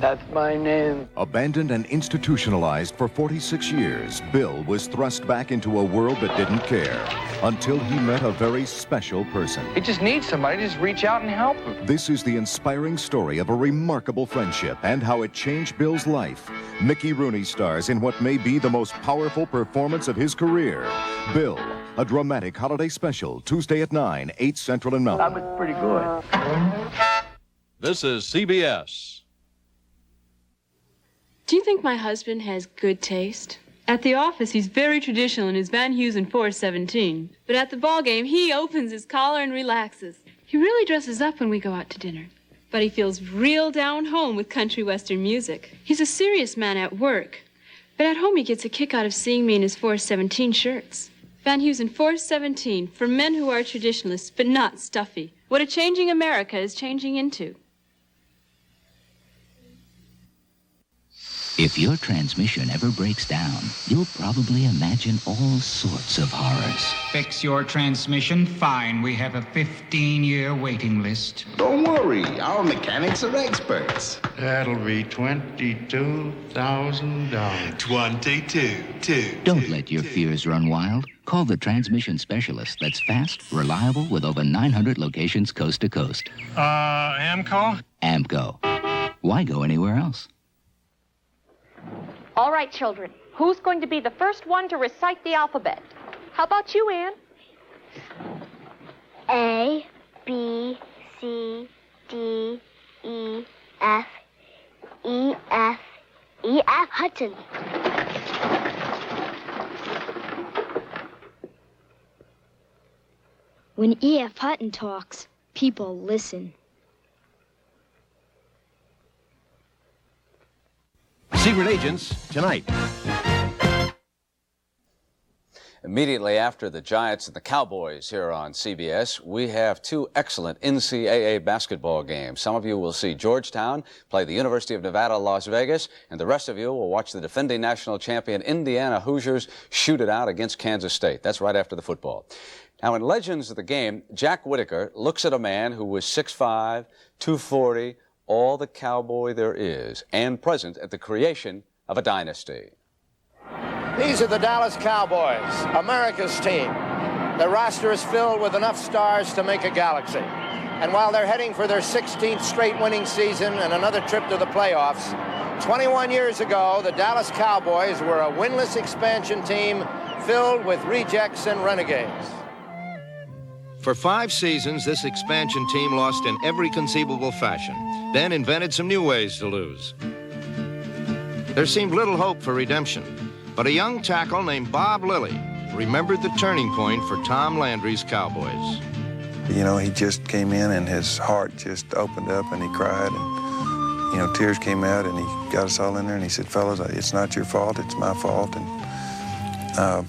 That's my name. Abandoned and institutionalized for 46 years, Bill was thrust back into a world that didn't care until he met a very special person. He just needs somebody to just reach out and help him. This is the inspiring story of a remarkable friendship and how it changed Bill's life. Mickey Rooney stars in what may be the most powerful performance of his career. Bill, a dramatic holiday special, Tuesday at 9, 8 Central and Mountain. That was pretty good. This is CBS. Do you think my husband has good taste? At the office, he's very traditional in his Van Heusen 417. But at the ball game, he opens his collar and relaxes. He really dresses up when we go out to dinner. But he feels real down home with country western music. He's a serious man at work. But at home, he gets a kick out of seeing me in his 417 shirts. Van Heusen 417, for men who are traditionalists, but not stuffy. What a changing America is changing into. If your transmission ever breaks down, you'll probably imagine all sorts of horrors. Fix your transmission? Fine. We have a 15-year waiting list. Don't worry. Our mechanics are experts. That'll be $22,000. 22. Don't let your fears run wild. Call the transmission specialist that's fast, reliable, with over 900 locations coast to coast. AMCO? AMCO. Why go anywhere else? All right, children. Who's going to be the first one to recite the alphabet? How about you, Ann? A, B, C, D, E, F, E, F, E, F, Hudson. When E.F. Hutton talks, people listen. Secret Agents tonight. Immediately after the Giants and the Cowboys here on CBS, we have 2 excellent NCAA basketball games. Some of you will see Georgetown play the University of Nevada, Las Vegas, and the rest of you will watch the defending national champion Indiana Hoosiers shoot it out against Kansas State. That's right after the football. Now, in Legends of the Game, Jack Whitaker looks at a man who was 6'5", 240, all the cowboy there is, and present at the creation of a dynasty. These are the Dallas Cowboys, America's team. Their roster is filled with enough stars to make a galaxy. And while they're heading for their 16th straight winning season and another trip to the playoffs, 21 years ago, the Dallas Cowboys were a winless expansion team filled with rejects and renegades. For 5 seasons, this expansion team lost in every conceivable fashion, then invented some new ways to lose. There seemed little hope for redemption, but a young tackle named Bob Lilly remembered the turning point for Tom Landry's Cowboys. You know, he just came in and his heart just opened up and he cried and, you know, tears came out and he got us all in there and he said, fellas, it's not your fault, it's my fault. And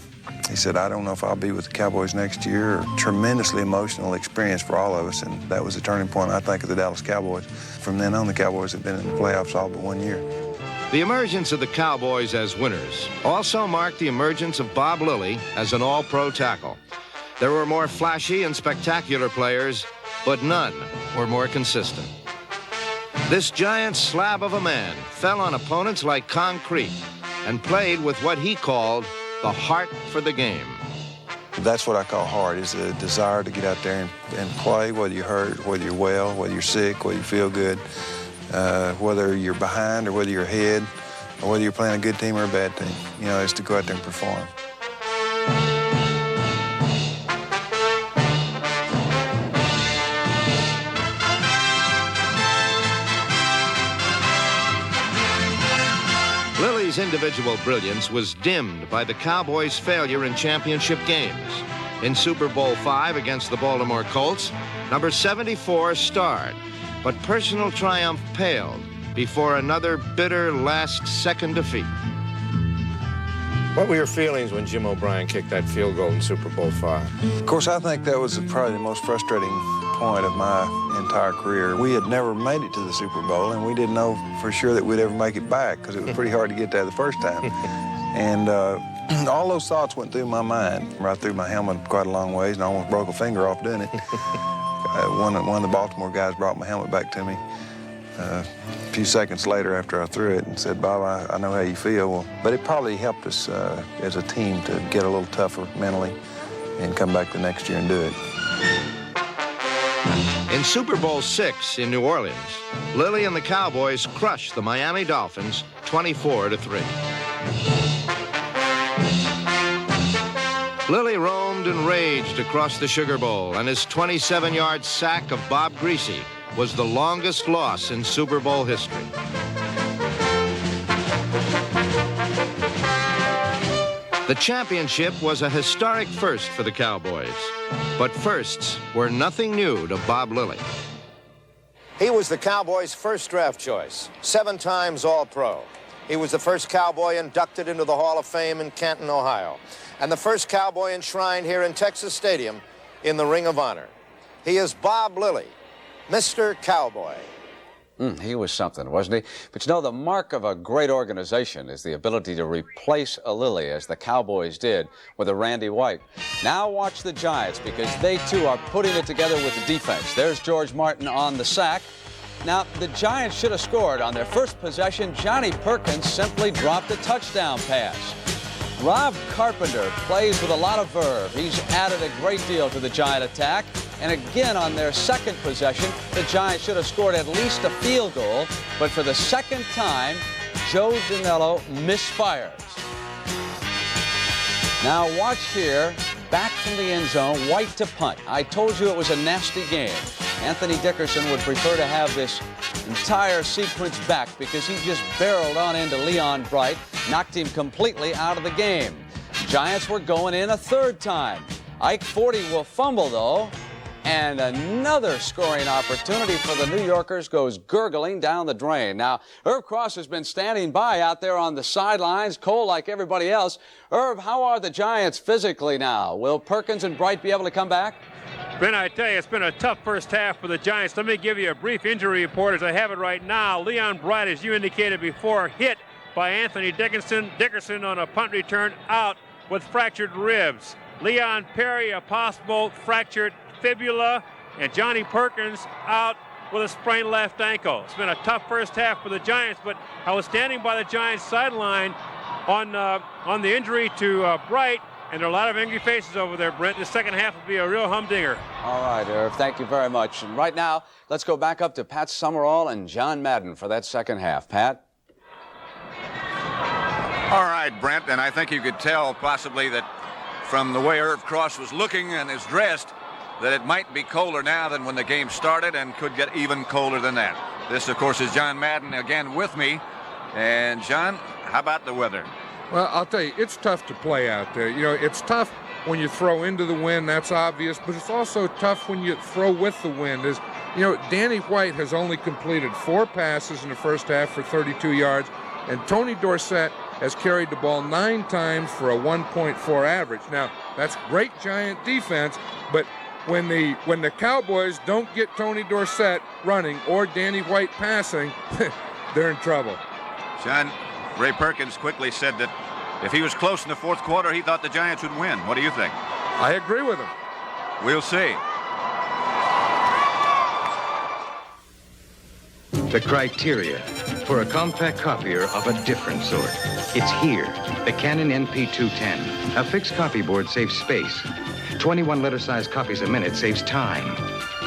he said, I don't know if I'll be with the Cowboys next year. A tremendously emotional experience for all of us, and that was the turning point, I think, of the Dallas Cowboys. From then on, the Cowboys have been in the playoffs all but 1 year. The emergence of the Cowboys as winners also marked the emergence of Bob Lilly as an all-pro tackle. There were more flashy and spectacular players, but none were more consistent. This giant slab of a man fell on opponents like concrete and played with what he called the heart for the game. That's what I call heart, is the desire to get out there and play, whether you're hurt, whether you're well, whether you're sick, whether you feel good, whether you're behind or whether you're ahead, or whether you're playing a good team or a bad team. You know, it's to go out there and perform. Lily's individual brilliance was dimmed by the Cowboys' failure in championship games. In Super Bowl V against the Baltimore Colts, number 74 starred, but personal triumph paled before another bitter last-second defeat. What were your feelings when Jim O'Brien kicked that field goal in Super Bowl V? Of course, I think that was probably the most frustrating point of my entire career. We had never made it to the Super Bowl, and we didn't know for sure that we'd ever make it back because it was pretty hard to get there the first time. And all those thoughts went through my mind. Right through my helmet quite a long ways, and I almost broke a finger off doing it. One of the Baltimore guys brought my helmet back to me a few seconds later after I threw it and said, "Bob, I know how you feel." Well, but it probably helped us as a team to get a little tougher mentally and come back the next year and do it. In Super Bowl VI in New Orleans, Lilly and the Cowboys crushed the Miami Dolphins 24-3. Lilly roamed and raged across the Sugar Bowl, and his 27-yard sack of Bob Greasy was the longest loss in Super Bowl history. The championship was a historic first for the Cowboys, but firsts were nothing new to Bob Lilly. He was the Cowboys' first draft choice, 7 times All-Pro. He was the first Cowboy inducted into the Hall of Fame in Canton, Ohio, and the first Cowboy enshrined here in Texas Stadium in the Ring of Honor. He is Bob Lilly, Mr. Cowboy. He was something, wasn't he? But you know, the mark of a great organization is the ability to replace a Lilly, as the Cowboys did with a Randy White. Now watch the Giants, because they too are putting it together with the defense. There's George Martin on the sack. Now, the Giants should have scored on their first possession. Johnny Perkins simply dropped a touchdown pass. Rob Carpenter plays with a lot of verve. He's added a great deal to the Giant attack. And again, on their second possession, the Giants should have scored at least a field goal. But for the second time, Joe Danello misfires. Now watch here, back from the end zone, White to punt. I told you it was a nasty game. Anthony Dickerson would prefer to have this entire sequence back because he just barreled on into Leon Bright, knocked him completely out of the game. Giants were going in a third time. Ike Forty will fumble, though, and another scoring opportunity for the New Yorkers goes gurgling down the drain. Now, Irv Cross has been standing by out there on the sidelines, cold like everybody else. Irv, how are the Giants physically now? Will Perkins and Bright be able to come back? Ben, I tell you, it's been a tough first half for the Giants. Let me give you a brief injury report as I have it right now. Leon Bright, as you indicated before, hit by Anthony Dickerson on a punt return, out with fractured ribs. Leon Perry, a possible fractured fibula, and Johnny Perkins out with a sprained left ankle. It's been a tough first half for the Giants, but I was standing by the Giants sideline on the injury to Bright, and there are a lot of angry faces over there, Brent. The second half will be a real humdinger. All right, Irv, thank you very much. And right now, let's go back up to Pat Summerall and John Madden for that second half. Pat? All right, Brent, and I think you could tell possibly that from the way Irv Cross was looking and is dressed, that it might be colder now than when the game started, and could get even colder than that. This, of course, is John Madden again with me. And, John, how about the weather? Well, I'll tell you, it's tough to play out there. You know, it's tough when you throw into the wind, that's obvious, but it's also tough when you throw with the wind. Danny White has only completed 4 passes in the first half for 32 yards, and Tony Dorsett has carried the ball 9 times for a 1.4 average. Now, that's great Giant defense, but when the Cowboys don't get Tony Dorsett running or Danny White passing, they're in trouble. John, Ray Perkins quickly said that if he was close in the fourth quarter, he thought the Giants would win. What do you think? I agree with him. We'll see. The criteria for a compact copier of a different sort. It's here. The Canon NP210. A fixed copy board saves space. 21 letter-size copies a minute saves time.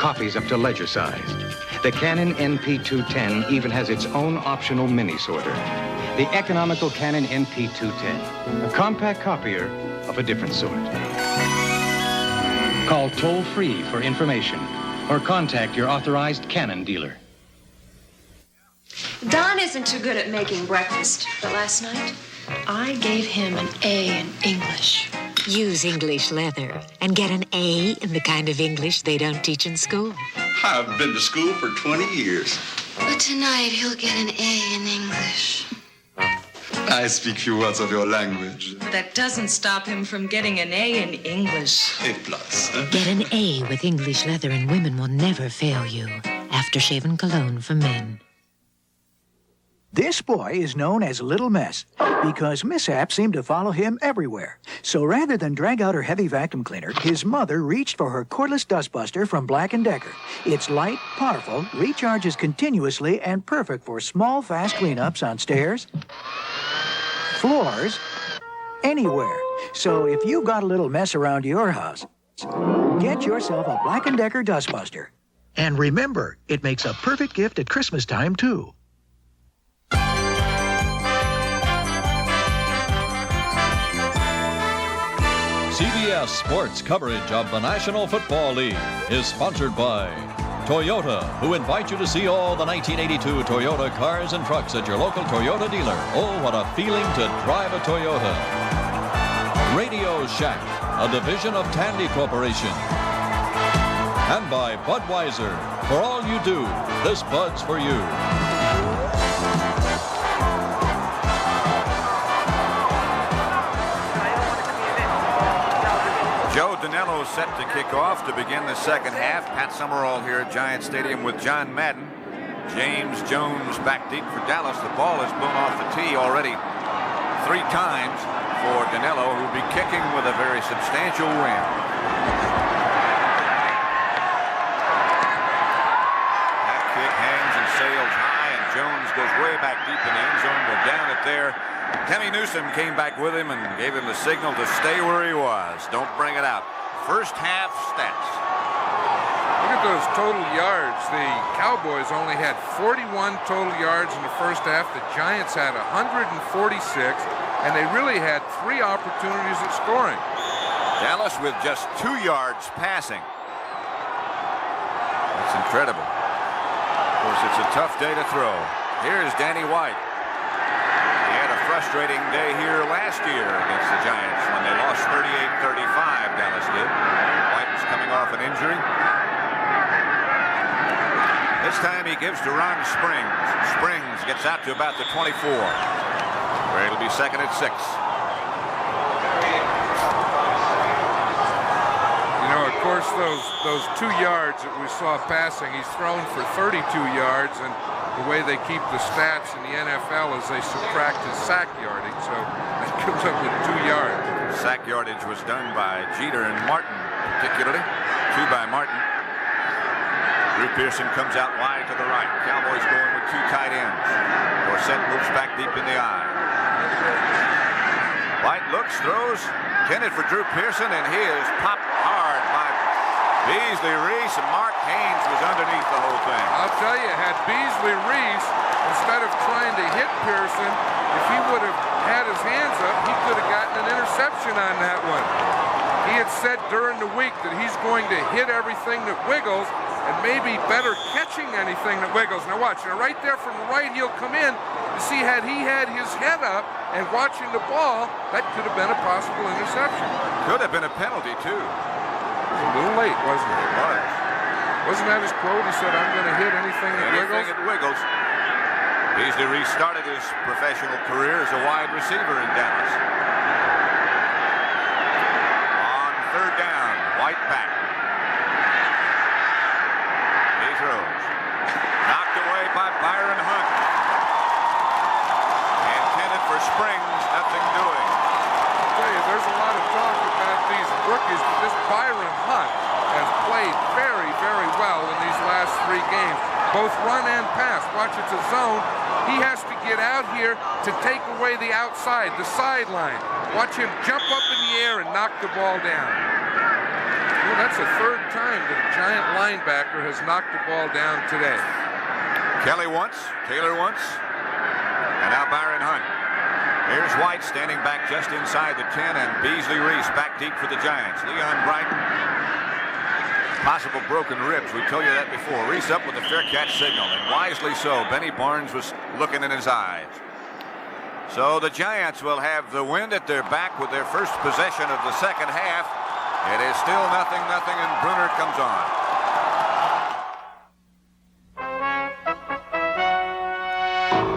Copies up to ledger size. The Canon NP210 even has its own optional mini sorter. The economical Canon NP210. A compact copier of a different sort. Call toll-free for information or contact your authorized Canon dealer. Don isn't too good at making breakfast, but last night I gave him an A in English. Use English leather and get an A in the kind of English they don't teach in school. I've been to school for 20 years. But tonight he'll get an A in English. I speak few words of your language. That doesn't stop him from getting an A in English. A plus. Huh? Get an A with English leather and women will never fail you. Aftershave cologne for men. This boy is known as Little Mess because mishaps seem to follow him everywhere. So rather than drag out her heavy vacuum cleaner, his mother reached for her cordless dustbuster from Black & Decker. It's light, powerful, recharges continuously, and perfect for small, fast cleanups on stairs, floors, anywhere. So if you've got a little mess around your house, get yourself a Black & Decker dustbuster. And remember, it makes a perfect gift at Christmas time, too. CBS Sports coverage of the National Football League is sponsored by Toyota, who invite you to see all the 1982 Toyota cars and trucks at your local Toyota dealer. Oh, what a feeling to drive a Toyota. Radio Shack, a division of Tandy Corporation. And by Budweiser, for all you do, this Bud's for you. Joe Danello set to kick off to begin the second half. Pat Summerall here at Giant Stadium with John Madden. James Jones back deep for Dallas. The ball is blown off the tee already 3 times for Danello, who will be kicking with a very substantial win. That kick hangs and sails high, and Jones goes way back deep in the end zone. We're down it there. Kenny Newsom came back with him and gave him the signal to stay where he was. Don't bring it out. First half stats. Look at those total yards. The Cowboys only had 41 total yards in the first half. The Giants had 146, and they really had 3 opportunities at scoring. Dallas with just 2 yards passing. That's incredible. Of course, it's a tough day to throw. Here's Danny White. Frustrating day here last year against the Giants when they lost 38-35. Dallas did. White was coming off an injury. This time he gives to Ron Springs. Springs gets out to about the 24, where it'll be second and 6. You know, of course, those 2 yards that we saw passing, he's thrown for 32 yards, and the way they keep the stats in the NFL is they subtract his sack yardage, so that comes up with 2 yards. Sack yardage was done by Jeter and Martin, particularly. 2 by Martin. Drew Pearson comes out wide to the right. Cowboys going with 2 tight ends. Dorsett moves back deep in the eye. White looks, throws, intended for Drew Pearson, and he is popped hard by Beasley Reese, and Mark Haynes was underneath the whole thing. I'll tell you, had Beasley Reese, instead of trying to hit Pearson, if he would have had his hands up, he could have gotten an interception on that one. He had said during the week that he's going to hit everything that wiggles, and maybe better catching anything that wiggles. Now watch, right there from the right, he'll come in. You see, had he had his head up and watching the ball, that could have been a possible interception. Could have been a penalty, too. It was a little late, wasn't it? It was. Wasn't that his quote? He said, I'm going to hit anything that wiggles. Anything that wiggles. Beasley Reese started his professional career as a wide receiver in Dallas. On 3rd down, White back. He throws. Knocked away by Byron Hunt. Intended for Springs, nothing doing. I'll tell you, there's a lot of talk about these rookies, but this Byron Hunt has played very, very well in these last 3 games, both run and pass. Watch, it's a zone. He has to get out here to take away the outside, the sideline. Watch him jump up in the air and knock the ball down. Well, that's the 3rd time that a Giant linebacker has knocked the ball down today. Kelly once, Taylor once, and now Byron Hunt. Here's White standing back just inside the 10, and Beasley Reese back deep for the Giants. Leon Bright, possible broken ribs. We told you that before. Reese up with a fair catch signal, and wisely so. Benny Barnes was looking in his eyes. So the Giants will have the wind at their back with their first possession of the second half. It is still 0-0, and Brunner comes on.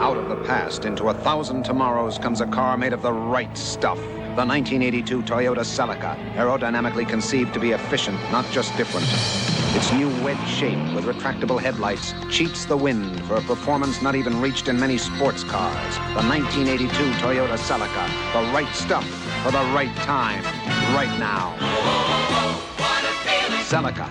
Out of the past into 1,000 tomorrows comes a car made of the right stuff. The 1982 Toyota Celica, aerodynamically conceived to be efficient, not just different. Its new wedge shape with retractable headlights cheats the wind for a performance not even reached in many sports cars. The 1982 Toyota Celica, the right stuff for the right time, right now. Celica.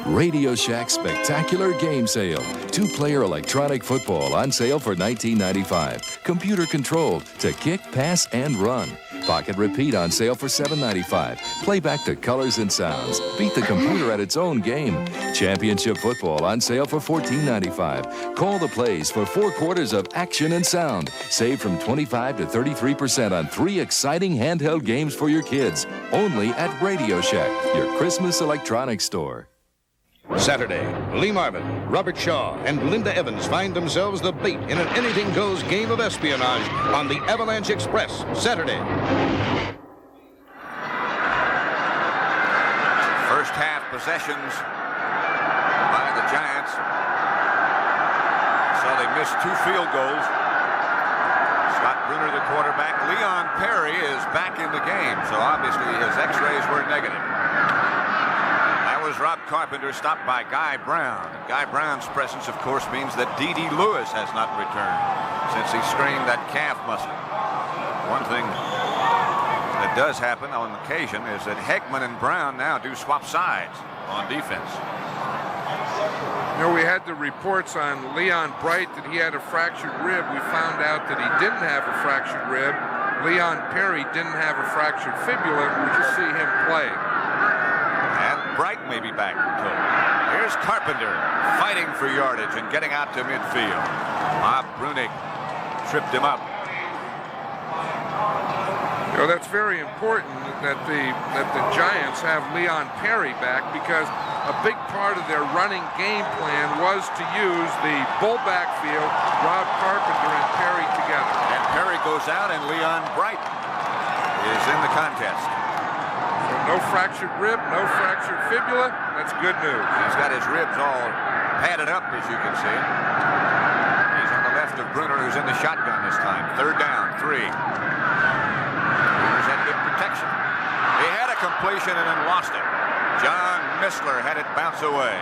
Radio Shack Spectacular Game Sale. 2-player electronic football on sale for $19.95. Computer controlled to kick, pass, and run. Pocket repeat on sale for $7.95. Play back the colors and sounds. Beat the computer at its own game. Championship football on sale for $14.95. Call the plays for 4 quarters of action and sound. Save from 25 to 33% on 3 exciting handheld games for your kids. Only at Radio Shack, your Christmas electronics store. Saturday, Lee Marvin, Robert Shaw, and Linda Evans find themselves the bait in an anything-goes game of espionage on the Avalanche Express. Saturday. First half possessions by the Giants. So they missed 2 field goals. Scott Brunner, the quarterback. Leon Perry is back in the game, so obviously his x-rays were negative. Was Rob Carpenter stopped by Guy Brown. Guy Brown's presence, of course, means that D.D. Lewis has not returned since he strained that calf muscle. One thing that does happen on occasion is that Heckman and Brown now do swap sides on defense. You know, we had the reports on Leon Bright that he had a fractured rib. We found out that he didn't have a fractured rib. Leon Perry didn't have a fractured fibula. We just see him play. Bright may be back. Here's Carpenter fighting for yardage and getting out to midfield. Bob Brunig tripped him up. You know, that's very important that the Giants have Leon Perry back, because a big part of their running game plan was to use the bull backfield, Rob Carpenter and Perry together. And Perry goes out, and Leon Bright is in the contest. No fractured rib, no fractured fibula. That's good news. He's got his ribs all padded up, as you can see. He's on the left of Brunner, who's in the shotgun this time. 3rd down, 3. Brunner's had good protection. He had a completion and then lost it. John Missler had it bounce away.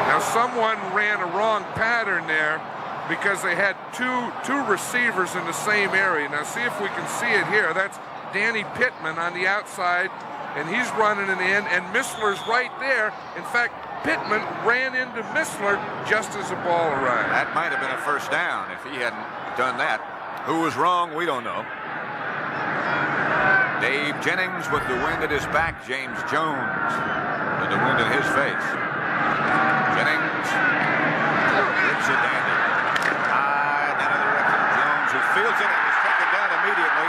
Now someone ran a wrong pattern there because they had two receivers in the same area. Now see if we can see it here. That's Danny Pittman on the outside, and he's running it in, and Missler's right there. In fact, Pittman ran into Missler just as the ball arrived. That might have been a first down if he hadn't done that. Who was wrong, we don't know. Dave Jennings with the wind at his back. James Jones with the wind in his face. Jennings rips it dandy. High down in the direction of Jones, who fields it and is taken down immediately.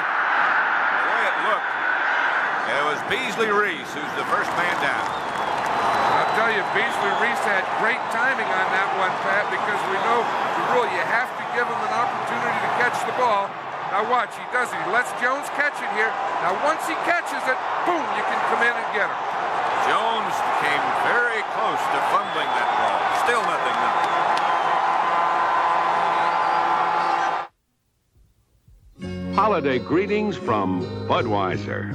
The way it looked, it was Beasley Reese who's the first man down. I'll tell you, Beasley Reese had great timing on that one, Pat, because we know the rule, you have to give him an opportunity to catch the ball. Now watch, he does it. He lets Jones catch it here. Now once he catches it, boom, you can come in and get him. Jones came very close to fumbling that ball. Still nothing. Holiday greetings from Budweiser.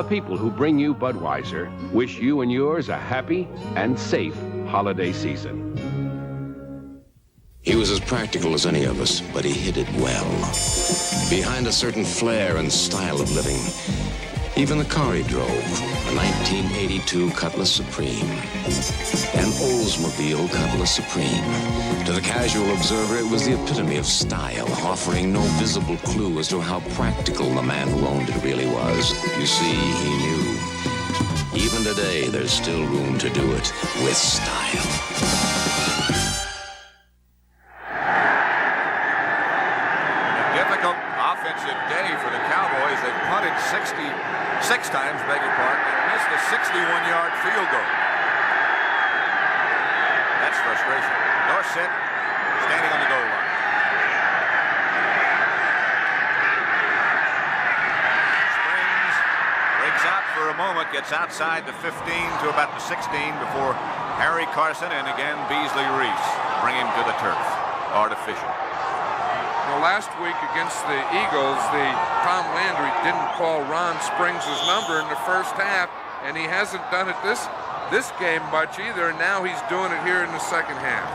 people who bring you Budweiser wish you and yours a happy and safe holiday season. He was as practical as any of us, but he hid it well. Behind a certain flair and style of living, even the car he drove, a 1982 Cutlass Supreme. An Oldsmobile Cutlass Supreme. To the casual observer, it was the epitome of style, offering no visible clue as to how practical the man who owned it really was. You see, he knew. Even today, there's still room to do it with style. Difficult offensive day for the Cowboys. They've punted 66 times, beg your pardon, and missed a 61-yard field goal. That's frustration. Dorsett standing on the goal line. Springs breaks out for a moment, gets outside the 15 to about the 16 before Harry Carson and again Beasley Reese bring him to the turf. Artificial. Well, last week against the Eagles, Tom Landry didn't call Ron Springs' number in the first half, and he hasn't done it this game much either, and now he's doing it here in the second half.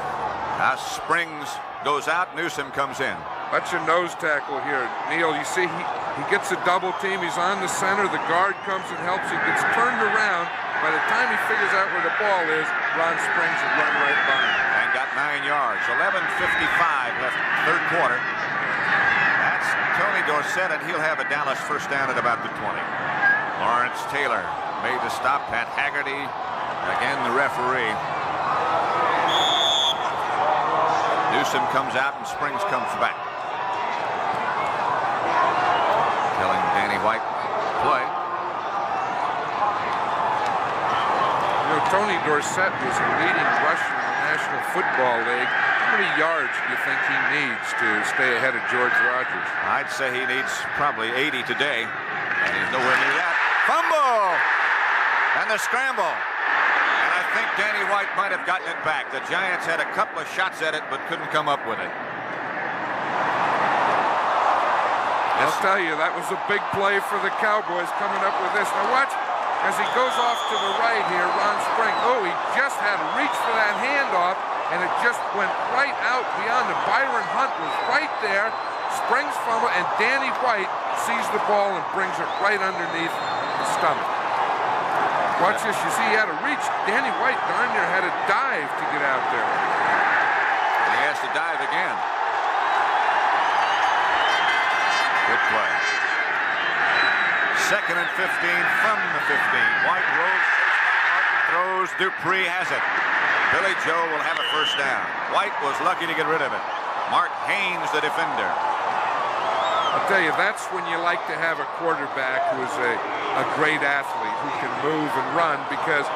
As Springs goes out, Newsom comes in. That's your nose tackle here. Neil, you see he gets a double team. He's on the center. The guard comes and helps. He gets turned around. By the time he figures out where the ball is, Ron Springs will run right by him. And got 9 yards. 11:55 left third quarter. That's Tony Dorsett, and he'll have a Dallas first down at about the 20. Lawrence Taylor made the stop. Pat Haggerty, again the referee. Newsom comes out and Springs comes back. Telling Danny White play. You know, Tony Dorsett was a leading rusher in the National Football League. How many yards do you think he needs to stay ahead of George Rogers? I'd say he needs probably 80 today, and he's nowhere near that. Fumble! And the scramble. And I think Danny White might have gotten it back. The Giants had a couple of shots at it, but couldn't come up with it. I'll tell you, that was a big play for the Cowboys coming up with this. Now watch, as he goes off to the right here, Ron Springs. Oh, he just had to reach for that handoff, and it just went right out beyond the Byron Hunt was right there. Springs fumble, and Danny White sees the ball and brings it right underneath the stomach. Watch this, you see he had to reach. Danny White darn near had to dive to get out there. And he has to dive again. Good play. 2nd and 15 from the 15. White rolls, chased by Martin, throws. Dupree has it. Billy Joe will have a first down. White was lucky to get rid of it. Mark Haynes, the defender. I'll tell you, that's when you like to have a quarterback who is a great athlete, who can move and run, because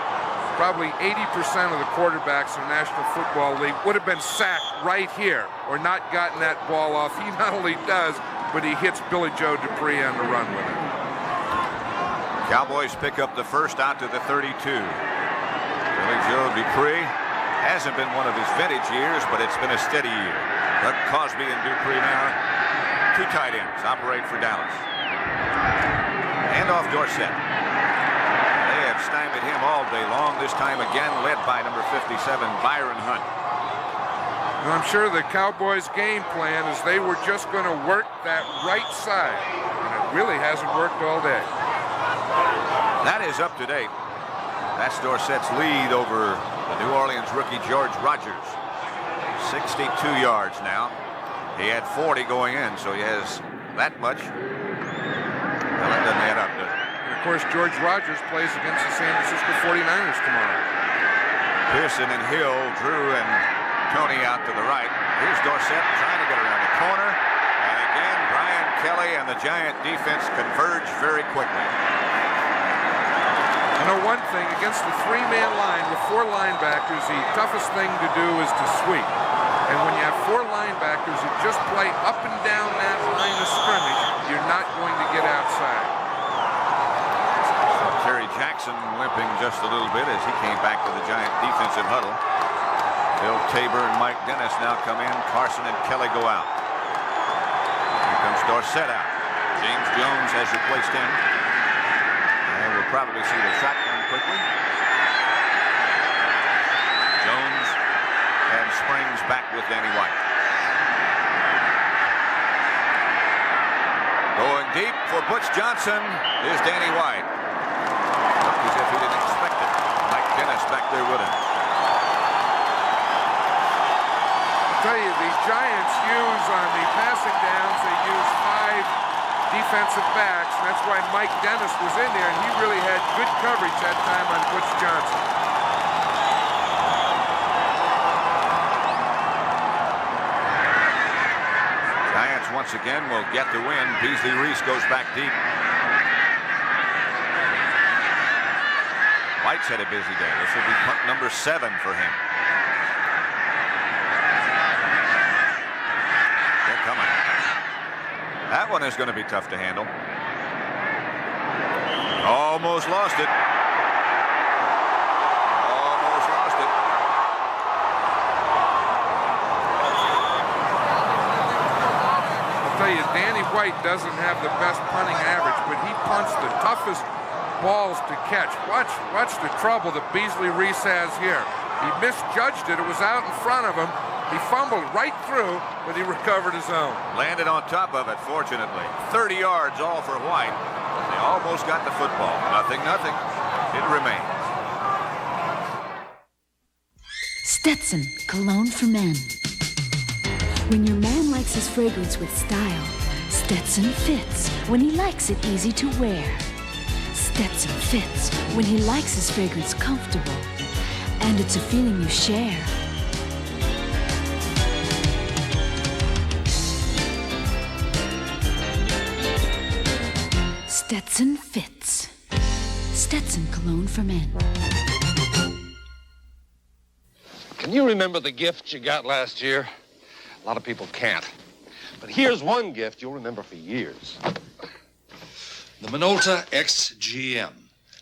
probably 80% of the quarterbacks in the National Football League would have been sacked right here or not gotten that ball off. He not only does, but he hits Billy Joe Dupree on the run with it. Cowboys pick up the first out to the 32. Billy Joe Dupree hasn't been one of his vintage years, but it's been a steady year. Doug Cosby and Dupree now, two tight ends, operate for Dallas. Hand off Dorsett. They have stymied him all day long, this time again led by number 57, Byron Hunt. And I'm sure the Cowboys' game plan is they were just going to work that right side, and it really hasn't worked all day. That is up to date. That's Dorsett's lead over the New Orleans rookie George Rogers. 62 yards now. He had 40 going in, so he has that much. Well, that doesn't add up, does it? And of course, George Rogers plays against the San Francisco 49ers tomorrow. Pearson and Hill, Drew and Tony out to the right. Here's Dorsett trying to get around the corner. And again, Brian Kelly and the Giant defense converge very quickly. I know one thing, against the three-man line with four linebackers, the toughest thing to do is to sweep. And when you have four linebackers who just play up and down that line of scrimmage, you're not going to get outside. So Terry Jackson limping just a little bit as he came back to the Giant defensive huddle. Bill Tabor and Mike Dennis now come in. Carson and Kelly go out. Here comes Dorsett out. James Jones has replaced him. And probably see the shotgun quickly. Jones and Springs back with Danny White. Going deep for Butch Johnson is Danny White. Looked as if he didn't expect it. Mike Dennis back there with him. I'll tell you, the Giants use on the passing downs, they use 5 defensive backs, and that's why Mike Dennis was in there, and he really had good coverage that time on Butch Johnson. Giants once again will get the win. Beasley Reese goes back deep. White's had a busy day. This will be punt number 7 for him. They're coming. That one is going to be tough to handle. Almost lost it. Almost lost it. I'll tell you, Danny White doesn't have the best punting average, but he punts the toughest balls to catch. Watch the trouble that Beasley Reese has here. He misjudged it. It was out in front of him. He fumbled right through, but he recovered his own. Landed on top of it, fortunately. 30 yards all for White. They almost got the football. Nothing. It remains. Stetson, cologne for men. When your man likes his fragrance with style, Stetson fits when he likes it easy to wear. Stetson fits when he likes his fragrance comfortable, and it's a feeling you share. Stetson fits. Stetson cologne for men. Can you remember the gift you got last year? A lot of people can't. But here's one gift you'll remember for years. The Minolta XGM.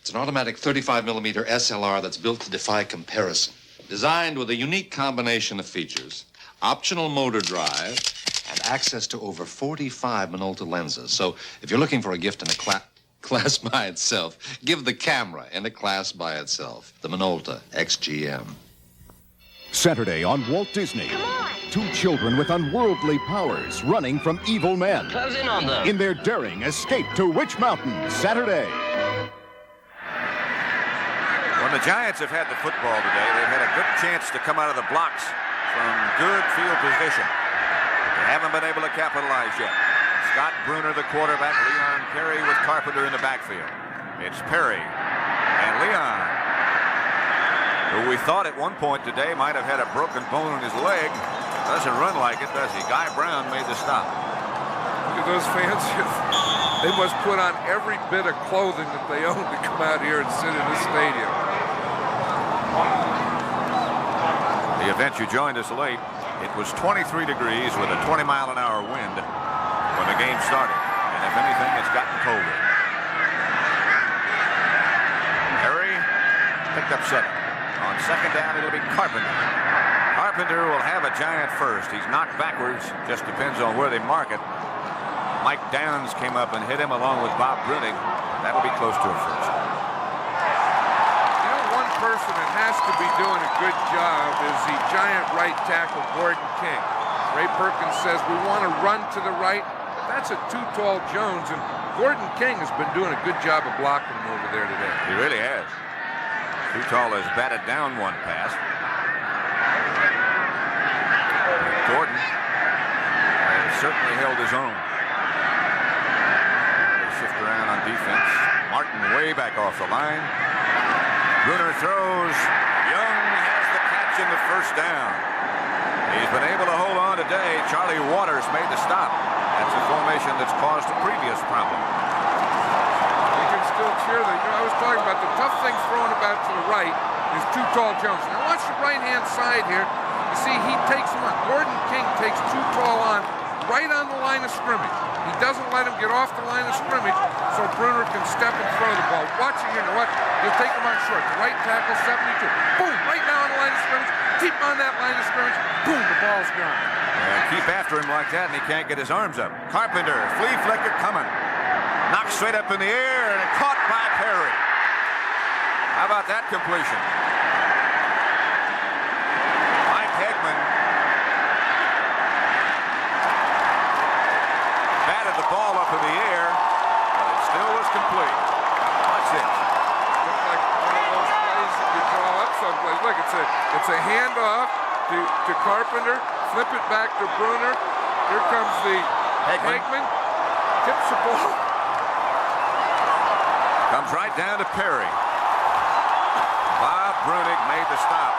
It's an automatic 35mm SLR that's built to defy comparison. Designed with a unique combination of features, optional motor drive, and access to over 45 Minolta lenses. So if you're looking for a gift in a class by itself, give the camera in a class by itself. The Minolta XGM. Saturday on Walt Disney. 2 children with unworldly powers running from evil men. Close in on them. In their daring escape to Witch Mountain, Saturday. When the Giants have had the football today, they've had a good chance to come out of the blocks from good field position. They haven't been able to capitalize yet. Scott Bruner, the quarterback, Leon Perry with Carpenter in the backfield. It's Perry and Leon, who we thought at one point today might have had a broken bone in his leg. Doesn't run like it, does he? Guy Brown made the stop. Look at those fans. They must put on every bit of clothing that they own to come out here and sit in the stadium. The event you joined us late. It was 23 degrees with a 20-mile-an-hour wind when the game started. And if anything, it's gotten colder. Perry picked up 7. On second down, it'll be Carpenter. Carpenter will have a Giant first. He's knocked backwards. Just depends on where they mark it. Mike Downs came up and hit him along with Bob Brunig. That'll be close to a first. You know, one person that has to be doing a good job is the Giant right tackle, Gordon King. Ray Perkins says we want to run to the right, but that's a too tall Jones, and Gordon King has been doing a good job of blocking him over there today. He really has. Too tall has batted down one pass. Gordon has certainly held his own. They shift around on defense. Martin way back off the line. Bruner throws. Young has the catch in the first down. He's been able to hold on today. Charlie Waters made the stop. That's a formation that's caused a previous problem. You can still cheer them. You know, I was talking about the tough thing thrown about to the right is too tall Jones. Now watch the right-hand side here. You see, he takes him on. Gordon King takes too tall on right on the line of scrimmage. He doesn't let him get off the line of scrimmage so Bruner can step and throw the ball. Watch it here. Now what? He'll take him on short. The right tackle, 72. Boom! Right now on the line of scrimmage. Keep him on that line of scrimmage. Boom! The ball's gone. And keep after him like that, and he can't get his arms up. Carpenter, flea flicker coming. Knocked straight up in the air and caught by Perry. How about that completion? Mike Hegman batted the ball up in the air, but it still was complete. Watch this. Looks like one of those plays that you draw up someplace. Look, it's a handoff to Carpenter. Flip it back to Bruner. Here comes the Hegman. Tips the ball. Comes right down to Perry. Bob Brunig made the stop.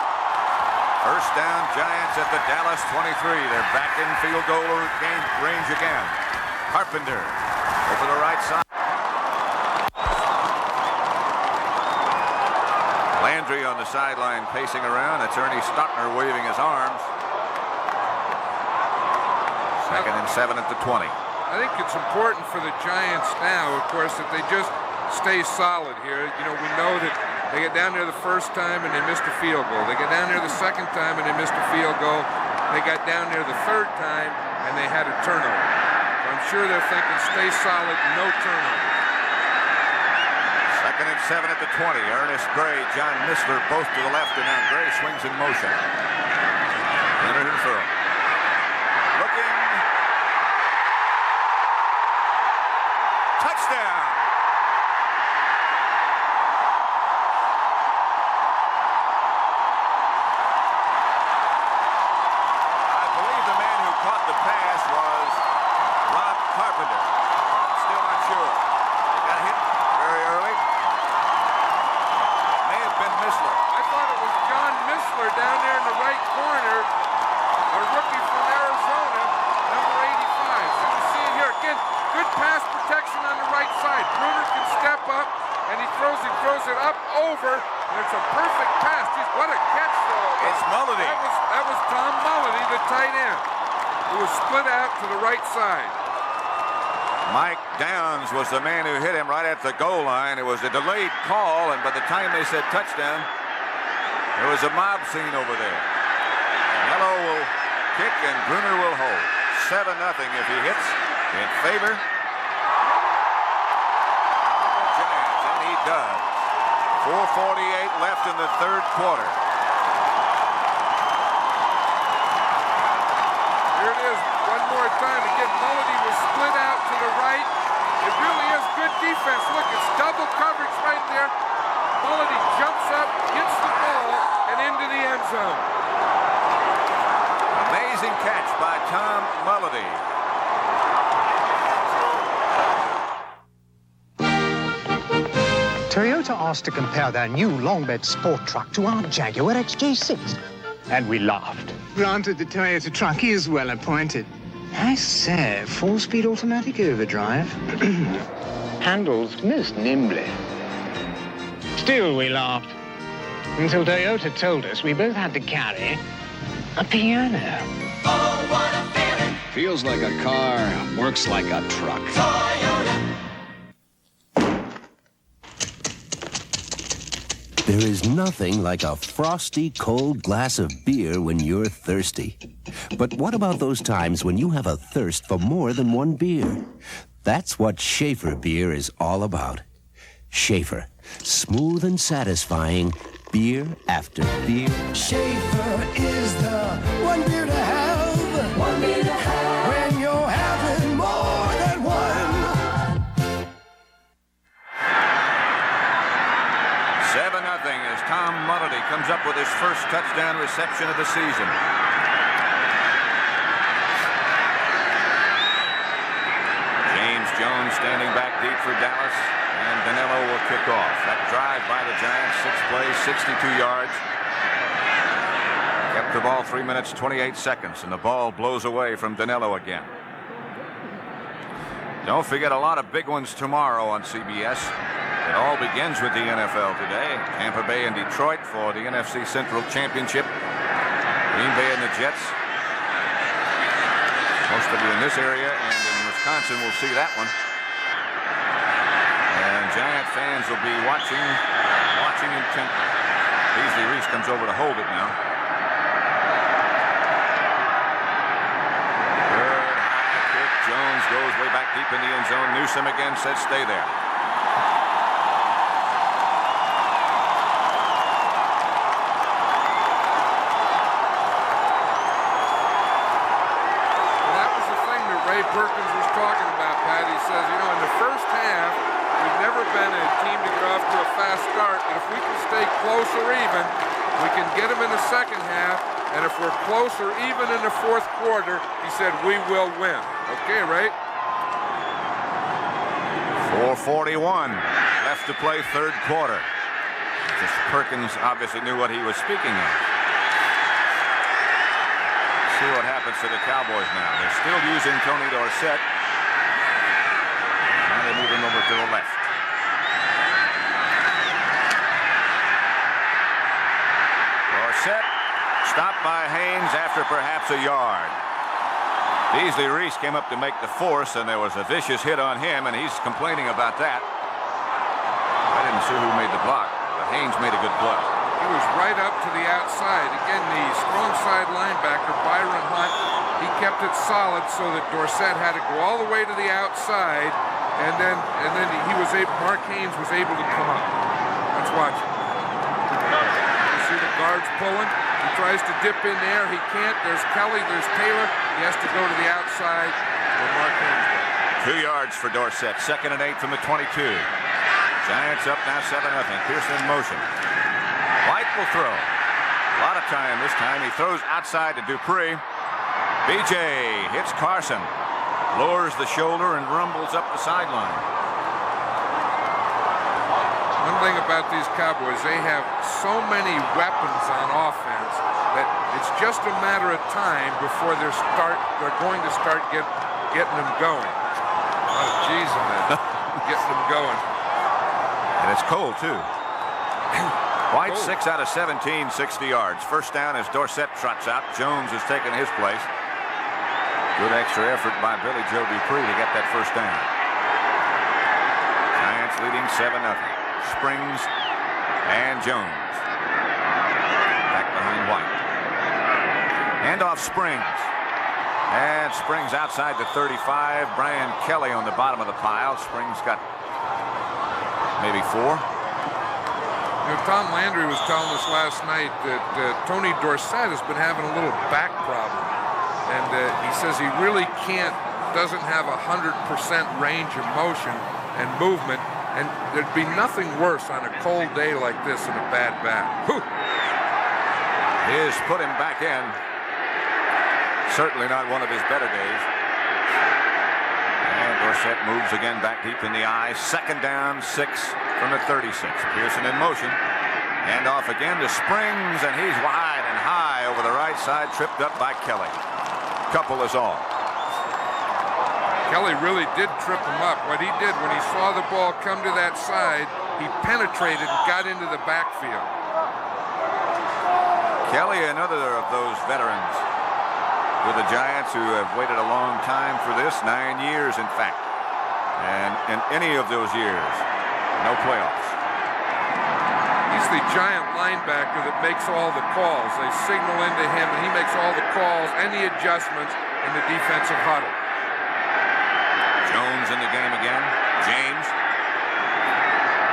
First down, Giants at the Dallas 23. They're back in field goal range again. Carpenter over the right side. Landry on the sideline pacing around. That's Ernie Stottner waving his arms. 2nd and 7 at the 20. I think it's important for the Giants now, of course, that they just stay solid here. You know, we know that they get down there the first time and they missed a field goal. They get down there the second time and they missed a field goal. They got down there the third time and they had a turnover. So I'm sure they're thinking stay solid, no turnover. 2nd and 7 at the 20. Ernest Gray, John Missler, both to the left, and now Gray swings in motion. Leonard and throw. Looking. Touchdown. I believe the man who caught the pass was Rob Carpenter. I'm still not sure. He got hit very early. May have been Missler. I thought it was John Missler down there in the right corner, a rookie from Arizona, number 85. So you see it here again, good pass protection on the right side. Bruner can step up, and he throws it up over, and it's a perfect pass. Jeez, what a catch, though. It's Mulledy. That was Tom Mulledy, the tight end, who was split out to the right side. Mike Downs was the man who hit him right at the goal line. It was a delayed call, and by the time they said touchdown, there was a mob scene over there. Mello will kick, and Bruner will hold. 7-0 if he hits in favor of the Giants, and he does. 4:48 left in the third quarter. Here it is, one more time. Again, Mulledy was split out to the right. It really is good defense. Look, it's double coverage right there. Mulledy jumps up, hits the ball, and into the end zone. Amazing catch by Tom Mulledy. Toyota asked to compare their new long bed sport truck to our Jaguar XJ6. And we laughed. Granted, the Toyota truck is well appointed. I say, 4-speed automatic overdrive. Handles most nimbly. Still, we laughed. Until Toyota told us we both had to carry a piano. Oh, what a feeling. Feels like a car, works like a truck. Toyota. There is nothing like a frosty, cold glass of beer when you're thirsty. But what about those times when you have a thirst for more than one beer? That's what Schaefer beer is all about. Schaefer, smooth and satisfying, beer after beer. Schaefer is the one beer to have. One beer to have. When you're having more than one. 7-0 as Tom Mulledy comes up with his first touchdown reception of the season. James Jones standing back deep for Dallas, and Danilo will kick off. That drive by the Giants, 6 plays, 62 yards. Kept the ball 3 minutes, 28 seconds, and the ball blows away from Danilo again. Don't forget a lot of big ones tomorrow on CBS. It all begins with the NFL today. Tampa Bay and Detroit for the NFC Central Championship. Green Bay and the Jets. Most of you in this area and in Wisconsin will see that one. And Giant fans will be watching intently. Beasley Reese comes over to hold it now. Good high kick. Jones goes way back deep in the end zone. Newsome again says stay there. Perkins was talking about, Pat. He says, you know, in the first half, we've never been a team to get off to a fast start, but if we can stay close or even, we can get them in the second half, and if we're close or even in the fourth quarter, he said, we will win. Okay, right? 4:41 left to play, third quarter. Just Perkins obviously knew what he was speaking of. See what happens to the Cowboys now. They're still using Tony Dorsett. Now they move him over to the left. Dorsett stopped by Haynes after perhaps a yard. Beasley Reese came up to make the force, and there was a vicious hit on him, and he's complaining about that. I didn't see who made the block, but Haynes made a good play. He was right up to the outside. Again, the strong side linebacker, Byron Hunt, he kept it solid so that Dorsett had to go all the way to the outside, and then he was able, Mark Haynes was able to come up. Let's watch it. You see the guards pulling? He tries to dip in there. He can't. There's Kelly. There's Taylor. He has to go to the outside where Mark Haynes was. 2 yards for Dorsett. 2nd and 8 from the 22. Giants up now 7-0. Pearson in motion. White will throw. A lot of time this time. He throws outside to Dupree. B.J. hits Carson. Lowers the shoulder and rumbles up the sideline. One thing about these Cowboys, they have so many weapons on offense that it's just a matter of time before they're going to start getting them going. Oh, geez, man. Getting them going. And it's cold, too. White, 6 out of 17, 60 yards. First down as Dorsett trots out. Jones has taken his place. Good extra effort by Billy Joe Dupree to get that first down. Giants leading 7-0. Springs and Jones. Back behind White. Handoff Springs. And Springs outside the 35. Brian Kelly on the bottom of the pile. Springs got maybe 4. You know, Tom Landry was telling us last night that Tony Dorsett has been having a little back problem. And he says he really doesn't have 100% range of motion and movement. And there'd be nothing worse on a cold day like this than a bad back. Whew. His put him back in. Certainly not one of his better days. And Dorsett moves again back deep in the eye. 2nd down, 6 from the 36. Pearson in motion. Hand off again to Springs, and he's wide and high over the right side, tripped up by Kelly. Couple is all. Kelly really did trip him up. What he did when he saw the ball come to that side, he penetrated and got into the backfield. Kelly, another of those veterans with the Giants who have waited a long time for this, 9 years in fact. And in any of those years, no playoffs. He's the giant linebacker that makes all the calls. They signal into him, and he makes all the calls and the adjustments in the defensive huddle. Jones in the game again. James.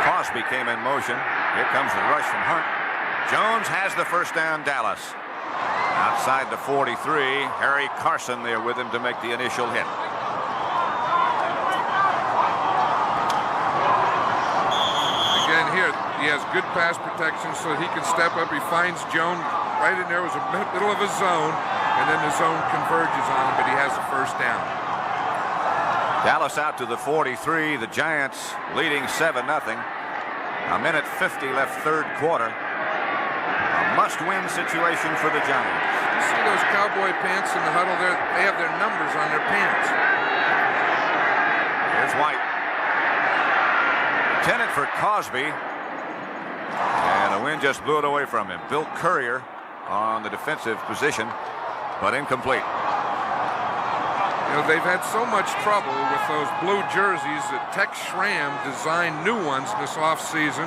Cosby came in motion. Here comes the rush from Hunt. Jones has the first down, Dallas. Outside the 43, Harry Carson there with him to make the initial hit. Again here, he has good pass protection so he can step up. He finds Jones right in there. It was a middle of a zone, and then the zone converges on him, but he has the first down. Dallas out to the 43. The Giants leading 7-0. A minute 50 left, third quarter. A must-win situation for the Giants. You see those cowboy pants in the huddle there? They have their numbers on their pants. Here's White. Intended for Cosby. And the wind just blew it away from him. Bill Courier on the defensive position, but incomplete. You know, they've had so much trouble with those blue jerseys that Tex Schramm designed new ones this offseason.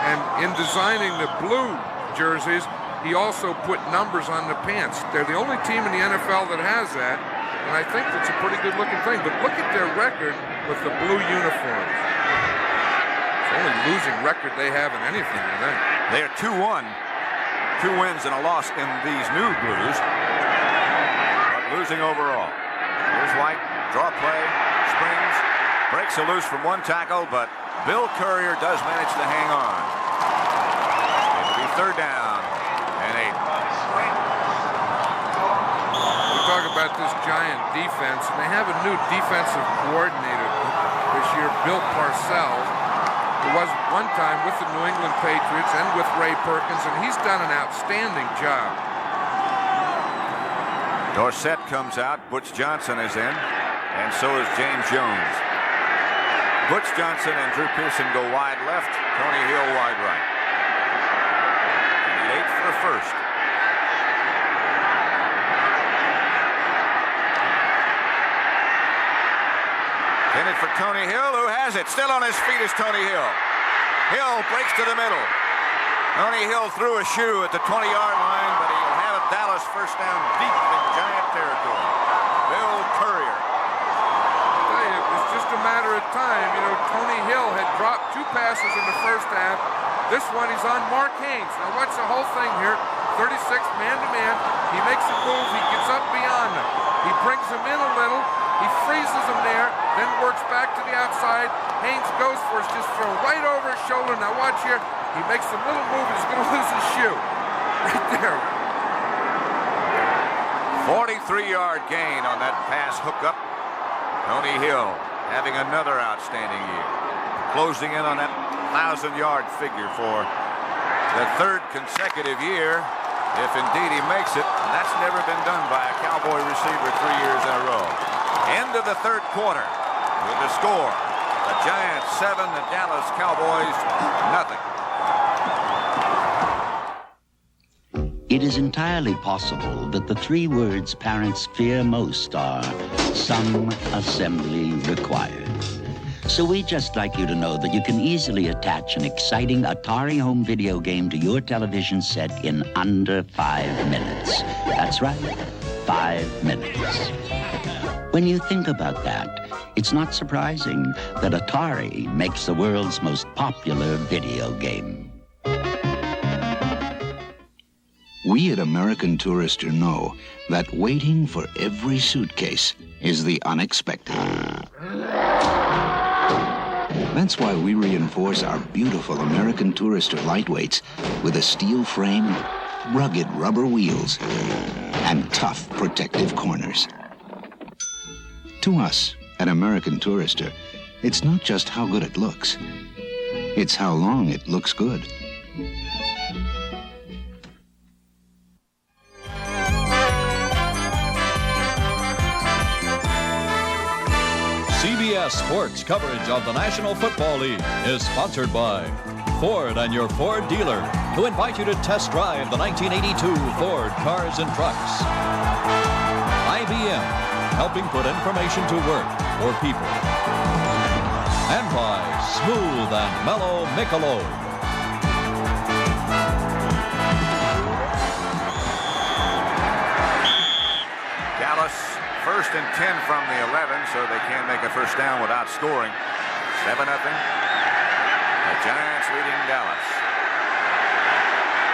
And in designing the blue jerseys, he also put numbers on the pants. They're the only team in the NFL that has that, and I think that's a pretty good-looking thing. But look at their record with the blue uniforms. It's the only losing record they have in anything, I think. They're 2-1. 2 wins and a loss in these new blues, but losing overall. Here's White. Draw play, Springs breaks a loose from one tackle, but Bill Courier does manage to hang on. It'll be 3rd down and 8. We talk about this Giant defense, and they have a new defensive coordinator this year, Bill Parcells, who was one time with the New England Patriots and with Ray Perkins, and he's done an outstanding job. Dorsett comes out. Butch Johnson is in, and so is James Jones. Butch Johnson and Drew Pearson go wide left, Tony Hill wide right. And he 8 for a first. Intended for Tony Hill, who has it. Still on his feet is Tony Hill. Hill breaks to the middle. Tony Hill threw a shoe at the 20-yard line, but he'll have a Dallas first down deep in Giant territory. Bill Courier. It was just a matter of time. You know, Tony Hill had dropped 2 passes in the first half. This one, he's on Mark Haynes. Now watch the whole thing here. 36 man-to-man. He makes a move. He gets up beyond them. He brings him in a little. He freezes him there, then works back to the outside. Haynes goes for it, just throw right over his shoulder. Now watch here. He makes a little move, and he's going to lose his shoe. Right there. 43-yard gain on that pass hookup. Tony Hill having another outstanding year. Closing in on that 1,000-yard figure for the 3rd consecutive year. If indeed he makes it, and that's never been done by a Cowboy receiver 3 years in a row. End of the 3rd quarter with the score. The Giants 7, the Dallas Cowboys nothing. It is entirely possible that the 3 words parents fear most are some assembly required. So we'd just like you to know that you can easily attach an exciting Atari home video game to your television set in under 5 minutes. That's right, 5 minutes. When you think about that, it's not surprising that Atari makes the world's most popular video game. We at American Tourister know that waiting for every suitcase is the unexpected. That's why we reinforce our beautiful American Tourister lightweights with a steel frame, rugged rubber wheels, and tough protective corners. To us, at American Tourister, it's not just how good it looks, it's how long it looks good. CBS Sports coverage of the National Football League is sponsored by Ford and your Ford dealer, who invite you to test drive the 1982 Ford cars and trucks. IBM, helping put information to work for people. And by Smooth and Mellow Michelob. Dallas 1st and 10 from the 11, so they can't make a first down without scoring. 7-0. The Giants leading Dallas.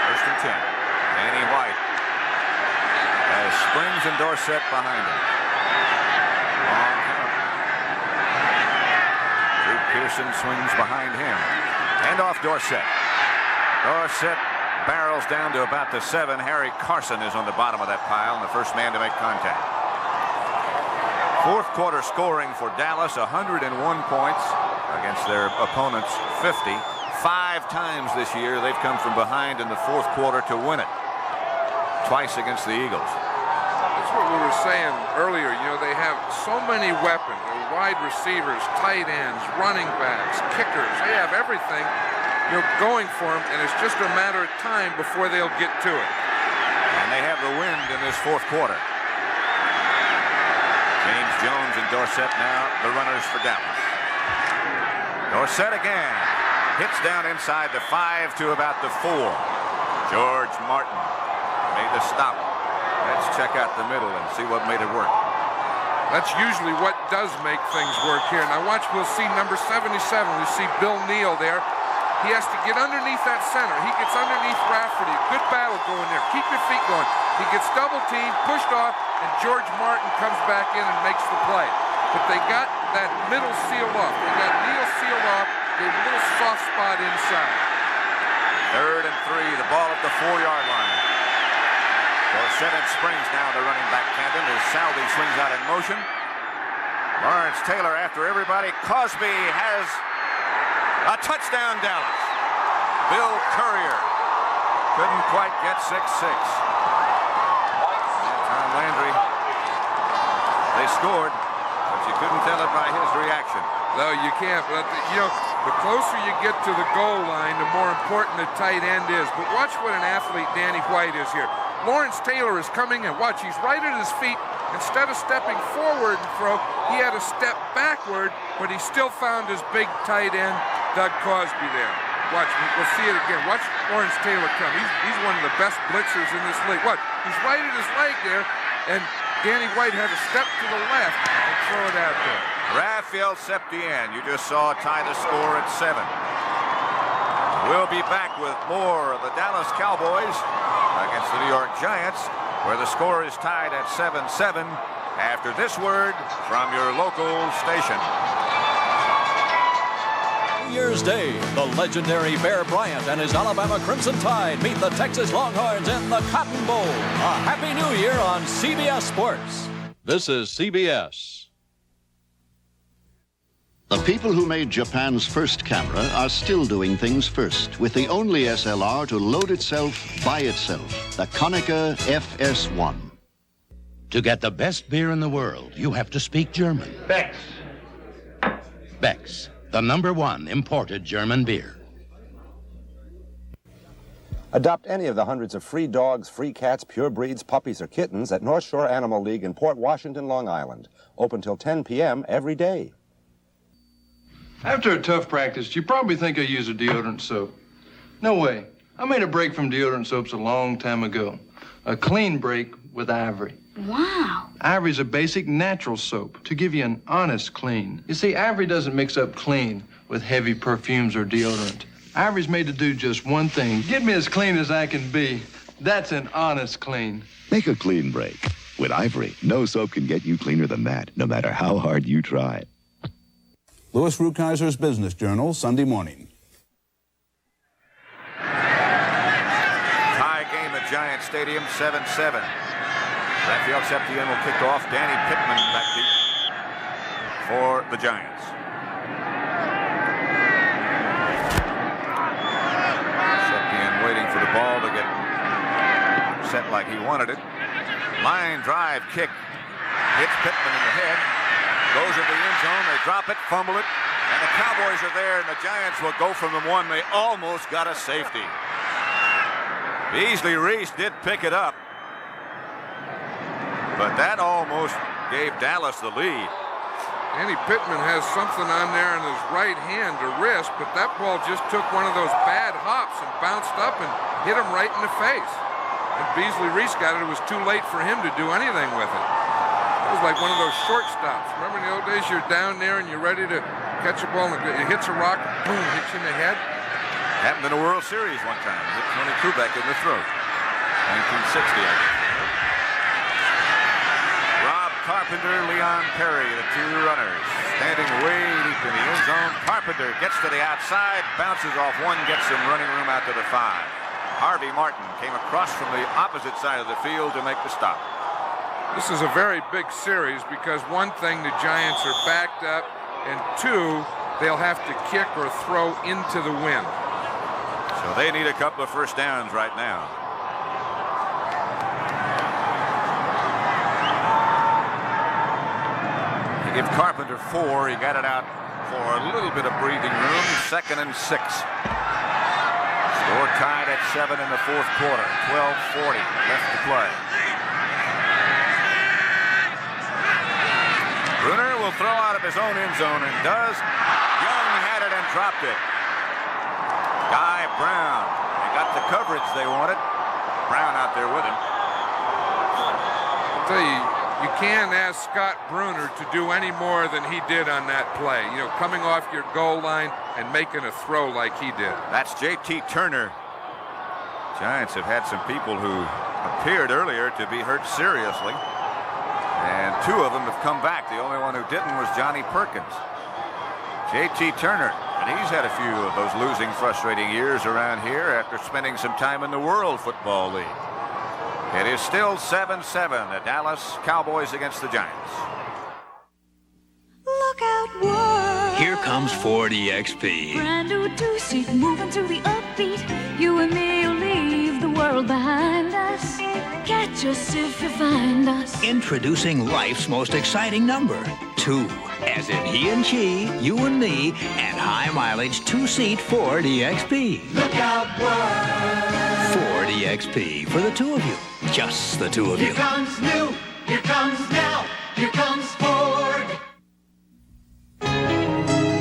1st and 10. Danny White has Springs and Dorsett behind him. Long count. Drew Pearson swings behind him. Hand off Dorsett. Dorsett barrels down to about the 7. Harry Carson is on the bottom of that pile and the first man to make contact. 4th quarter scoring for Dallas, 101 points against their opponents' 50. 5 times this year they've come from behind in the 4th quarter to win it. Twice against the Eagles. That's what we were saying earlier. You know, they have so many weapons. They're wide receivers, tight ends, running backs, kickers. They have everything, you know, going for them, and it's just a matter of time before they'll get to it. And they have the wind in this 4th quarter. James Jones and Dorsett now the runners for Dallas. Dorsett again. Hits down inside the 5 to about the 4. George Martin made the stop. Let's check out the middle and see what made it work. That's usually what does make things work here. Now watch, we'll see number 77. We see Bill Neal there. He has to get underneath that center. He gets underneath Rafferty. Good battle going there. Keep your feet going. He gets double teamed, pushed off, and George Martin comes back in and makes the play. but they got that middle sealed off. They got Neal sealed off, gave a little soft spot inside. 3rd and 3, the ball at the 4-yard line. Dorsett springs now the running back tandem as Salvi swings out in motion. Lawrence Taylor after everybody. Cosby has a touchdown, Dallas. Bill Courier couldn't quite get 6-6. Tom Landry, they scored, but you couldn't tell it by his reaction. No, you can't. But the closer you get to the goal line, the more important the tight end is. But watch what an athlete Danny White is here. Lawrence Taylor is coming, and watch, he's right at his feet. Instead of stepping forward and throw, he had to step backward, but he still found his big tight end, Doug Cosby, there. Watch, we'll see it again. Watch Lawrence Taylor come. He's one of the best blitzers in this league. Watch, he's right at his leg there, and Danny White had to step to the left and throw it out there. Raphael Septien, you just saw tie the score at 7. We'll be back with more of the Dallas Cowboys against the New York Giants, where the score is tied at 7-7 after this word from your local station. New Year's Day, the legendary Bear Bryant and his Alabama Crimson Tide meet the Texas Longhorns in the Cotton Bowl. A Happy New Year on CBS Sports. This is CBS. The people who made Japan's first camera are still doing things first with the only SLR to load itself by itself, the Konica FS1. To get the best beer in the world, you have to speak German. Beck's. Beck's, the #1 imported German beer. Adopt any of the hundreds of free dogs, free cats, pure breeds, puppies, or kittens at North Shore Animal League in Port Washington, Long Island. Open till 10 p.m. every day. After a tough practice, you probably think I use a deodorant soap. No way. I made a break from deodorant soaps a long time ago. A clean break with Ivory. Wow. Ivory's a basic natural soap to give you an honest clean. You see, Ivory doesn't mix up clean with heavy perfumes or deodorant. Ivory's made to do just one thing. Get me as clean as I can be. That's an honest clean. Make a clean break. With Ivory, no soap can get you cleaner than that, no matter how hard you try. Louis Rukeyser's Business Journal, Sunday morning. Tie game at Giant Stadium, 7-7. Raphael Septien will kick off. Danny Pittman back deep for the Giants. Septien waiting for the ball to get set like he wanted it. Line drive kick. Hits Pittman in the head. Goes into the end zone. They drop it, fumble it, and the Cowboys are there, and the Giants will go from the one. They almost got a safety. Beasley Reese did pick it up, but that almost gave Dallas the lead. Danny Pittman has something on there in his right hand to wrist, but that ball just took one of those bad hops and bounced up and hit him right in the face. And Beasley Reese got it. It was too late for him to do anything with it. It was like one of those short stops. Remember in the old days, you're down there and you're ready to catch a ball and it hits a rock, boom, hits you in the head. Happened in a World Series one time. Hit Tony Kubek in the throat. 1960, I guess. Rob Carpenter, Leon Perry, the two runners. Standing way deep in the end zone. Carpenter gets to the outside, bounces off one, gets some running room out to the 5. Harvey Martin came across from the opposite side of the field to make the stop. This is a very big series because one thing, the Giants are backed up, and two, they'll have to kick or throw into the wind. So they need a couple of first downs right now. They give Carpenter 4. He got it out for a little bit of breathing room. 2nd and 6. Score tied at 7 in the fourth quarter. 12:40 left to play. Bruner will throw out of his own end zone and does. Young had it and dropped it. Guy Brown. They got the coverage they wanted. Brown out there with him. I'll tell you, you can't ask Scott Bruner to do any more than he did on that play. You know, coming off your goal line and making a throw like he did. That's J.T. Turner. Giants have had some people who appeared earlier to be hurt seriously. And 2 of them have come back. The only one who didn't was Johnny Perkins. J.T. Turner, and he's had a few of those losing, frustrating years around here after spending some time in the World Football League. It is still 7-7, the Dallas Cowboys against the Giants. Look out, world. Here comes Ford EXP. Brand new 2-seat moving to the upbeat. You and me will leave the world behind us. Catch us if you find us. Introducing life's most exciting number, 2. As in he and she, you and me, and high mileage 2-seat Ford EXP. Look out, world. Ford EXP for the 2 of you. Just the 2 of you. Here comes new, here comes now, here comes Ford.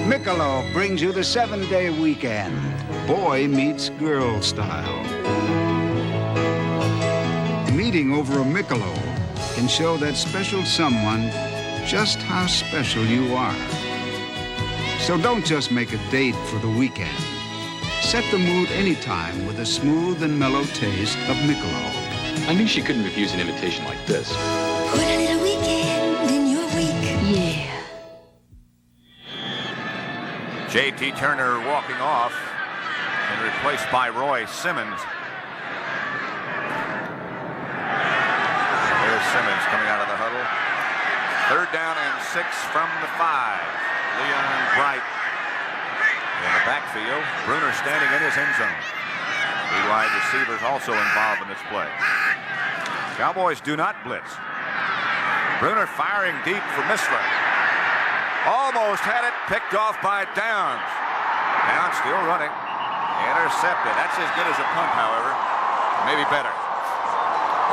Michelob brings you the 7-day weekend. Boy meets girl style. Meeting over a Michelob can show that special someone just how special you are. So don't just make a date for the weekend. Set the mood anytime with a smooth and mellow taste of Michelob. I knew she couldn't refuse an invitation like this. Put a little weekend in your week. Yeah. J.T. Turner walking off and replaced by Roy Simmons. There's Simmons coming out of the huddle. 3rd down and 6 from the 5. Leon Bright in the backfield. Bruner standing in his end zone. The wide receivers also involved in this play. Cowboys do not blitz. Bruner firing deep for Missler. Almost had it picked off by Downs. Downs still running. Intercepted. That's as good as a punt, however. Maybe better.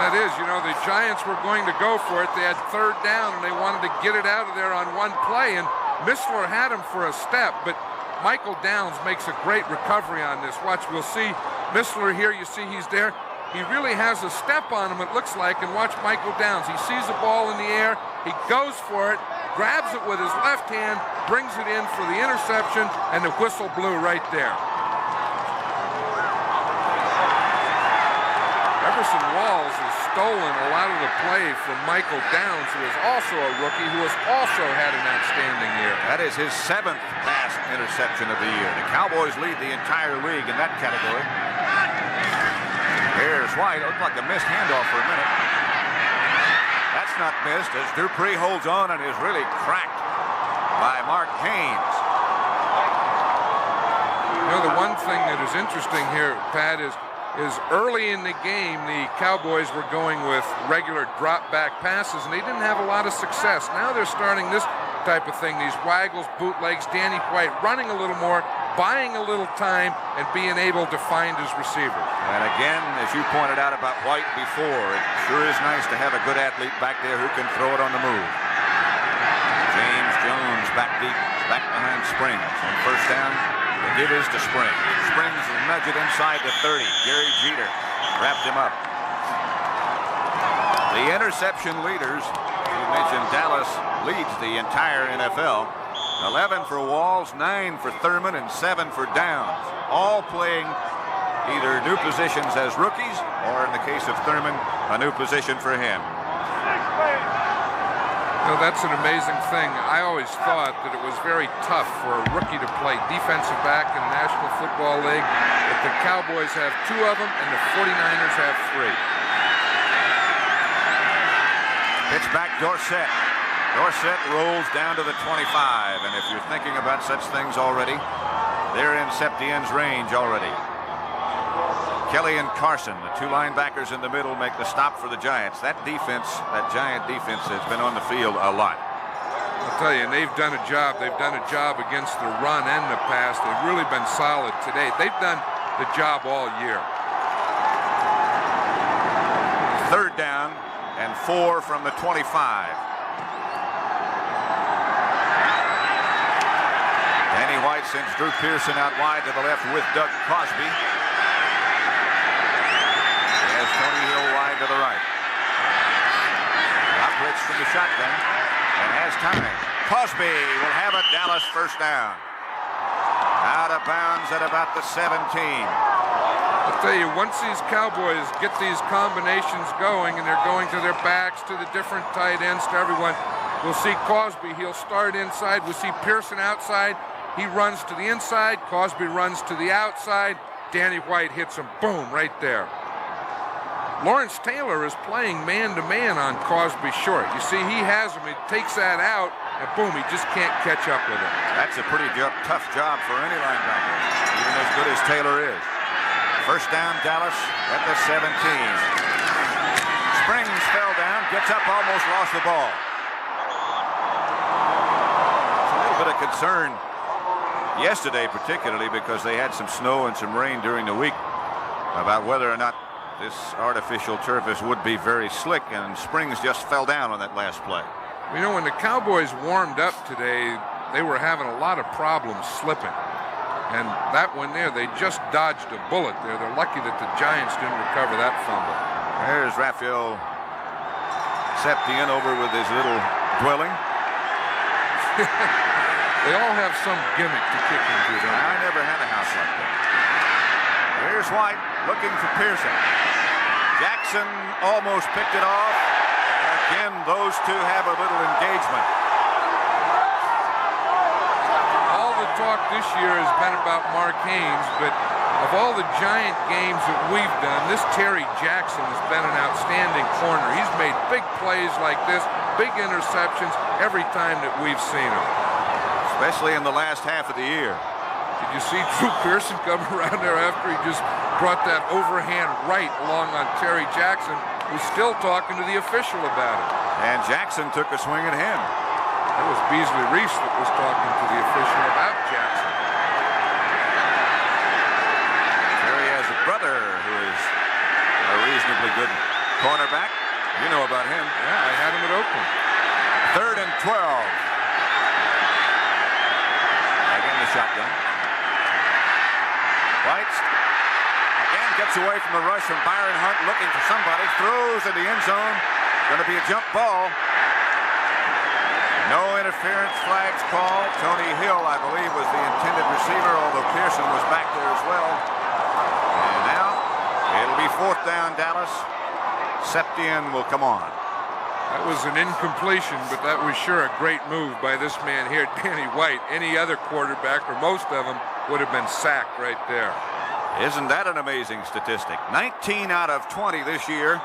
That is, you know, the Giants were going to go for it. They had 3rd down, and they wanted to get it out of there on one play, and Missler had him for a step, but Michael Downs makes a great recovery on this. Watch, we'll see Missler here. You see he's there. He really has a step on him, it looks like, and watch Michael Downs. He sees the ball in the air. He goes for it, grabs it with his left hand, brings it in for the interception, and the whistle blew right there. Everson Walls has stolen a lot of the play from Michael Downs, who is also a rookie, who has also had an outstanding year. That is his 7th pass interception of the year. The Cowboys lead the entire league in that category. Here's White. It looked like a missed handoff for a minute. That's not missed as Dupree holds on and is really cracked by Mark Haynes. You know, the one thing that is interesting here, Pat, is early in the game, the Cowboys were going with regular drop-back passes, and they didn't have a lot of success. Now they're starting this type of thing, these waggles, bootlegs, Danny White running a little more, buying a little time, and being able to find his receivers. And again, as you pointed out about White before, it sure is nice to have a good athlete back there who can throw it on the move. James Jones back deep, back behind Springs. On 1st down, the give is to Springs. Springs will nudge it inside to 30. Gary Jeter wrapped him up. The interception leaders, you mentioned Dallas leads the entire NFL. 11 for Walls, 9 for Thurman, and 7 for Downs. All playing either new positions as rookies, or in the case of Thurman, a new position for him. You know, that's an amazing thing. I always thought that it was very tough for a rookie to play defensive back in the National Football League, but the Cowboys have 2 of them, and the 49ers have 3. Pitch back Dorsett. Dorsett rolls down to the 25, and if you're thinking about such things already, they're in Septien's range already. Kelly and Carson, the 2 linebackers in the middle, make the stop for the Giants. That defense, that Giant defense, has been on the field a lot. I'll tell you, and they've done a job. They've done a job against the run and the pass. They've really been solid today. They've done the job all year. 3rd down and 4 from the 25. Danny White sends Drew Pearson out wide to the left with Doug Crosby. There's Tony Hill wide to the right. Operates from the shotgun and has time. Crosby will have a Dallas 1st down. Out of bounds at about the 17. I'll tell you, once these Cowboys get these combinations going and they're going to their backs, to the different tight ends, to everyone, we'll see Cosby. He'll start inside. We'll see Pearson outside. He runs to the inside. Cosby runs to the outside. Danny White hits him. Boom, right there. Lawrence Taylor is playing man-to-man on Cosby short. You see, he has him. He takes that out, and boom, he just can't catch up with him. That's a pretty tough job for any linebacker, even as good as Taylor is. First down, Dallas at the 17. Springs fell down, gets up, almost lost the ball. It's a little bit of concern yesterday, particularly because they had some snow and some rain during the week, about whether or not this artificial surface would be very slick, and Springs just fell down on that last play. You know, when the Cowboys warmed up today, they were having a lot of problems slipping. And that one there, they just dodged a bullet there. They're lucky that the Giants didn't recover that fumble. There's Raphael Septien over with his little dwelling. They all have some gimmick to kick into, don't they? I never had a house like that. Here's White looking for Pearson. Jackson almost picked it off. Again, those two have a little engagement. All the talk this year has been about Mark Haynes, but of all the Giant games that we've done, this Terry Jackson has been an outstanding corner. He's made big plays like this, big interceptions every time that we've seen him. Especially in the last half of the year. Did you see Drew Pearson come around there after he just brought that overhand right along on Terry Jackson, who's still talking to the official about it? And Jackson took a swing at him. That was Beasley Reese that was talking to the official about Jackson. Terry has a brother who is a reasonably good cornerback. You know about him. Yeah, I had him at Oakland. 3rd and 12. Again, the shotgun. White again gets away from the rush from Byron Hunt, looking for somebody, throws in the end zone. Going to be a jump ball. No interference flags called. Tony Hill, I believe, was the intended receiver, although Pearson was back there as well. And now it'll be 4th down, Dallas. Septien will come on. That was an incompletion, but that was sure a great move by this man here, Danny White. Any other quarterback, or most of them, would have been sacked right there. Isn't that an amazing statistic? 19 out of 20 this year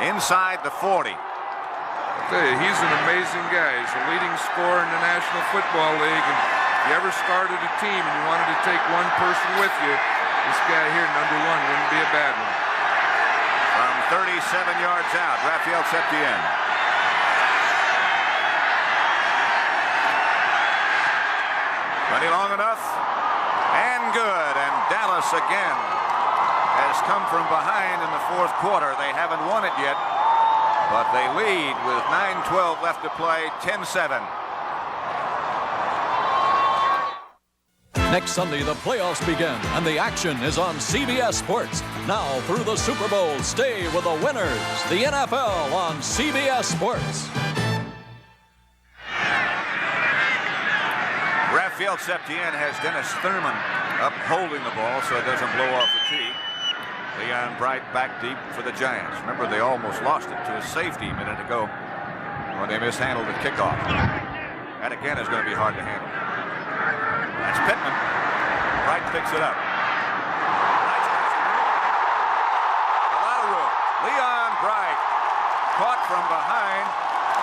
inside the 40. I'll tell you, he's an amazing guy. He's the leading scorer in the National Football League, and if you ever started a team and you wanted to take one person with you, this guy here, number 1, wouldn't be a bad one. From 37 yards out, Raphael Septien. Plenty long enough, and good. And Dallas again has come from behind in the 4th quarter. They haven't won it yet, but they lead with 9:12 left to play, 10-7. Next Sunday, the playoffs begin, and the action is on CBS Sports. Now, through the Super Bowl, stay with the winners, the NFL on CBS Sports. Raphael Septien has Dennis Thurman upholding the ball so it doesn't blow off the tee. Leon Bright back deep for the Giants. Remember, they almost lost it to a safety a minute ago when they mishandled the kickoff. That again is going to be hard to handle. That's Pittman. Bright picks it up. A lot of room. Leon Bright caught from behind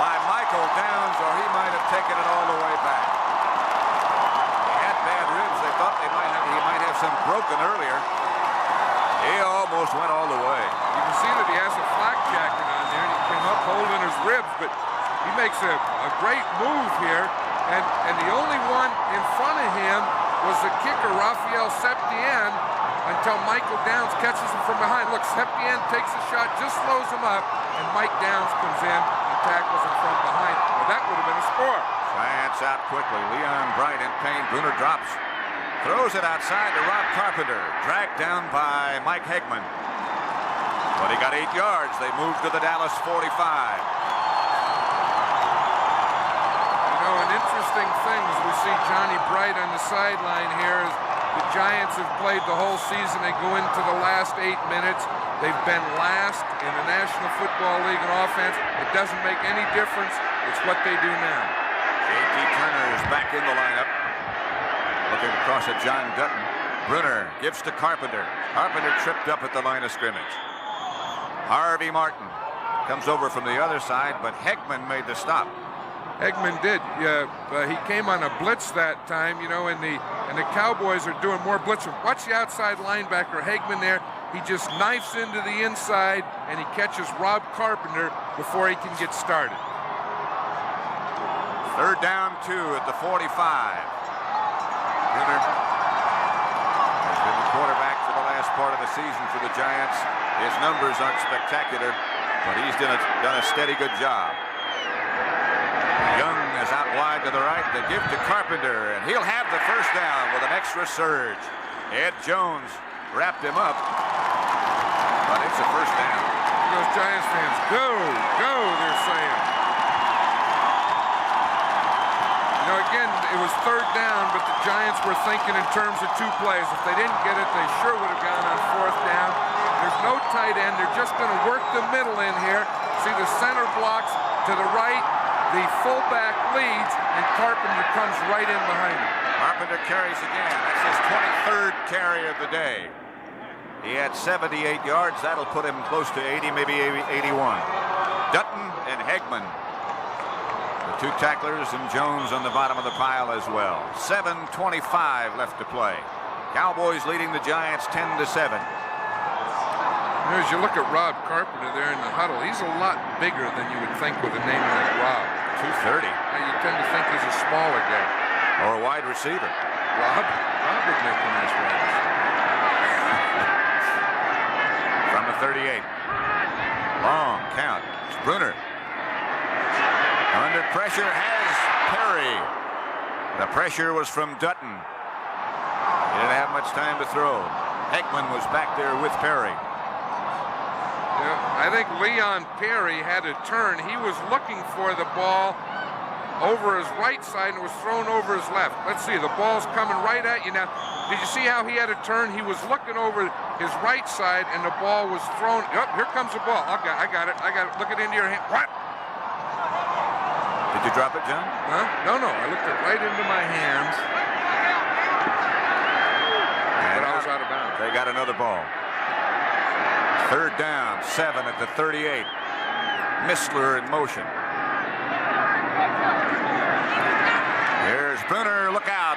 by Michael Downs, or he might have taken it all the way back. He had bad ribs. They thought he might have some broken earlier. He almost went all the way. You can see that he has a flak jacket on there, and he came up holding his ribs, but he makes a great move here, and the only one in front of him was the kicker, Raphael Septien, until Michael Downs catches him from behind. Look, Septien takes a shot, just slows him up, and Mike Downs comes in and tackles him from behind. Well, that would have been a score. Giants out quickly. Leon Bright in pain. Bruner drops. Throws it outside to Rob Carpenter. Dragged down by Mike Hegman. But he got 8 yards. They moved to the Dallas 45. You know, an interesting thing as we see Johnny Bright on the sideline here is the Giants have played the whole season. They go into the last 8 minutes. They've been last in the National Football League in offense. It doesn't make any difference. It's what they do now. J.T. Turner is back in the lineup. Looking across at John Dutton. Brunner gives to Carpenter. Carpenter tripped up at the line of scrimmage. Harvey Martin comes over from the other side, but Hegman made the stop. Hegman did. He came on a blitz that time, you know, and the Cowboys are doing more blitzing. Watch the outside linebacker, Hegman there. He just knifes into the inside, and he catches Rob Carpenter before he can get started. 3rd down, 2 at the 45. Brunner has been the quarterback for the last part of the season for the Giants. His numbers aren't spectacular, but he's done a steady good job. Young is out wide to the right. They give to Carpenter, and he'll have the first down with an extra surge. Ed Jones wrapped him up, but it's a first down. Those Giants fans, go, go, they're saying. You know, again, it was 3rd down, but the Giants were thinking in terms of 2 plays. If they didn't get it, they sure would have gone on 4th down. There's no tight end. They're just going to work the middle in here. See the center blocks to the right. The fullback leads, and Carpenter comes right in behind him. Carpenter carries again. That's his 23rd carry of the day. He had 78 yards. That'll put him close to 80, maybe 81. Dutton and Hegman, the 2 tacklers, and Jones on the bottom of the pile as well. 7:25 left to play. Cowboys leading the Giants 10-7. As you look at Rob Carpenter there in the huddle, he's a lot bigger than you would think with a name like Rob. 230. Now you tend to think he's a smaller guy. Or a wide receiver. Rob would make a nice wide receiver. From the 38. Long count. It's Brunner. Under pressure has Perry. The pressure was from Dutton. He didn't have much time to throw. Hegman was back there with Perry. I think Leon Perry had to turn. He was looking for the ball over his right side and was thrown over his left. Let's see, the ball's coming right at you now. Did you see how he had to turn? He was looking over his right side and the ball was thrown. Oh, here comes the ball. I got it. Look it into your hand. What? Did you drop it, John? Huh? No. I looked it right into my hands. And but I was out of bounds. They got another ball. 3rd down, 7 at the 38. Mistler in motion. Here's Brunner, look out.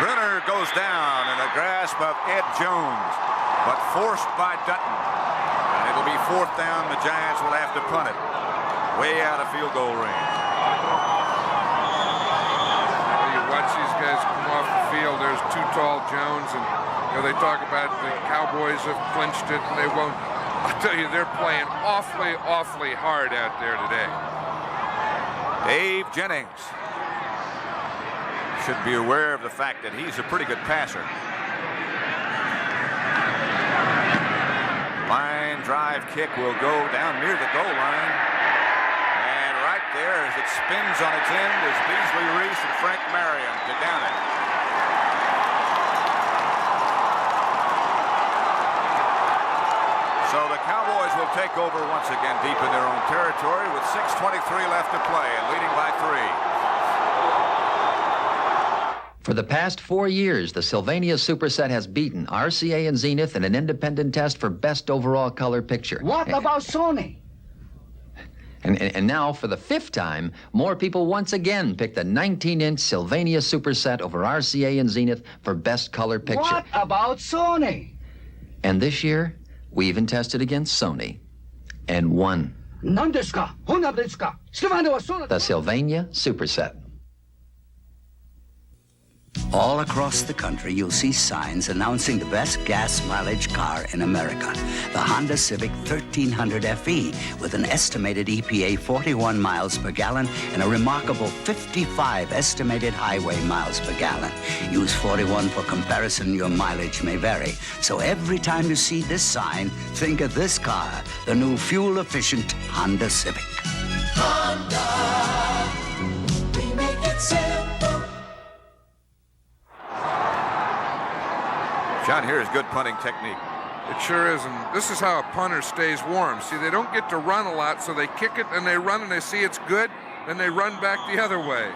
Brunner goes down in the grasp of Ed Jones, but forced by Dutton. And it'll be 4th down. The Giants will have to punt it way out of field goal range. You watch these guys come off the field. There's Too Tall Jones, and you know, they talk about the Cowboys have clinched it, and they won't. I'll tell you, they're playing awfully, awfully hard out there today. Dave Jennings should be aware of the fact that he's a pretty good passer. Line drive kick will go down near the goal line. And right there, as it spins on its end, is Beasley Reese and Frank Marion to down it. So the Cowboys will take over once again deep in their own territory with 6:23 left to play and leading by 3. For the past 4 years, the Sylvania Superset has beaten RCA and Zenith in an independent test for best overall color picture. What about Sony? And now, for the 5th time, more people once again picked the 19-inch Sylvania Superset over RCA and Zenith for best color picture. What about Sony? And this year, we even tested against Sony and won. The Sylvania Superset. All across the country, you'll see signs announcing the best gas mileage car in America, the Honda Civic 1300 FE, with an estimated EPA 41 miles per gallon and a remarkable 55 estimated highway miles per gallon. Use 41 for comparison. Your mileage may vary. So every time you see this sign, think of this car, the new fuel-efficient Honda Civic. Honda, we make it simple. John, here is good punting technique. It sure is, and this is how a punter stays warm. See, they don't get to run a lot, so they kick it and they run and they see it's good, then they run back the other way.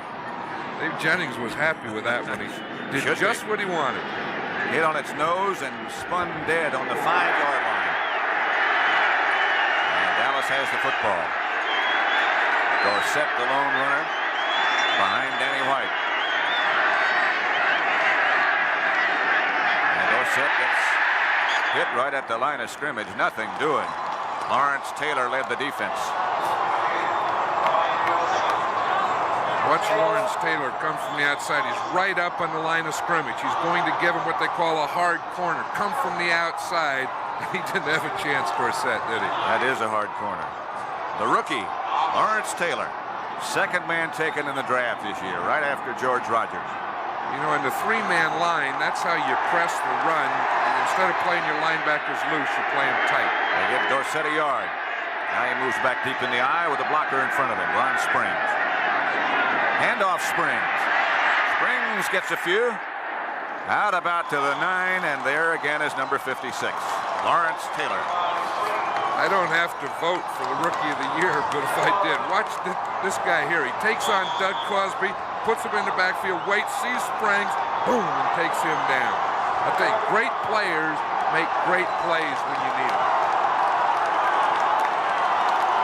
Dave Jennings was happy with that one. He did just what he wanted. Hit on its nose and spun dead on the 5-yard line. And Dallas has the football. Dorsett, the lone runner, behind Danny White. And Dorsett gets hit right at the line of scrimmage. Nothing doing. Lawrence Taylor led the defense. Watch Lawrence Taylor come from the outside. He's right up on the line of scrimmage. He's going to give him what they call a hard corner. Come from the outside. He didn't have a chance, Dorsett, did he? That is a hard corner. The rookie, Lawrence Taylor, second man taken in the draft this year, right after George Rogers. You know, in the 3-man line, that's how you press the run. Instead of playing your linebackers loose, you play them tight. They give Dorsett a yard. Now he moves back deep in the eye with a blocker in front of him, Ron Springs. Handoff Springs. Springs gets a few. Out about to the 9, and there again is number 56, Lawrence Taylor. I don't have to vote for the Rookie of the Year, but if I did, watch this guy here. He takes on Doug Crosby, puts him in the backfield, waits, sees Springs, boom, and takes him down. I'll tell you, great players make great plays when you need them.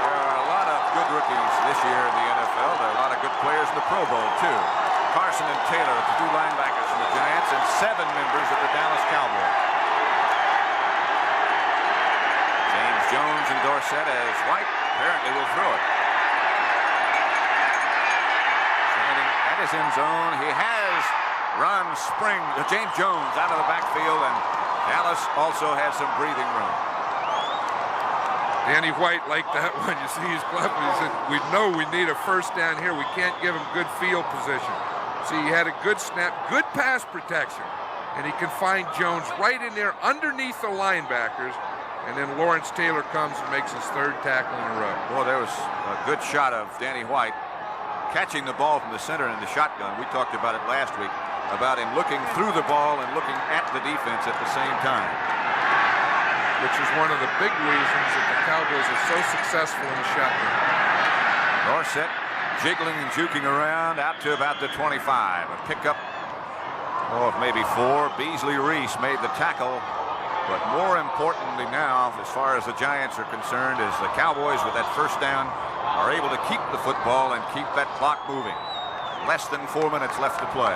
There are a lot of good rookies this year in the NFL. There are a lot of good players in the Pro Bowl, too. Carson and Taylor, the 2 linebackers from the Giants, and 7 members of the Dallas Cowboys. James Jones and Dorsett as White apparently will throw it. Standing at his end zone, he has run James Jones out of the backfield, and Dallas also has some breathing room. Danny White liked that one. You see he's clapping. He said, we know we need a first down here. We can't give him good field position. See, he had a good snap, good pass protection, and he can find Jones right in there underneath the linebackers, and then Lawrence Taylor comes and makes his 3rd tackle in a row. Well, there was a good shot of Danny White catching the ball from the center in the shotgun. We talked about it last week, about him looking through the ball and looking at the defense at the same time. Which is one of the big reasons that the Cowboys are so successful in the shotgun. Dorsett jiggling and juking around out to about the 25. A pickup of maybe 4. Beasley Reese made the tackle. But more importantly now, as far as the Giants are concerned, is the Cowboys with that first down are able to keep the football and keep that clock moving. Less than 4 minutes left to play.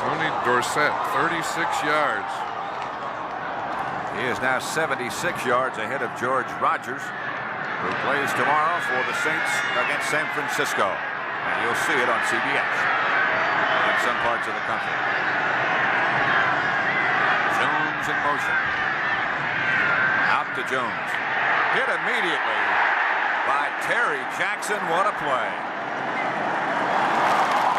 Tony Dorsett, 36 yards. He is now 76 yards ahead of George Rogers, who plays tomorrow for the Saints against San Francisco. And you'll see it on CBS in some parts of the country. Jones in motion. Out to Jones. Hit immediately by Terry Jackson. What a play.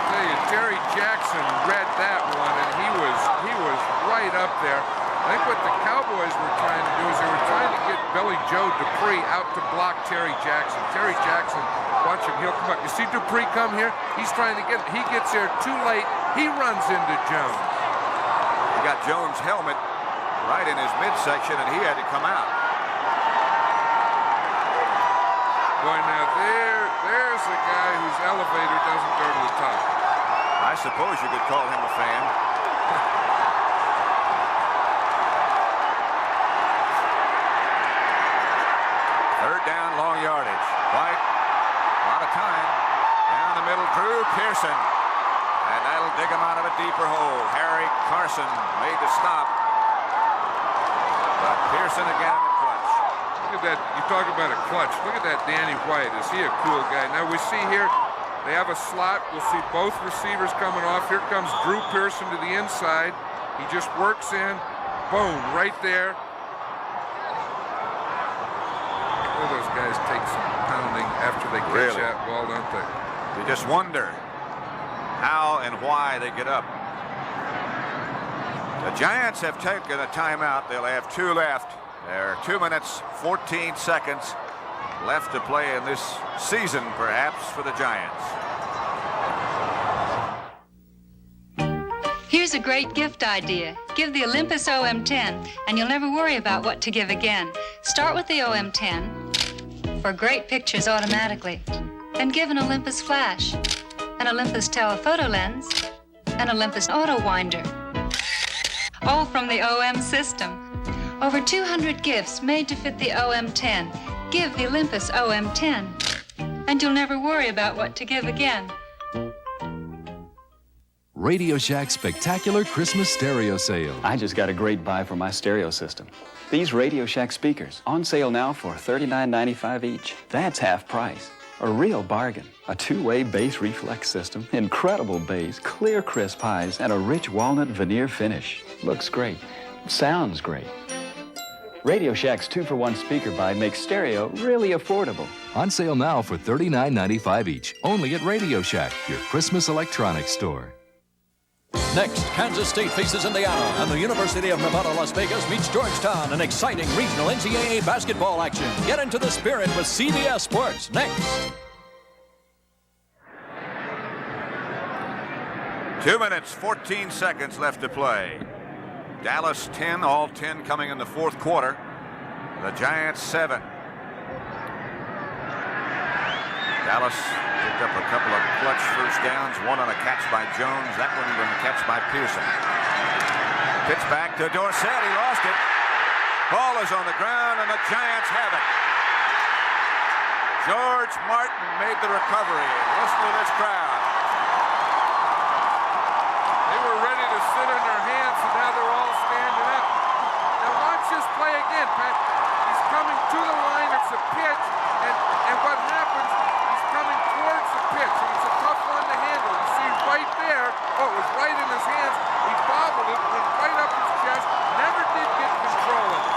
I tell you, Terry Jackson read that one, and he was right up there. I think what the Cowboys were trying to do is they were trying to get Billy Joe Dupree out to block Terry Jackson. Terry Jackson, watch him, he'll come up. You see Dupree come here? He's trying to get him. He gets there too late. He runs into Jones. He got Jones' helmet right in his midsection, and he had to come out. Boy, now there's a guy whose elevator doesn't go to the top. I suppose you could call him a fan. Third down, long yardage. White, a lot of time. Down the middle, Drew Pearson. And that'll dig him out of a deeper hole. Harry Carson made the stop. But Pearson again in the clutch. Look at that. You talk about a clutch. Look at that Danny White. Is he a cool guy? Now we see here, they have a slot. We'll see both receivers coming off. Here comes Drew Pearson to the inside. He just works in. Boom, right there. Those guys take some pounding after they catch that ball, don't they? You just wonder how and why they get up. The Giants have taken a timeout. They'll have 2 left. There are 2 minutes, 14 seconds left to play in this season, perhaps, for the Giants. great gift idea. Give the Olympus OM10, and you'll never worry about what to give again. Start with the OM10 for great pictures automatically. Then give an Olympus flash, an Olympus telephoto lens, an Olympus auto winder. All from the OM system. Over 200 gifts made to fit the OM10. Give the Olympus OM10, and you'll never worry about what to give again. Radio Shack's spectacular Christmas stereo sale. I just got a great buy for my stereo system. These Radio Shack speakers, on sale now for $39.95 each. That's half price. A real bargain. A two-way bass reflex system, incredible bass, clear crisp highs, and a rich walnut veneer finish. Looks great. Sounds great. Radio Shack's 2-for-1 speaker buy makes stereo really affordable. On sale now for $39.95 each. Only at Radio Shack, your Christmas electronics store. Next, Kansas State faces Indiana, and the University of Nevada, Las Vegas meets Georgetown in exciting regional NCAA basketball action. Get into the spirit with CBS Sports next. 2 minutes, 14 seconds left to play. Dallas 10, all 10 coming in the fourth quarter. The Giants 7. Dallas picked up a couple of clutch first downs, one on a catch by Jones, that one on a catch by Pearson. Pitch back to Dorsett, he lost it. Ball is on the ground and the Giants have it. George Martin made the recovery. Listen to this crowd. They were ready to sit on their hands, and now they're all standing up. Now watch this play again, Pat. He's coming to the line, it's a pitch, and what happens, he's coming towards the pitch, and it's a tough one to handle. You see right there, oh, it was right in his hands. He bobbled it, went right up his chest, never did get control of it.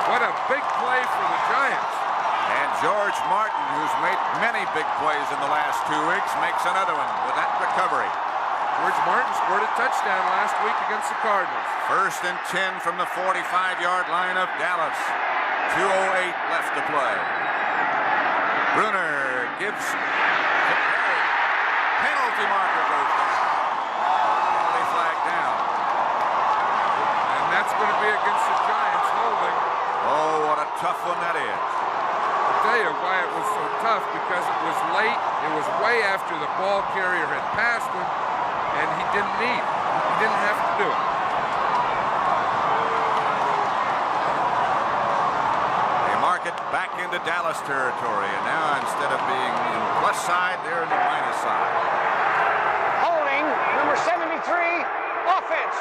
What a big play for the Giants. And George Martin, who's made many big plays in the last 2 weeks, makes another one with that recovery. George Martin scored a touchdown last week against the Cardinals. 1st and 10 from the 45-yard line of Dallas. 2:08 left to play. Bruner gives to Perry. Penalty marker goes down. Penalty flag down. And that's going to be against the Giants holding. Oh, what a tough one that is. I'll tell you why it was so tough, because it was late. It was way after the ball carrier had passed him, and he didn't need it. He didn't have to do it. They mark it back into Dallas territory, and now instead of being in plus side, they're in the minus side. Holding, number 73, offense.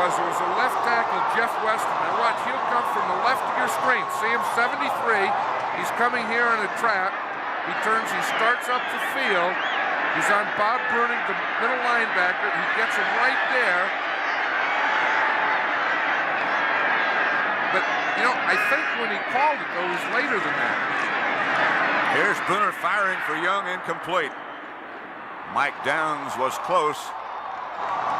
It was a left tackle, Jeff Weston. Now watch, he'll come from the left of your screen. See him, 73. He's coming here on a trap. He turns, he starts up the field. He's on Bob Bruning, the middle linebacker. He gets him right there. But, you know, I think when he called it, though, it was later than that. Here's Bruner firing for Young, incomplete. Mike Downs was close.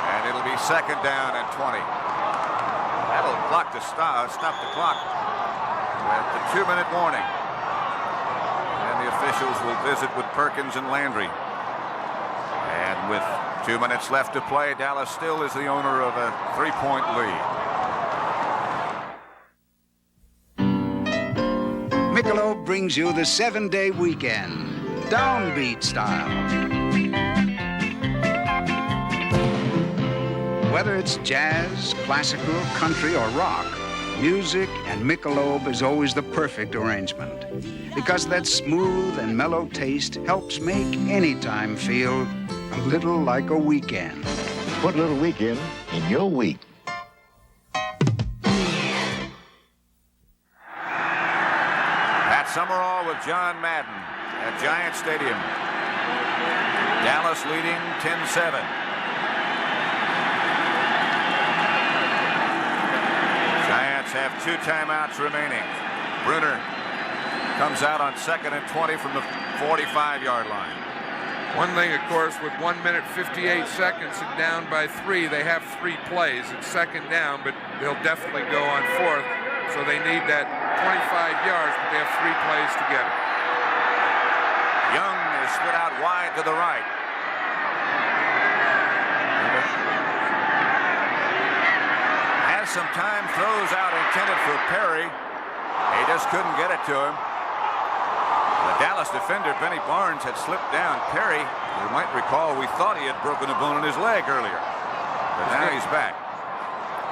And it'll be 2nd down and 20. That'll clock to stop the clock at the 2-minute warning. And the officials will visit with Perkins and Landry. And with 2 minutes left to play, Dallas still is the owner of a 3-point lead. Michelob brings you the 7-day weekend, downbeat style. Whether it's jazz, classical, country, or rock, music and Michelob is always the perfect arrangement. Because that smooth and mellow taste helps make any time feel a little like a weekend. Put a little weekend in your week. Pat Summerall with John Madden at Giant Stadium. Dallas leading 10-7. Giants have 2 timeouts remaining. Bruner comes out on 2nd and 20 from the 45-yard line. One thing, of course, with 1 minute 58 seconds and down by 3, they have 3 plays. It's 2nd down, but they'll definitely go on 4th. So they need that 25 yards, but they have 3 plays to get it. Young is split out wide to the right. some time, throws out intended for Perry. He just couldn't get it to him. The Dallas defender, Benny Barnes, had slipped down. Perry, you might recall, we thought he had broken a bone in his leg earlier. But now he's back.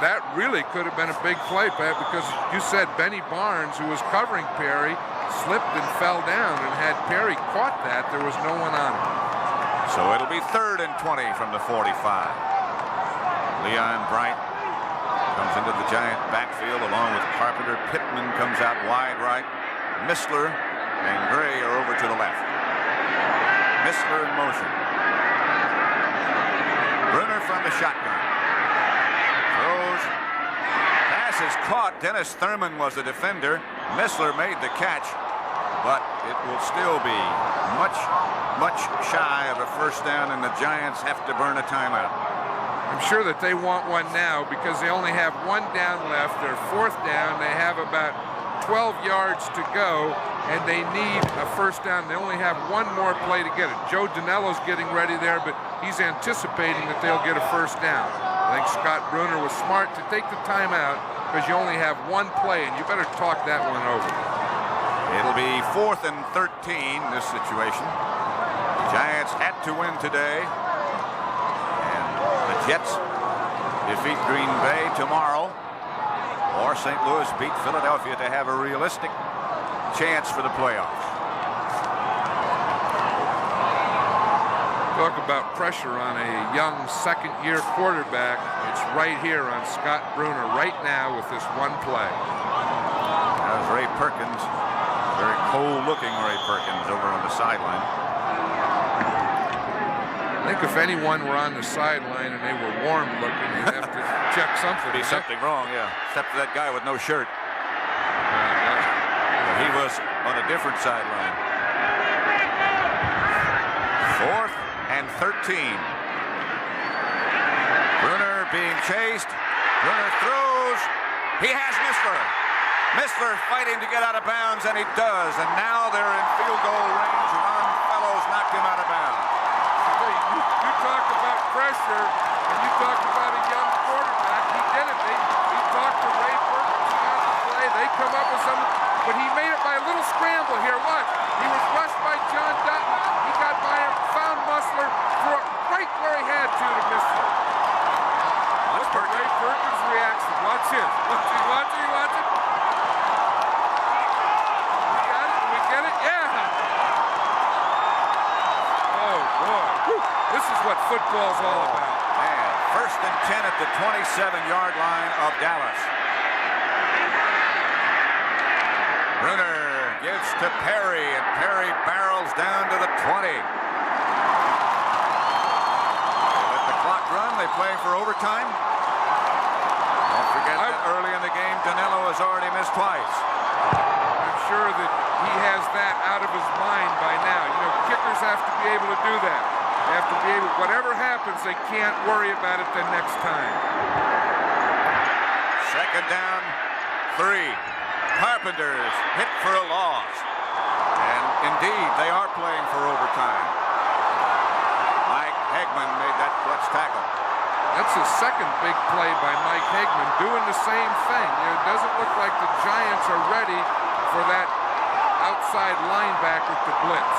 That really could have been a big play, Pat, because you said Benny Barnes, who was covering Perry, slipped and fell down, and had Perry caught that, there was no one on him. So it'll be 3rd and 20 from the 45. Leon Bright comes into the Giant backfield along with Carpenter. Pittman comes out wide right. Missler and Gray are over to the left. Missler in motion. Bruner from the shotgun. Throws. Pass is caught. Dennis Thurman was the defender. Missler made the catch, but it will still be much shy of a first down, and the Giants have to burn a timeout. I'm sure that they want one now because they only have 1 down left. They're 4th down. They have about 12 yards to go, and they need a first down. They only have 1 more play to get it. Joe Danello's getting ready there, but he's anticipating that they'll get a first down. I think Scott Bruner was smart to take the timeout because you only have 1 play, and you better talk that one over. It'll be 4th and 13 in this situation. The Giants had to win today. The Jets defeat Green Bay tomorrow, or St. Louis beat Philadelphia to have a realistic chance for the playoffs. Talk about pressure on a young second-year quarterback. It's right here on Scott Bruner right now with this 1 play. That was Ray Perkins, very cold-looking Ray Perkins over on the sideline. I think if anyone were on the sideline and they were warm looking, you'd have to check something. Be something wrong, yeah. Except for that guy with no shirt. He was on a different sideline. 4th and 13. Bruner being chased. Bruner throws. He has Missler. Missler fighting to get out of bounds, and he does. And now they're in field goal range. Ron Fellows knocked him out of bounds. You talk about pressure, and you talk about a young quarterback. He did it. He talked to Ray Perkins about the play. They come up with something, but he made it by a little scramble here. Watch. He was rushed by John Dutton. He got by him, found Missler, threw it right where he had to Missler. Look at Ray Perkins' reaction. Watch him. Watch it. We got it. We get it. Yeah. This is what football's all about. Man, 1st and 10 at the 27-yard line of Dallas. Bruner gives to Perry, and Perry barrels down to the 20. They let the clock run. They play for overtime. Don't forget that early in the game, Danello has already missed twice. I'm sure that he has that out of his mind by now. You know, kickers have to be able to do that. They have to be able, whatever happens, they can't worry about it the next time. 2nd down, 3. Carpenter's hit for a loss. And indeed, they are playing for overtime. Mike Hegman made that clutch tackle. That's his 2nd big play by Mike Hegman, doing the same thing. You know, it doesn't look like the Giants are ready for that outside linebacker to blitz.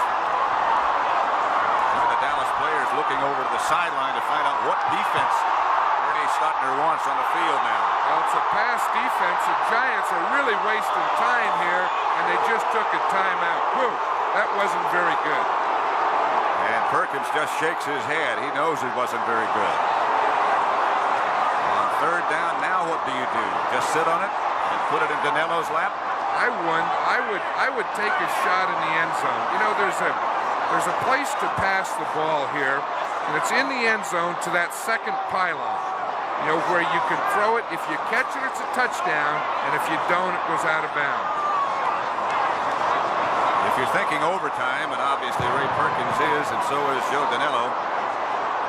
Players looking over to the sideline to find out what defense Ernie Stotner wants on the field now. Well, it's a pass defense. The Giants are really wasting time here, and they just took a timeout. Whew, that wasn't very good. And Perkins just shakes his head. He knows it wasn't very good. On 3rd down, now what do you do? Just sit on it and put it in Danello's lap? I would take a shot in the end zone. You know, there's a place to pass the ball here, and it's in the end zone to that 2nd pylon, you know, where you can throw it. If you catch it, it's a touchdown, and if you don't, it goes out of bounds. If you're thinking overtime, and obviously Ray Perkins is, and so is Joe Danello,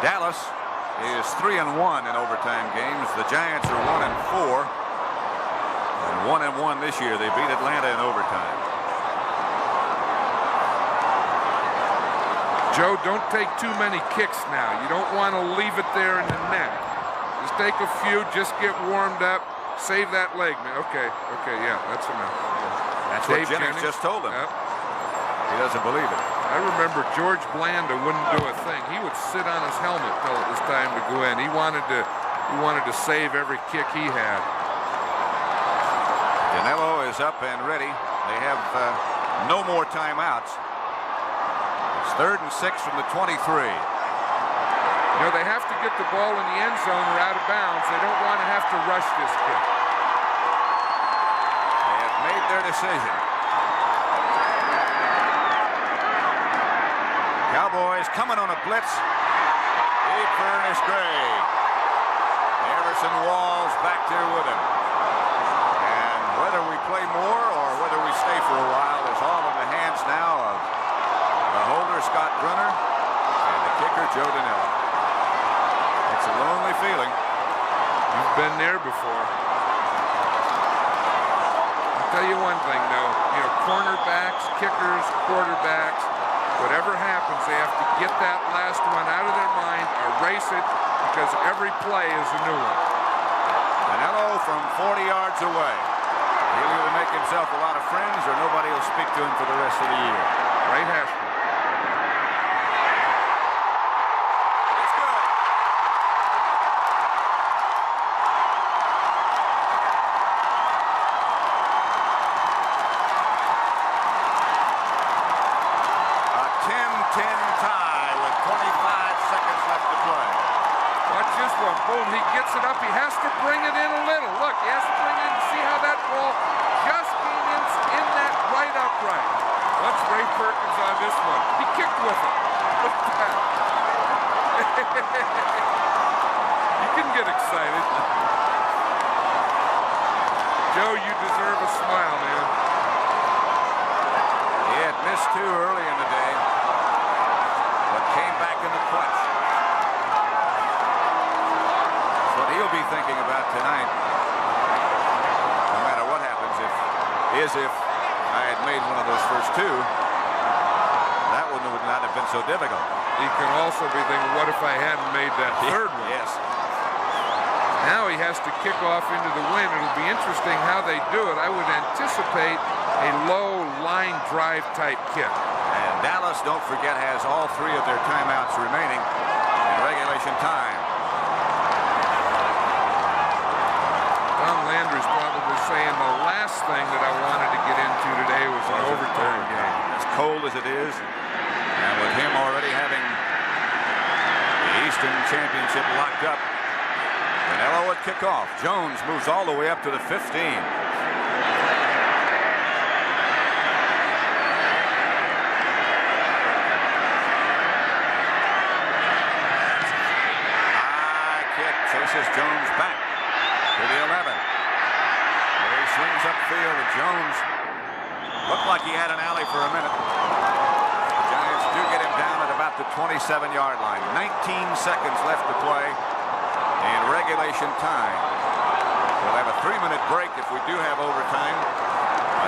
Dallas is 3-1 in overtime games. The Giants are 1-4, and 1-1 this year. They beat Atlanta in overtime. Joe, don't take too many kicks now. You don't want to leave it there in the net. Just take a few, just get warmed up, Save that leg, man. Okay, yeah, that's enough. That's Dave what Jennings just told him. Yep. He doesn't believe it. I remember George Blanda wouldn't do a thing. He would sit on his helmet till it was time to go in. He wanted to save every kick he had. Danilo is up and ready. They have no more timeouts. It's 3rd and 6 from the 23. You know, they have to get the ball in the end zone or out of bounds. They don't want to have to rush this kick. They have made their decision. Cowboys coming on a blitz. Deep for Ernest Gray. Everson Walls back there with him. And whether we play more or whether we stay for a while is all in the hands now of the holder, Scott Brunner, and the kicker, Joe Danilo. It's a lonely feeling. You've been there before. I'll tell you one thing, though. You know, cornerbacks, kickers, quarterbacks, whatever happens, they have to get that last one out of their mind, erase it, because every play is a new one. Danilo from 40 yards away. He'll either make himself a lot of friends or nobody will speak to him for the rest of the year. Right hash mark. Boom, he gets it up. He has to bring it in a little. Look, he has to bring it in. See how that ball just came in that right upright. Watch Ray Perkins on this one. He kicked with it. Look at that. You can get excited. Joe, you deserve a smile, man. He had missed 2 early in the day, but came back in the clutch. He'll be thinking about tonight, no matter what happens, if I had made one of those first 2, that one would not have been so difficult. He can also be thinking, what if I hadn't made that third one? Yes. Now he has to kick off into the wind. It'll be interesting how they do it. I would anticipate a low line drive type kick. And Dallas, don't forget, has all 3 of their timeouts remaining in regulation time. Landry's probably saying the last thing that I wanted to get into today was an overtime game. As cold as it is, and with him already having the Eastern Championship locked up, Danilo would kick off. Jones moves all the way up to the 15. High kick chases Jones back to the 11. Swings upfield, and Jones looked like he had an alley for a minute. The Giants do get him down at about the 27-yard line. 19 seconds left to play in regulation time. We'll have a 3-minute break if we do have overtime.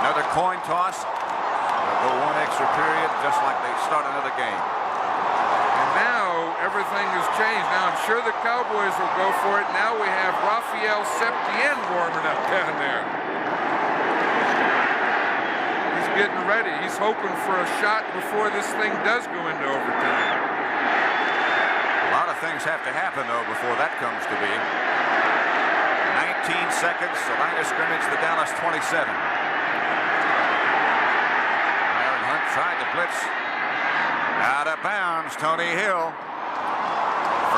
Another coin toss. We'll go 1 extra period, just like they start another game. And now everything has changed. Now I'm sure the Cowboys will go for it. Now we have Rafael Septien warming up down there. Getting ready. He's hoping for a shot before this thing does go into overtime. A lot of things have to happen, though, before that comes to be. 19 seconds, the line of scrimmage, the Dallas 27. Aaron Hunt tried to blitz. Out of bounds, Tony Hill.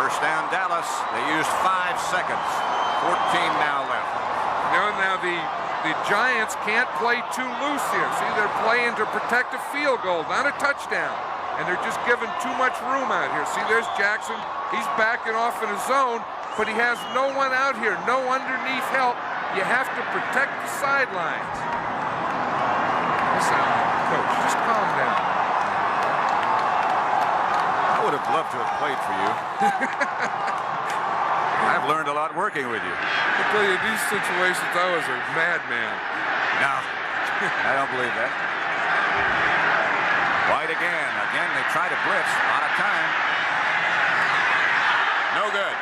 First down, Dallas. They used 5 seconds. 14 now left. Now the Giants can't play too loose here. See, they're playing to protect a field goal, not a touchdown. And they're just giving too much room out here. See, there's Jackson. He's backing off in a zone, but he has no one out here, no underneath help. You have to protect the sidelines. Listen, Coach, just calm down. I would have loved to have played for you. I've learned a lot working with you. I tell you, these situations, I was a madman. No, I don't believe that. White again. Again, they try to blitz. Out of time. No good.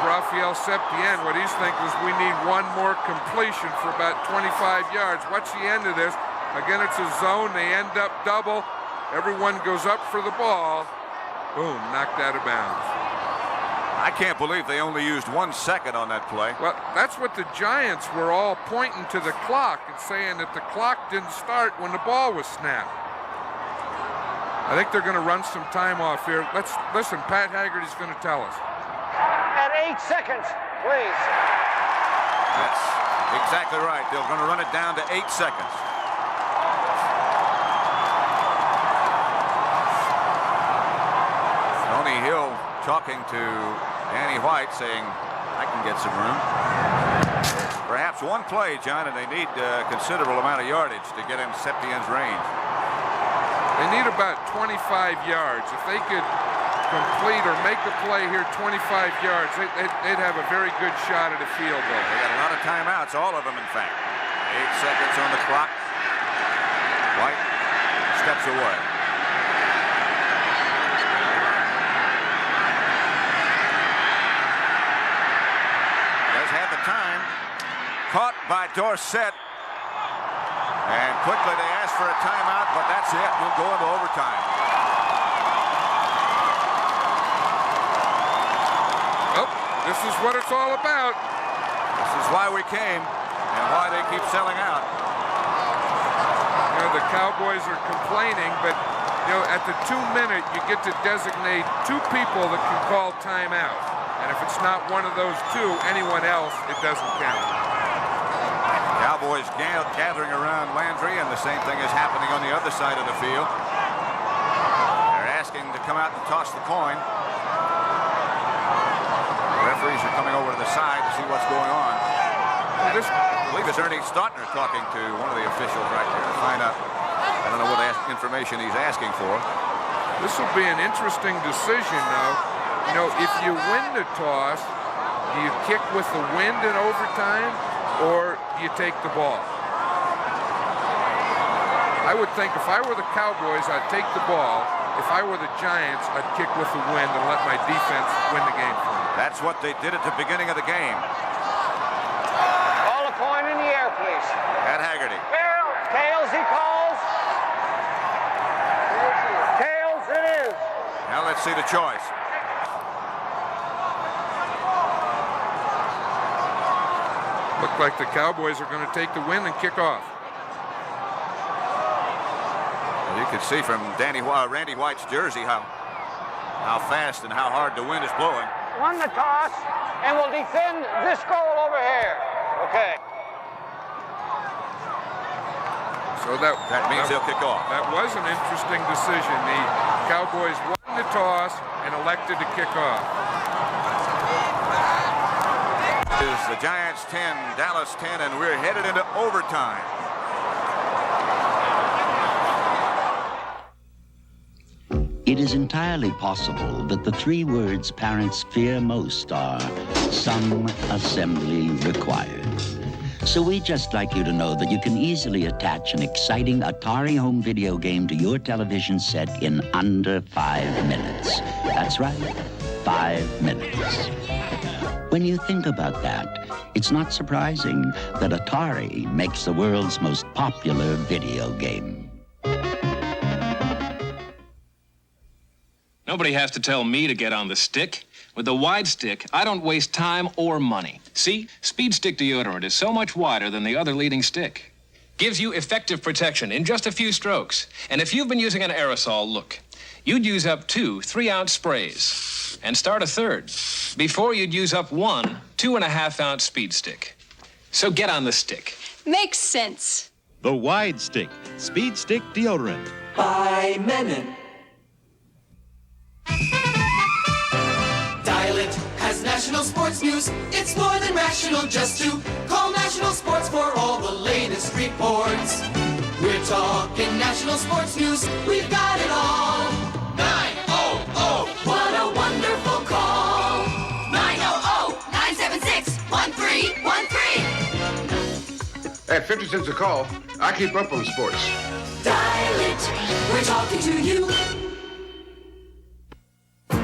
Rafael Septien. What he's thinking is we need one more completion for about 25 yards. What's the end of this? Again, it's a zone. They end up double. Everyone goes up for the ball. Boom, knocked out of bounds. I can't believe they only used 1 second on that play. Well, that's what the Giants were all pointing to the clock and saying that the clock didn't start when the ball was snapped. I think they're going to run some time off here. Let's listen. Pat Haggerty's going to tell us. At 8 seconds, please. That's exactly right. They're going to run it down to 8 seconds. Tony Hill talking to Danny White, saying, I can get some room. Perhaps one play, John, and they need a considerable amount of yardage to get in Septien's range. They need about 25 yards. If they could complete or make a play here 25 yards, they'd have a very good shot at a field goal. They got a lot of timeouts, all of them, in fact. 8 seconds on the clock. White steps away. Time caught by Dorsett, and quickly they ask for a timeout, but that's it. We'll go into overtime. Oh, this is what it's all about. This is why we came and why they keep selling out. You know, the Cowboys are complaining, but you know, at the 2-minute you get to designate 2 people that can call timeout. And if it's not one of those 2, anyone else, it doesn't count. Cowboys gathering around Landry, and the same thing is happening on the other side of the field. They're asking to come out and toss the coin. The referees are coming over to the side to see what's going on. I believe it's Ernie Stautner talking to one of the officials right there to find out. I don't know what information he's asking for. This will be an interesting decision, though. You know, if you win the toss, do you kick with the wind in overtime, or do you take the ball? I would think if I were the Cowboys, I'd take the ball. If I were the Giants, I'd kick with the wind and let my defense win the game for me. That's what they did at the beginning of the game. Call a coin in the air, please. Pat Haggerty. Tails, he calls. Tails it is. Now let's see the choice. Look like the Cowboys are going to take the win and kick off. Well, you can see from Randy White's jersey how fast and how hard the wind is blowing. Won the toss and will defend this goal over here. Okay. So that means they'll kick off. That was an interesting decision. The Cowboys won the toss and elected to kick off. Is the Giants 10, Dallas 10, and we're headed into overtime. It is entirely possible that the 3 words parents fear most are some assembly required. So we'd just like you to know that you can easily attach an exciting Atari home video game to your television set in under 5 minutes. That's right, 5 minutes. When you think about that, it's not surprising that Atari makes the world's most popular video game. Nobody has to tell me to get on the stick. With the wide stick, I don't waste time or money. See, Speed Stick deodorant is so much wider than the other leading stick. Gives you effective protection in just a few strokes. And if you've been using an aerosol, look, you'd use up 2 3-ounce sprays and start a 3rd before you'd use up 1 2.5-ounce Speed Stick. So get on the stick. Makes sense. The Wide Stick Speed Stick deodorant. By Menon. Dial It has national sports news. It's more than rational just to call National Sports for all the latest reports. We're talking national sports news. We've got it all. 900. What a wonderful call. 900-976-1313. At 50 cents a call, I keep up on sports. Dial It. We're talking to you.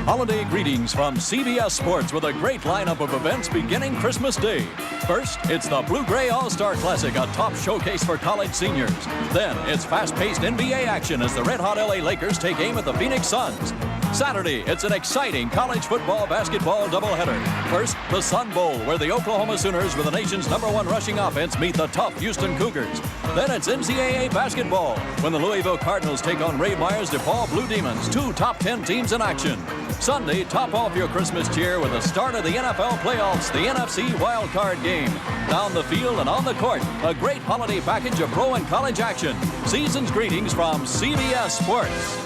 Holiday greetings from CBS Sports with a great lineup of events beginning Christmas Day. First, it's the Blue-Gray All-Star Classic, a top showcase for college seniors. Then, it's fast-paced NBA action as the red-hot LA Lakers take aim at the Phoenix Suns. Saturday, it's an exciting college football-basketball doubleheader. First, the Sun Bowl, where the Oklahoma Sooners with the nation's #1 rushing offense meet the tough Houston Cougars. Then it's NCAA basketball, when the Louisville Cardinals take on Ray Meyer's DePaul Blue Demons, 2 top 10 teams in action. Sunday, top off your Christmas cheer with the start of the NFL playoffs, the NFC Wild Card game. Down the field and on the court, a great holiday package of pro and college action. Season's greetings from CBS Sports.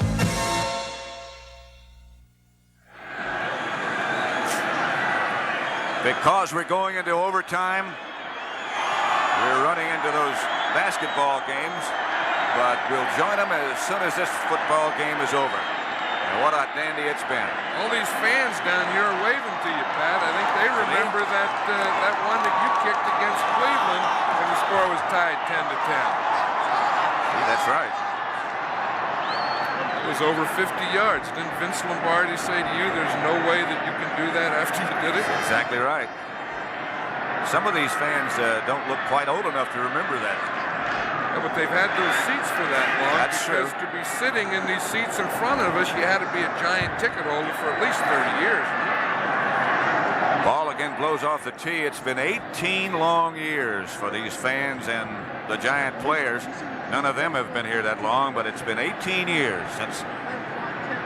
Because we're going into overtime, we're running into those basketball games, but we'll join them as soon as this football game is over. And what a dandy it's been. All these fans down here are waving to you, Pat. I think they remember that one that you kicked against Cleveland when the score was tied 10-10. See, that's right. It was over 50 yards. Didn't Vince Lombardi say to you, there's no way that you can do that after you did it? Exactly right. Some of these fans don't look quite old enough to remember that. Yeah, but they've had those seats for that long. That's true. To be sitting in these seats in front of us, you had to be a Giant ticket holder for at least 30 years. Ball again blows off the tee. It's been 18 long years for these fans and the Giant players. None of them have been here that long, but it's been 18 years since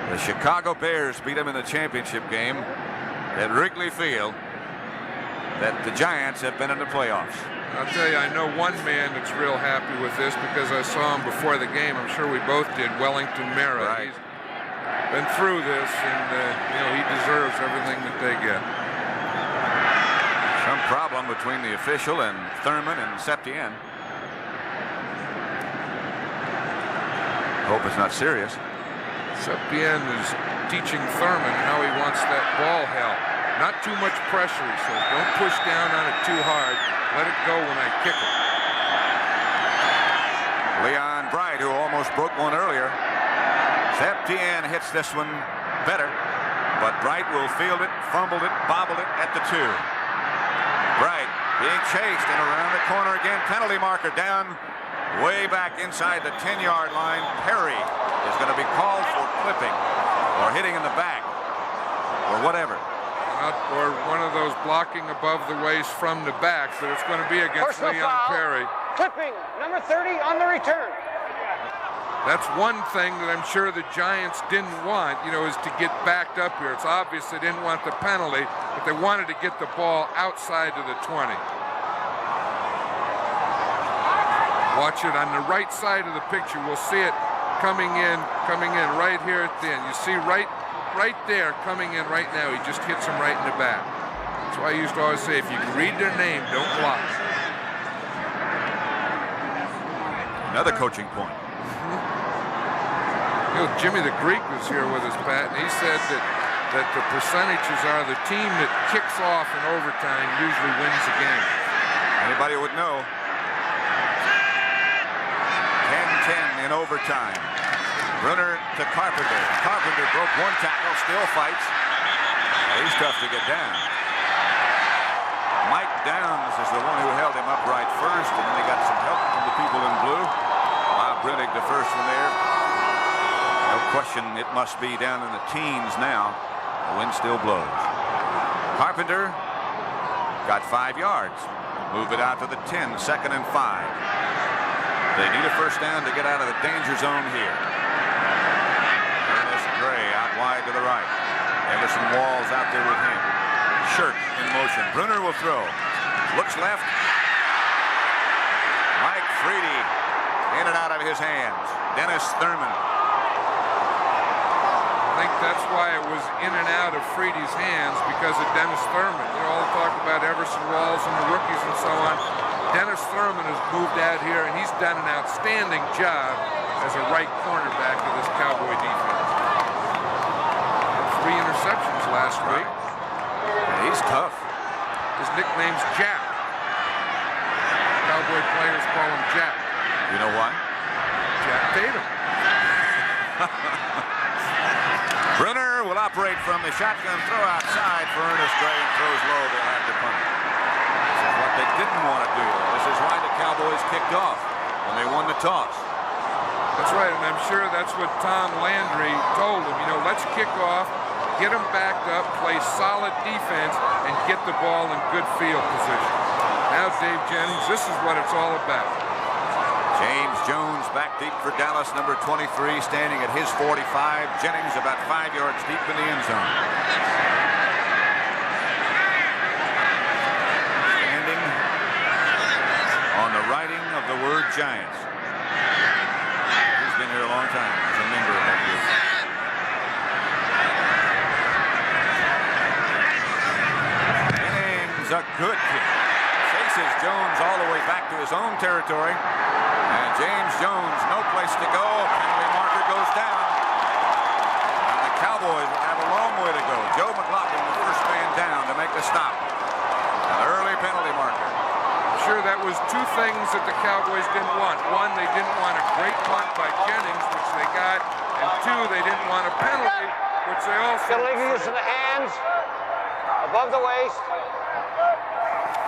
the Chicago Bears beat them in the championship game at Wrigley Field that the Giants have been in the playoffs. I'll tell you, I know one man that's real happy with this because I saw him before the game. I'm sure we both did. Wellington Mara. Right. He's been through this, and he deserves everything that they get. Some problem between the official and Thurman and Septien. Hope it's not serious. Septien is teaching Thurman how he wants that ball held. Not too much pressure, he says. Don't push down on it too hard. Let it go when I kick it. Leon Bright, who almost broke one earlier. Septien hits this one better, but Bright will field it, fumbled it, bobbled it at the 2. Bright being chased and around the corner again. Penalty marker down way back inside the 10-yard line. Perry is going to be called for clipping or hitting in the back or whatever. Or one of those blocking above the waist from the back, but it's going to be against Leon Perry. Clipping, number 30 on the return. That's one thing that I'm sure the Giants didn't want, is to get backed up here. It's obvious they didn't want the penalty, but they wanted to get the ball outside of the 20. Watch it on the right side of the picture. We'll see it coming in right here at the end. You see right there coming in right now. He just hits him right in the back. That's why I used to always say, if you can read their name, don't block. Another coaching point. Jimmy the Greek was here with us, Pat, and he said that the percentages are the team that kicks off in overtime usually wins the game. Anybody would know. 10-10 in overtime. Brunner to Carpenter. Carpenter broke one tackle, still fights. He's tough to get down. Mike Downs is the one who held him upright first, and then they got some help from the people in blue. Bob Brennig, the first one there. No question, it must be down in the teens now. The wind still blows. Carpenter got 5 yards. Move it out to the 10, 2nd and 5. They need a first down to get out of the danger zone here. Ernest Gray out wide to the right. Emerson Walls out there with him. Shirt in motion. Brunner will throw. Looks left. Mike Freedy in and out of his hands. Dennis Thurman. I think that's why it was in and out of Freedy's hands, because of Dennis Thurman. All the talk about Everson Walls and the rookies and so on. Dennis Thurman has moved out here, and he's done an outstanding job as a right cornerback of this Cowboy defense. 3 interceptions last week. And he's tough. His nickname's Jack. Cowboy players call him Jack. You know why? Jack Tatum. Brunner will operate from the shotgun throw outside for Ernest Gray and throws low. They'll have to punt it. This is what they didn't want to do. This is why the Cowboys kicked off when they won the toss. That's right, and I'm sure that's what Tom Landry told them. You know, let's kick off, get them backed up, play solid defense, and get the ball in good field position. Now, Dave Jennings, this is what it's all about. James Jones back deep for Dallas, number 23, standing at his 45. Jennings about 5 yards deep in the end zone. Standing on the writing of the word Giants. He's been here a long time as a member of that group. Jennings, a good kick. Chases Jones all the way back to his own territory. And James Jones, no place to go. Penalty marker goes down. And the Cowboys will have a long way to go. Joe McLaughlin, the first man down to make the stop. An early penalty marker. I'm sure that was two things that the Cowboys didn't want. One, they didn't want a great punt by Jennings, which they got. And two, they didn't want a penalty, which they also... Illegal use of the hands, above the waist.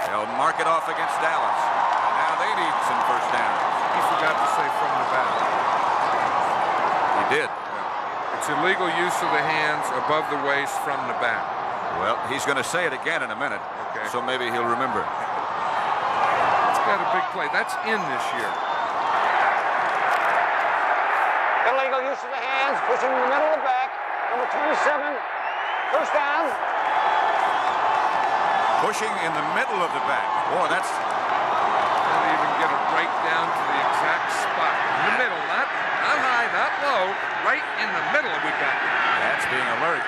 They'll mark it off against Dallas. Now they need some first downs. He forgot to say from the back. He did. Yeah. It's illegal use of the hands above the waist from the back. Well, he's going to say it again in a minute, so maybe he'll remember. It's got a big play. That's in this year. Illegal use of the hands, pushing in the middle of the back. Number 27, first down. Pushing in the middle of the back. Boy, that's... Didn't even get it right down to the exact spot. In the middle, not high, not low, right in the middle we got. That's being alert.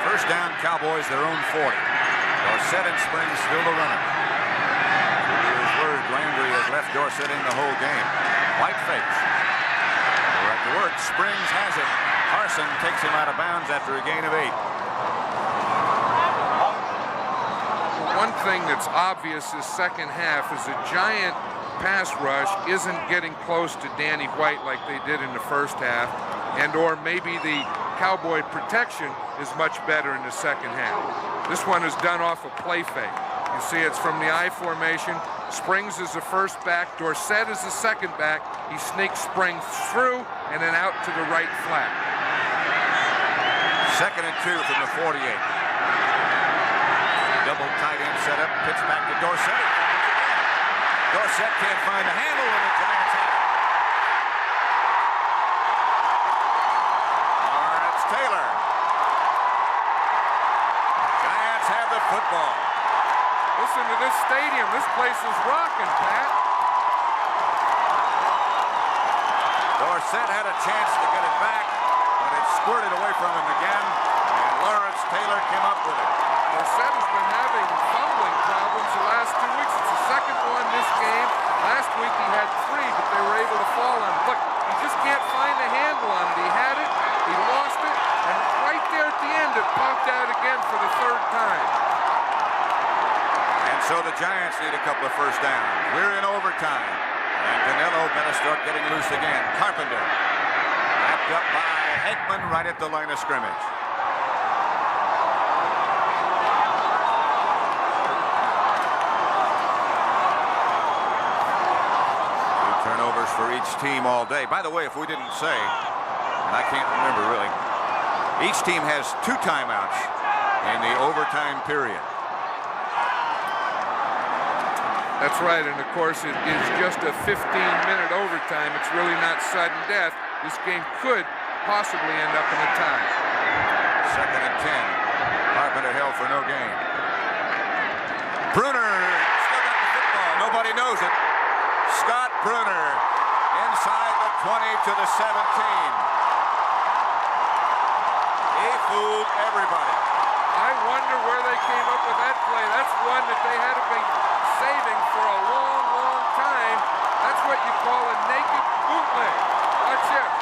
First down, Cowboys, their own 40. Dorsett and Springs still the runner. To his word, Landry has left Dorsett in the whole game. White fakes. They're at the work. Springs has it. Carson takes him out of bounds after a gain of 8. One thing that's obvious this second half is the Giant pass rush isn't getting close to Danny White like they did in the first half, and or maybe the Cowboy protection is much better in the second half. This one is done off a play fake. You see it's from the I formation. Springs is the first back. Dorsett is the second back. He sneaks Springs through and then out to the right flat. 2nd and 2 from the 48. Double tight end setup. Pitch back to Dorsett. Dorsett can't find the handle, and the Giants have it. Lawrence Taylor. Giants have the football. Listen to this stadium. This place is rocking, Pat. Dorsett had a chance to get it back, but it squirted away from him again, and Lawrence Taylor came up with it. Dorsett has been having fumbling problems the last 2 weeks. It's the second one this game. Last week he had 3, but they were able to fall on him. Look, he just can't find the handle on it. He had it, he lost it, and right there at the end it popped out again for the 3rd time. And so the Giants need a couple of first downs. We're in overtime. And Canelo better start getting loose again. Carpenter. Wrapped up by Hegman right at the line of scrimmage. 2 turnovers for each team all day. By the way, if we didn't say, and I can't remember really, each team has 2 timeouts in the overtime period. That's right, and of course it is just a 15-minute overtime. It's really not sudden death. This game could possibly end up in a tie. 2nd and 10. Carpenter held for no gain. Bruner still got the football. Nobody knows it. Scott Bruner inside the 20 to the 17. He fooled everybody. I wonder where they came up with that play. That's one that they had to be saving for a long, long time. That's what you call a naked bootleg. Watch this.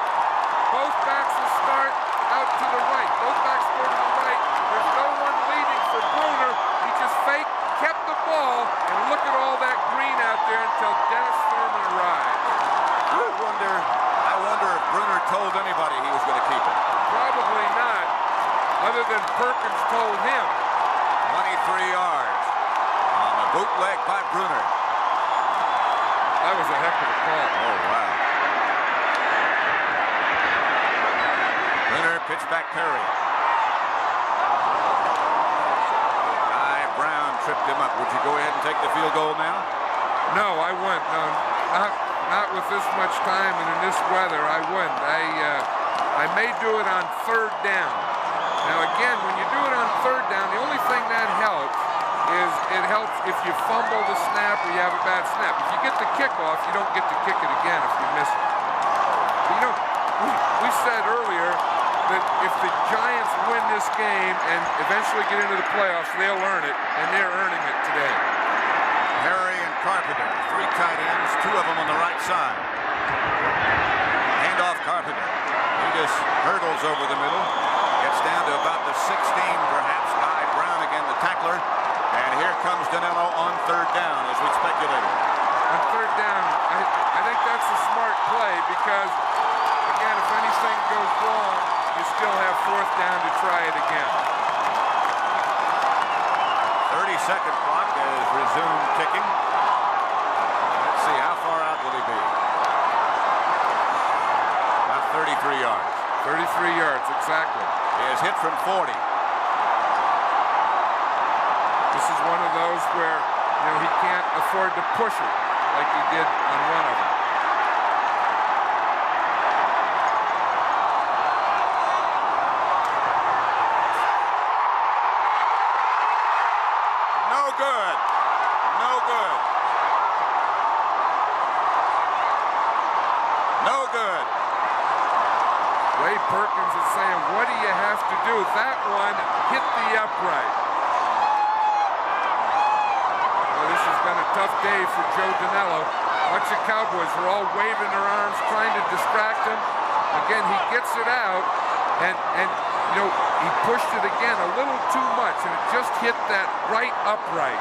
Both backs will start out to the right. Both backs go to the right. There's no one leading for Bruner. He just faked, kept the ball, and look at all that green out there until Dennis Thurman arrived. I wonder if Bruner told anybody he was going to keep it. Probably not. other than Perkins told him. 23 yards on the bootleg by Bruner. That was a heck of a call. Oh, wow. Bruner, pitch back Perry. Brown tripped him up. Would you go ahead and take the field goal now? No, I wouldn't. No, not with this much time and in this weather. I wouldn't. I may do it on third down. Now again, when you do it on third down, the only thing that helps is it helps if you fumble the snap or you have a bad snap. If you get the kickoff, you don't get to kick it again if you miss it. But, you know, we said earlier that if the Giants win this game and eventually get into the playoffs, they'll earn it, and they're earning it today. Perry and Carpenter, 3 tight ends, 2 of them on the right side. Handoff Carpenter. He just hurdles over the middle, gets down to about the 16 perhaps. Guy Brown again, the tackler. And here comes Danilo on third down, as we speculated. On third down, I think that's a smart play because, again, if anything goes wrong, you still have fourth down to try it again. 30-second clock has resumed ticking. Let's see, how far out will he be? About 33 yards. 33 yards, exactly. He has hit from 40. This is one of those where, you know, he can't afford to push it like he did on one of them. Perkins is saying, what do you have to do? That one hit the upright. Well, this has been a tough day for Joe Danilo. Watch the Cowboys are all waving their arms, trying to distract him. Again, he gets it out, and you know, he pushed it again a little too much, and it just hit that right upright.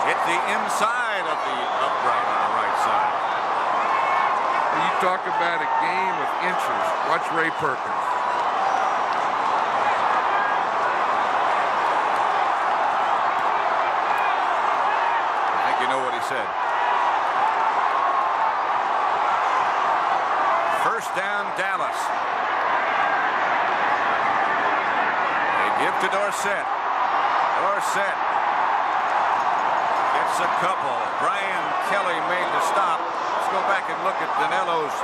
Hit the inside of the upright on the right side. You talk about a game of inches. Watch Ray Perkins. I think you know what he said. First down, Dallas. They give to Dorsett. Dorsett gets a couple. Brian Kelly made the stop. Go back and look at Danilo's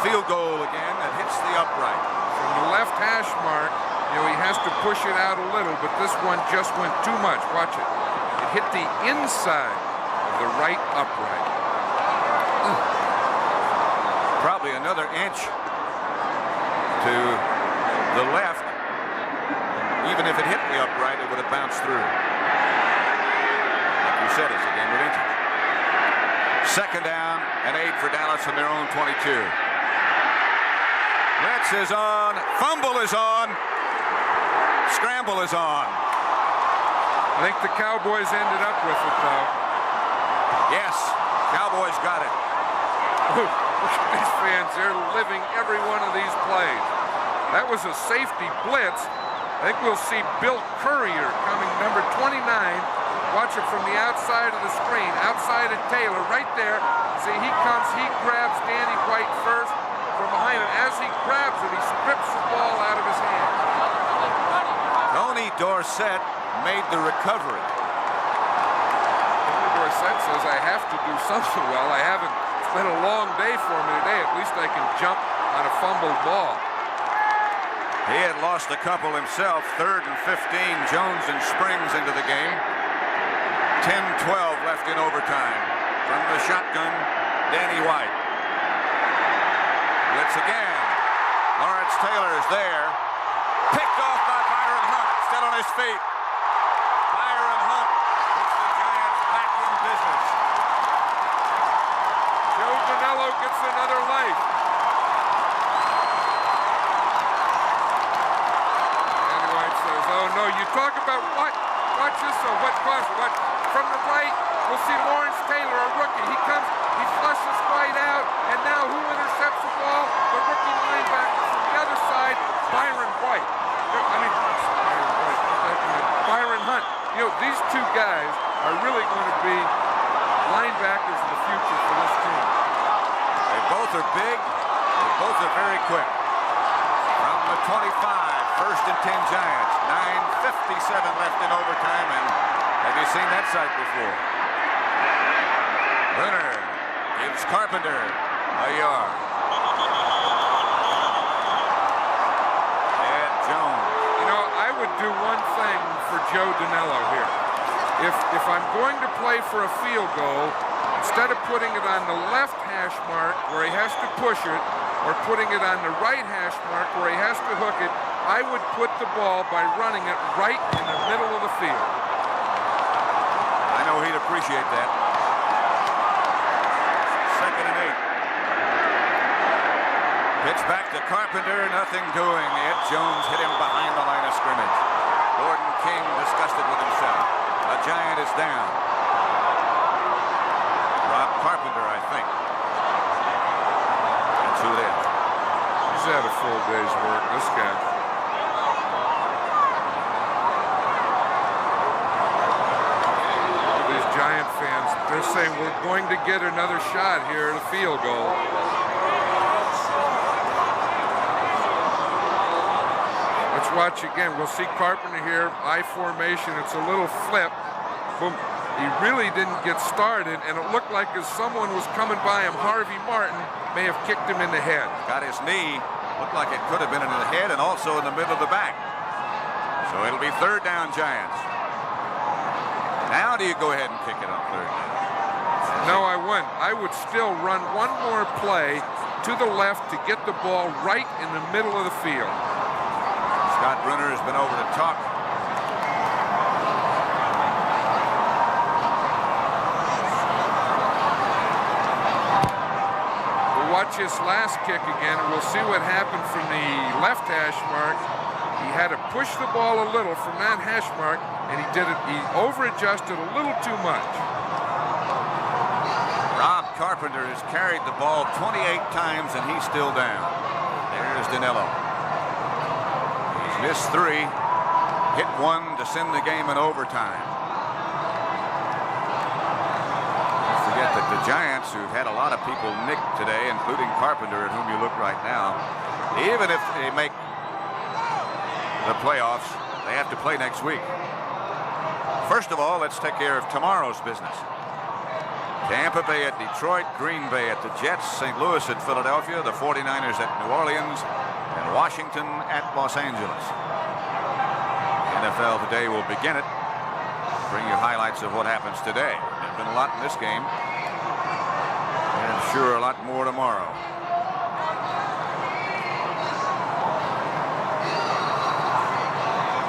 field goal again that hits the upright. From the left hash mark, you know, he has to push it out a little, but this one just went too much. Watch it. It hit the inside of the right upright. Probably another inch to the left. Even if it hit the upright, it would have bounced through. Like you said, it's a game of inches. Second down and 8 for Dallas from their own 22. Retz is on. Fumble is on. Scramble is on. I think the Cowboys ended up with it, though. Yes, Cowboys got it. Look at these fans. They're living every one of these plays. That was a safety blitz. I think we'll see Bill Courier coming, number 29. Watch it from the outside of the screen, outside of Taylor, right there. See, he comes, he grabs Danny White first from behind him. As he grabs it, he strips the ball out of his hand. Tony Dorsett made the recovery. Tony Dorsett says, I have to do something well. It's been a long day for me today. At least I can jump on a fumbled ball. He had lost a couple himself. 3rd and 15, Jones and Springs into the game. 10-12 left in overtime. From the shotgun, Danny White. Blitz again. Lawrence Taylor is there. Picked off by Byron Hunt. Still on his feet. Byron Hunt puts the Giants back in business. Joe Danilo gets another life. Danny White says, oh no, you talk about what? Watch this, so what caused what? From the right, we'll see Lawrence Taylor, a rookie. He comes, he flushes White out, and now who intercepts the ball? The rookie linebacker from the other side, Byron White. I mean, You know, these two guys are really going to be linebackers of the future for this team. They both are big. They both are very quick. From the 25, first and 10 Giants. 9:57 left in overtime, and have you seen that sight before? Brunner gives Carpenter a yard. Ed Jones. You know, I would do one thing for Joe Danello here. If I'm going to play for a field goal, instead of putting it on the left hash mark where he has to push it, or putting it on the right hash mark where he has to hook it, I would put the ball by running it right in the middle of the field. I know he'd appreciate that. 2nd and 8. Pitch back to Carpenter, nothing doing. Ed Jones hit him behind the line of scrimmage. Gordon King disgusted with himself. A Giant is down. Rob Carpenter, I think. That's who it is. He's had a full day's work, this guy. These Giant fans, they're saying we're going to get another shot here at a field goal. Let's watch again. We'll see Carpenter here, I formation. It's a little flip. Boom. He really didn't get started, and it looked like as someone was coming by him, Harvey Martin may have kicked him in the head. Got his knee. Looked like it could have been in the head and also in the middle of the back. So it'll be 3rd down Giants. Now do you go ahead and kick it on 3rd down? No, I wouldn't. I would still run one more play to the left to get the ball right in the middle of the field. Scott Brunner has been over to talk. We'll watch his last kick again, and we'll see what happened from the left hash mark. He had to push the ball a little from that hash mark, and he over-adjusted a little too much. Rob Carpenter has carried the ball 28 times, and he's still down. There's Danello. He's missed 3, hit 1 to send the game in overtime. Don't forget that the Giants, who've had a lot of people nicked today, including Carpenter, at whom you look right now, even if they make the playoffs, they have to play next week. First of all, let's take care of tomorrow's business. Tampa Bay at Detroit, Green Bay at the Jets, St. Louis at Philadelphia, the 49ers at New Orleans, and Washington at Los Angeles. NFL Today will begin it. Bring you highlights of what happens today. There's been a lot in this game, and sure a lot more tomorrow.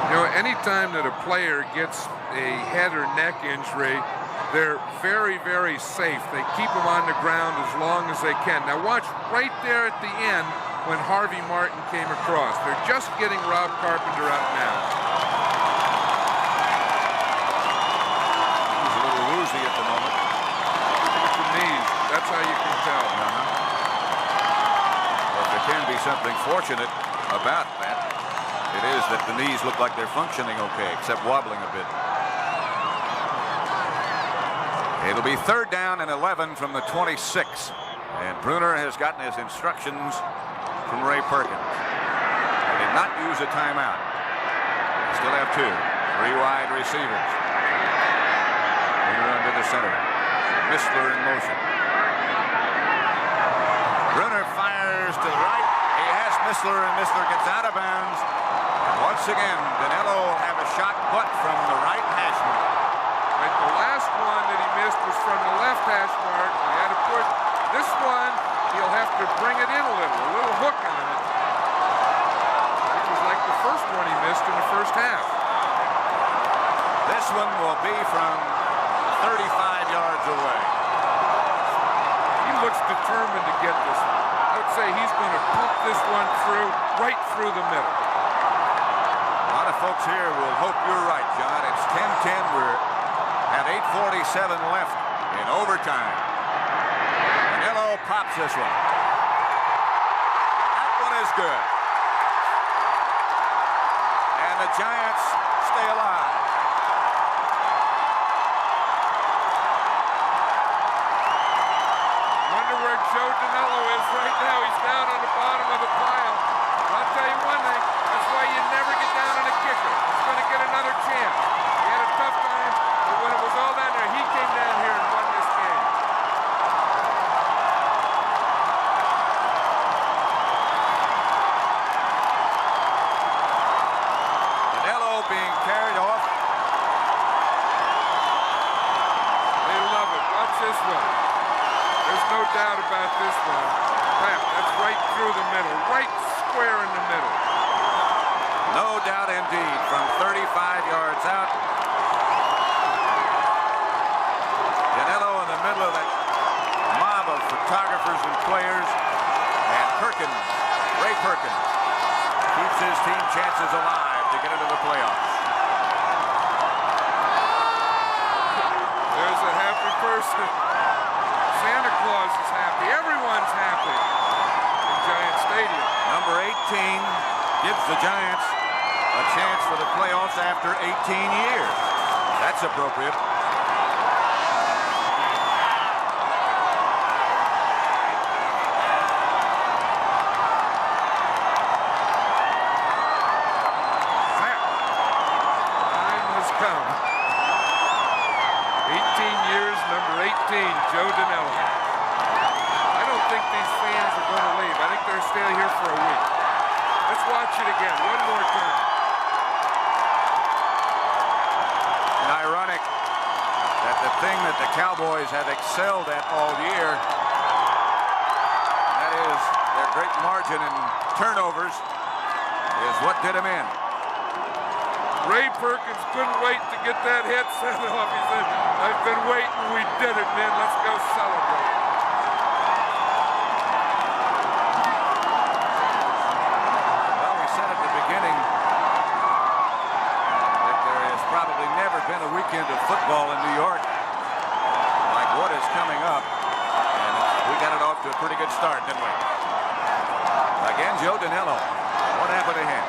You know, anytime that a player gets a head or neck injury, they're very, very safe. They keep them on the ground as long as they can. Now watch right there at the end when Harvey Martin came across. They're just getting Rob Carpenter up now. He's a little woozy at the moment. Look at the knees. That's how you can tell. If there can be something fortunate about that, it is that the knees look like they're functioning okay, except wobbling a bit. It'll be 3rd down and 11 from the 26. And Brunner has gotten his instructions from Ray Perkins. They did not use a timeout. They still have 2. 3 wide receivers. Brunner under the center. Mistler in motion. Brunner fires to the right. He has Mistler, and Mistler gets out of bounds. And once again, Danello will have a shot but from the right hash mark. Right, the last one that he missed was from the left hash mark. He had to push. This one, he'll have to bring it in a little hook on it. It was like the first one he missed in the first half. This one will be from 35 yards away. He looks determined to get this one. I would say he's going to poke this one through, right through the middle. A lot of folks here will hope you're right, John. It's 10-10. We're at 8:47 left in overtime. Danello pops this one. That one is good. And the Giants stay alive. right now. He's down on the bottom of the pile. I'll tell you one thing, that's why you never get down on a kicker. He's going to get another chance. He had a tough time, but when it was all down there, he came down here and won this game. Danilo being carried off. They love it. Watch this one. There's no doubt about this one. Pat, that's right through the middle, right square in the middle. No doubt indeed, from 35 yards out. Danilo in the middle of that mob of photographers and players. And Perkins, Ray Perkins, keeps his team chances alive to get into the playoffs. There's a happy person. Santa Claus is happy. Everyone's happy in Giant Stadium. Number 18 gives the Giants a chance for the playoffs after 18 years. That's appropriate. Time has come. 18 years, number 18, Joe Danilo. I don't think these fans are going to leave. I think they're staying here for a week. Let's watch it again, one more time. And ironic that the thing that the Cowboys have excelled at all year, that is their great margin in turnovers, is what did them in. Ray Perkins couldn't wait to get that hit sent off. He said, I've been waiting, we did it, man, let's go celebrate. Well, we said at the beginning that there has probably never been a weekend of football in New York like what is coming up. And we got it off to a pretty good start, didn't we? Again, Joe Danilo. What happened to him?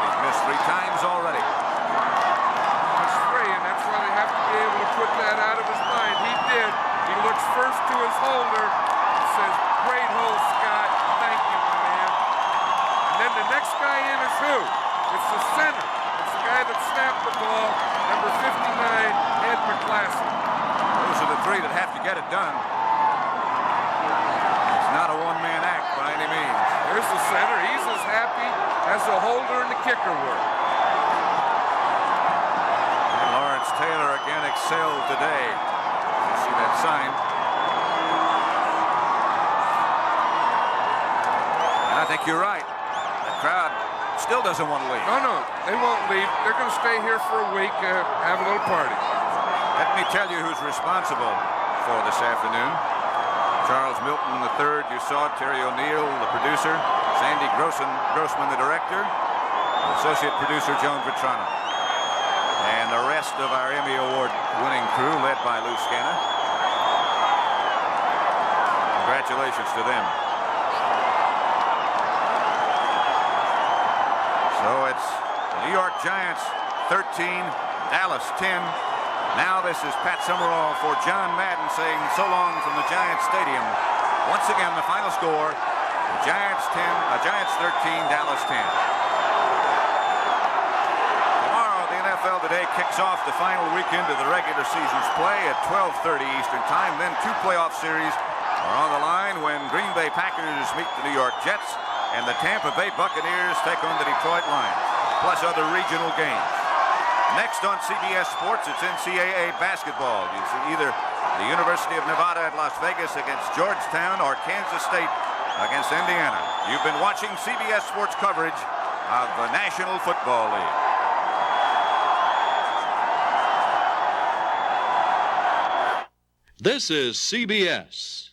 He's missed 3 times already. That's 3, and that's why they have to be able to put that out of his mind. He did. He looks first to his holder and says, great hole, Scott. Thank you, my man. And then the next guy in is who? It's the center. It's the guy that snapped the ball, number 59, Ed McClassen. Those are the 3 that have to get it done. It's not a one-man act by any means. There's the center. He's as happy as the holder and the kicker were. And Lawrence Taylor again excelled today. You see that sign. And I think you're right. The crowd still doesn't want to leave. No, they won't leave. They're going to stay here for a week, have a little party. Let me tell you who's responsible for this afternoon. Charles Milton III, you saw Terry O'Neill, the producer, Sandy Grossman, the director, associate producer Joan Vitrano, and the rest of our Emmy Award-winning crew, led by Lou Scanna. Congratulations to them. So it's the New York Giants 13, Dallas 10. Now this is Pat Summerall for John Madden saying so long from the Giants Stadium. Once again, the final score, the Giants 13, Dallas 10. Tomorrow, the NFL Today kicks off the final weekend of the regular season's play at 12:30 Eastern Time. Then 2 playoff series are on the line when Green Bay Packers meet the New York Jets and the Tampa Bay Buccaneers take on the Detroit Lions, plus other regional games. Next on CBS Sports, it's NCAA basketball. You see either the University of Nevada at Las Vegas against Georgetown or Kansas State against Indiana. You've been watching CBS Sports coverage of the National Football League. This is CBS.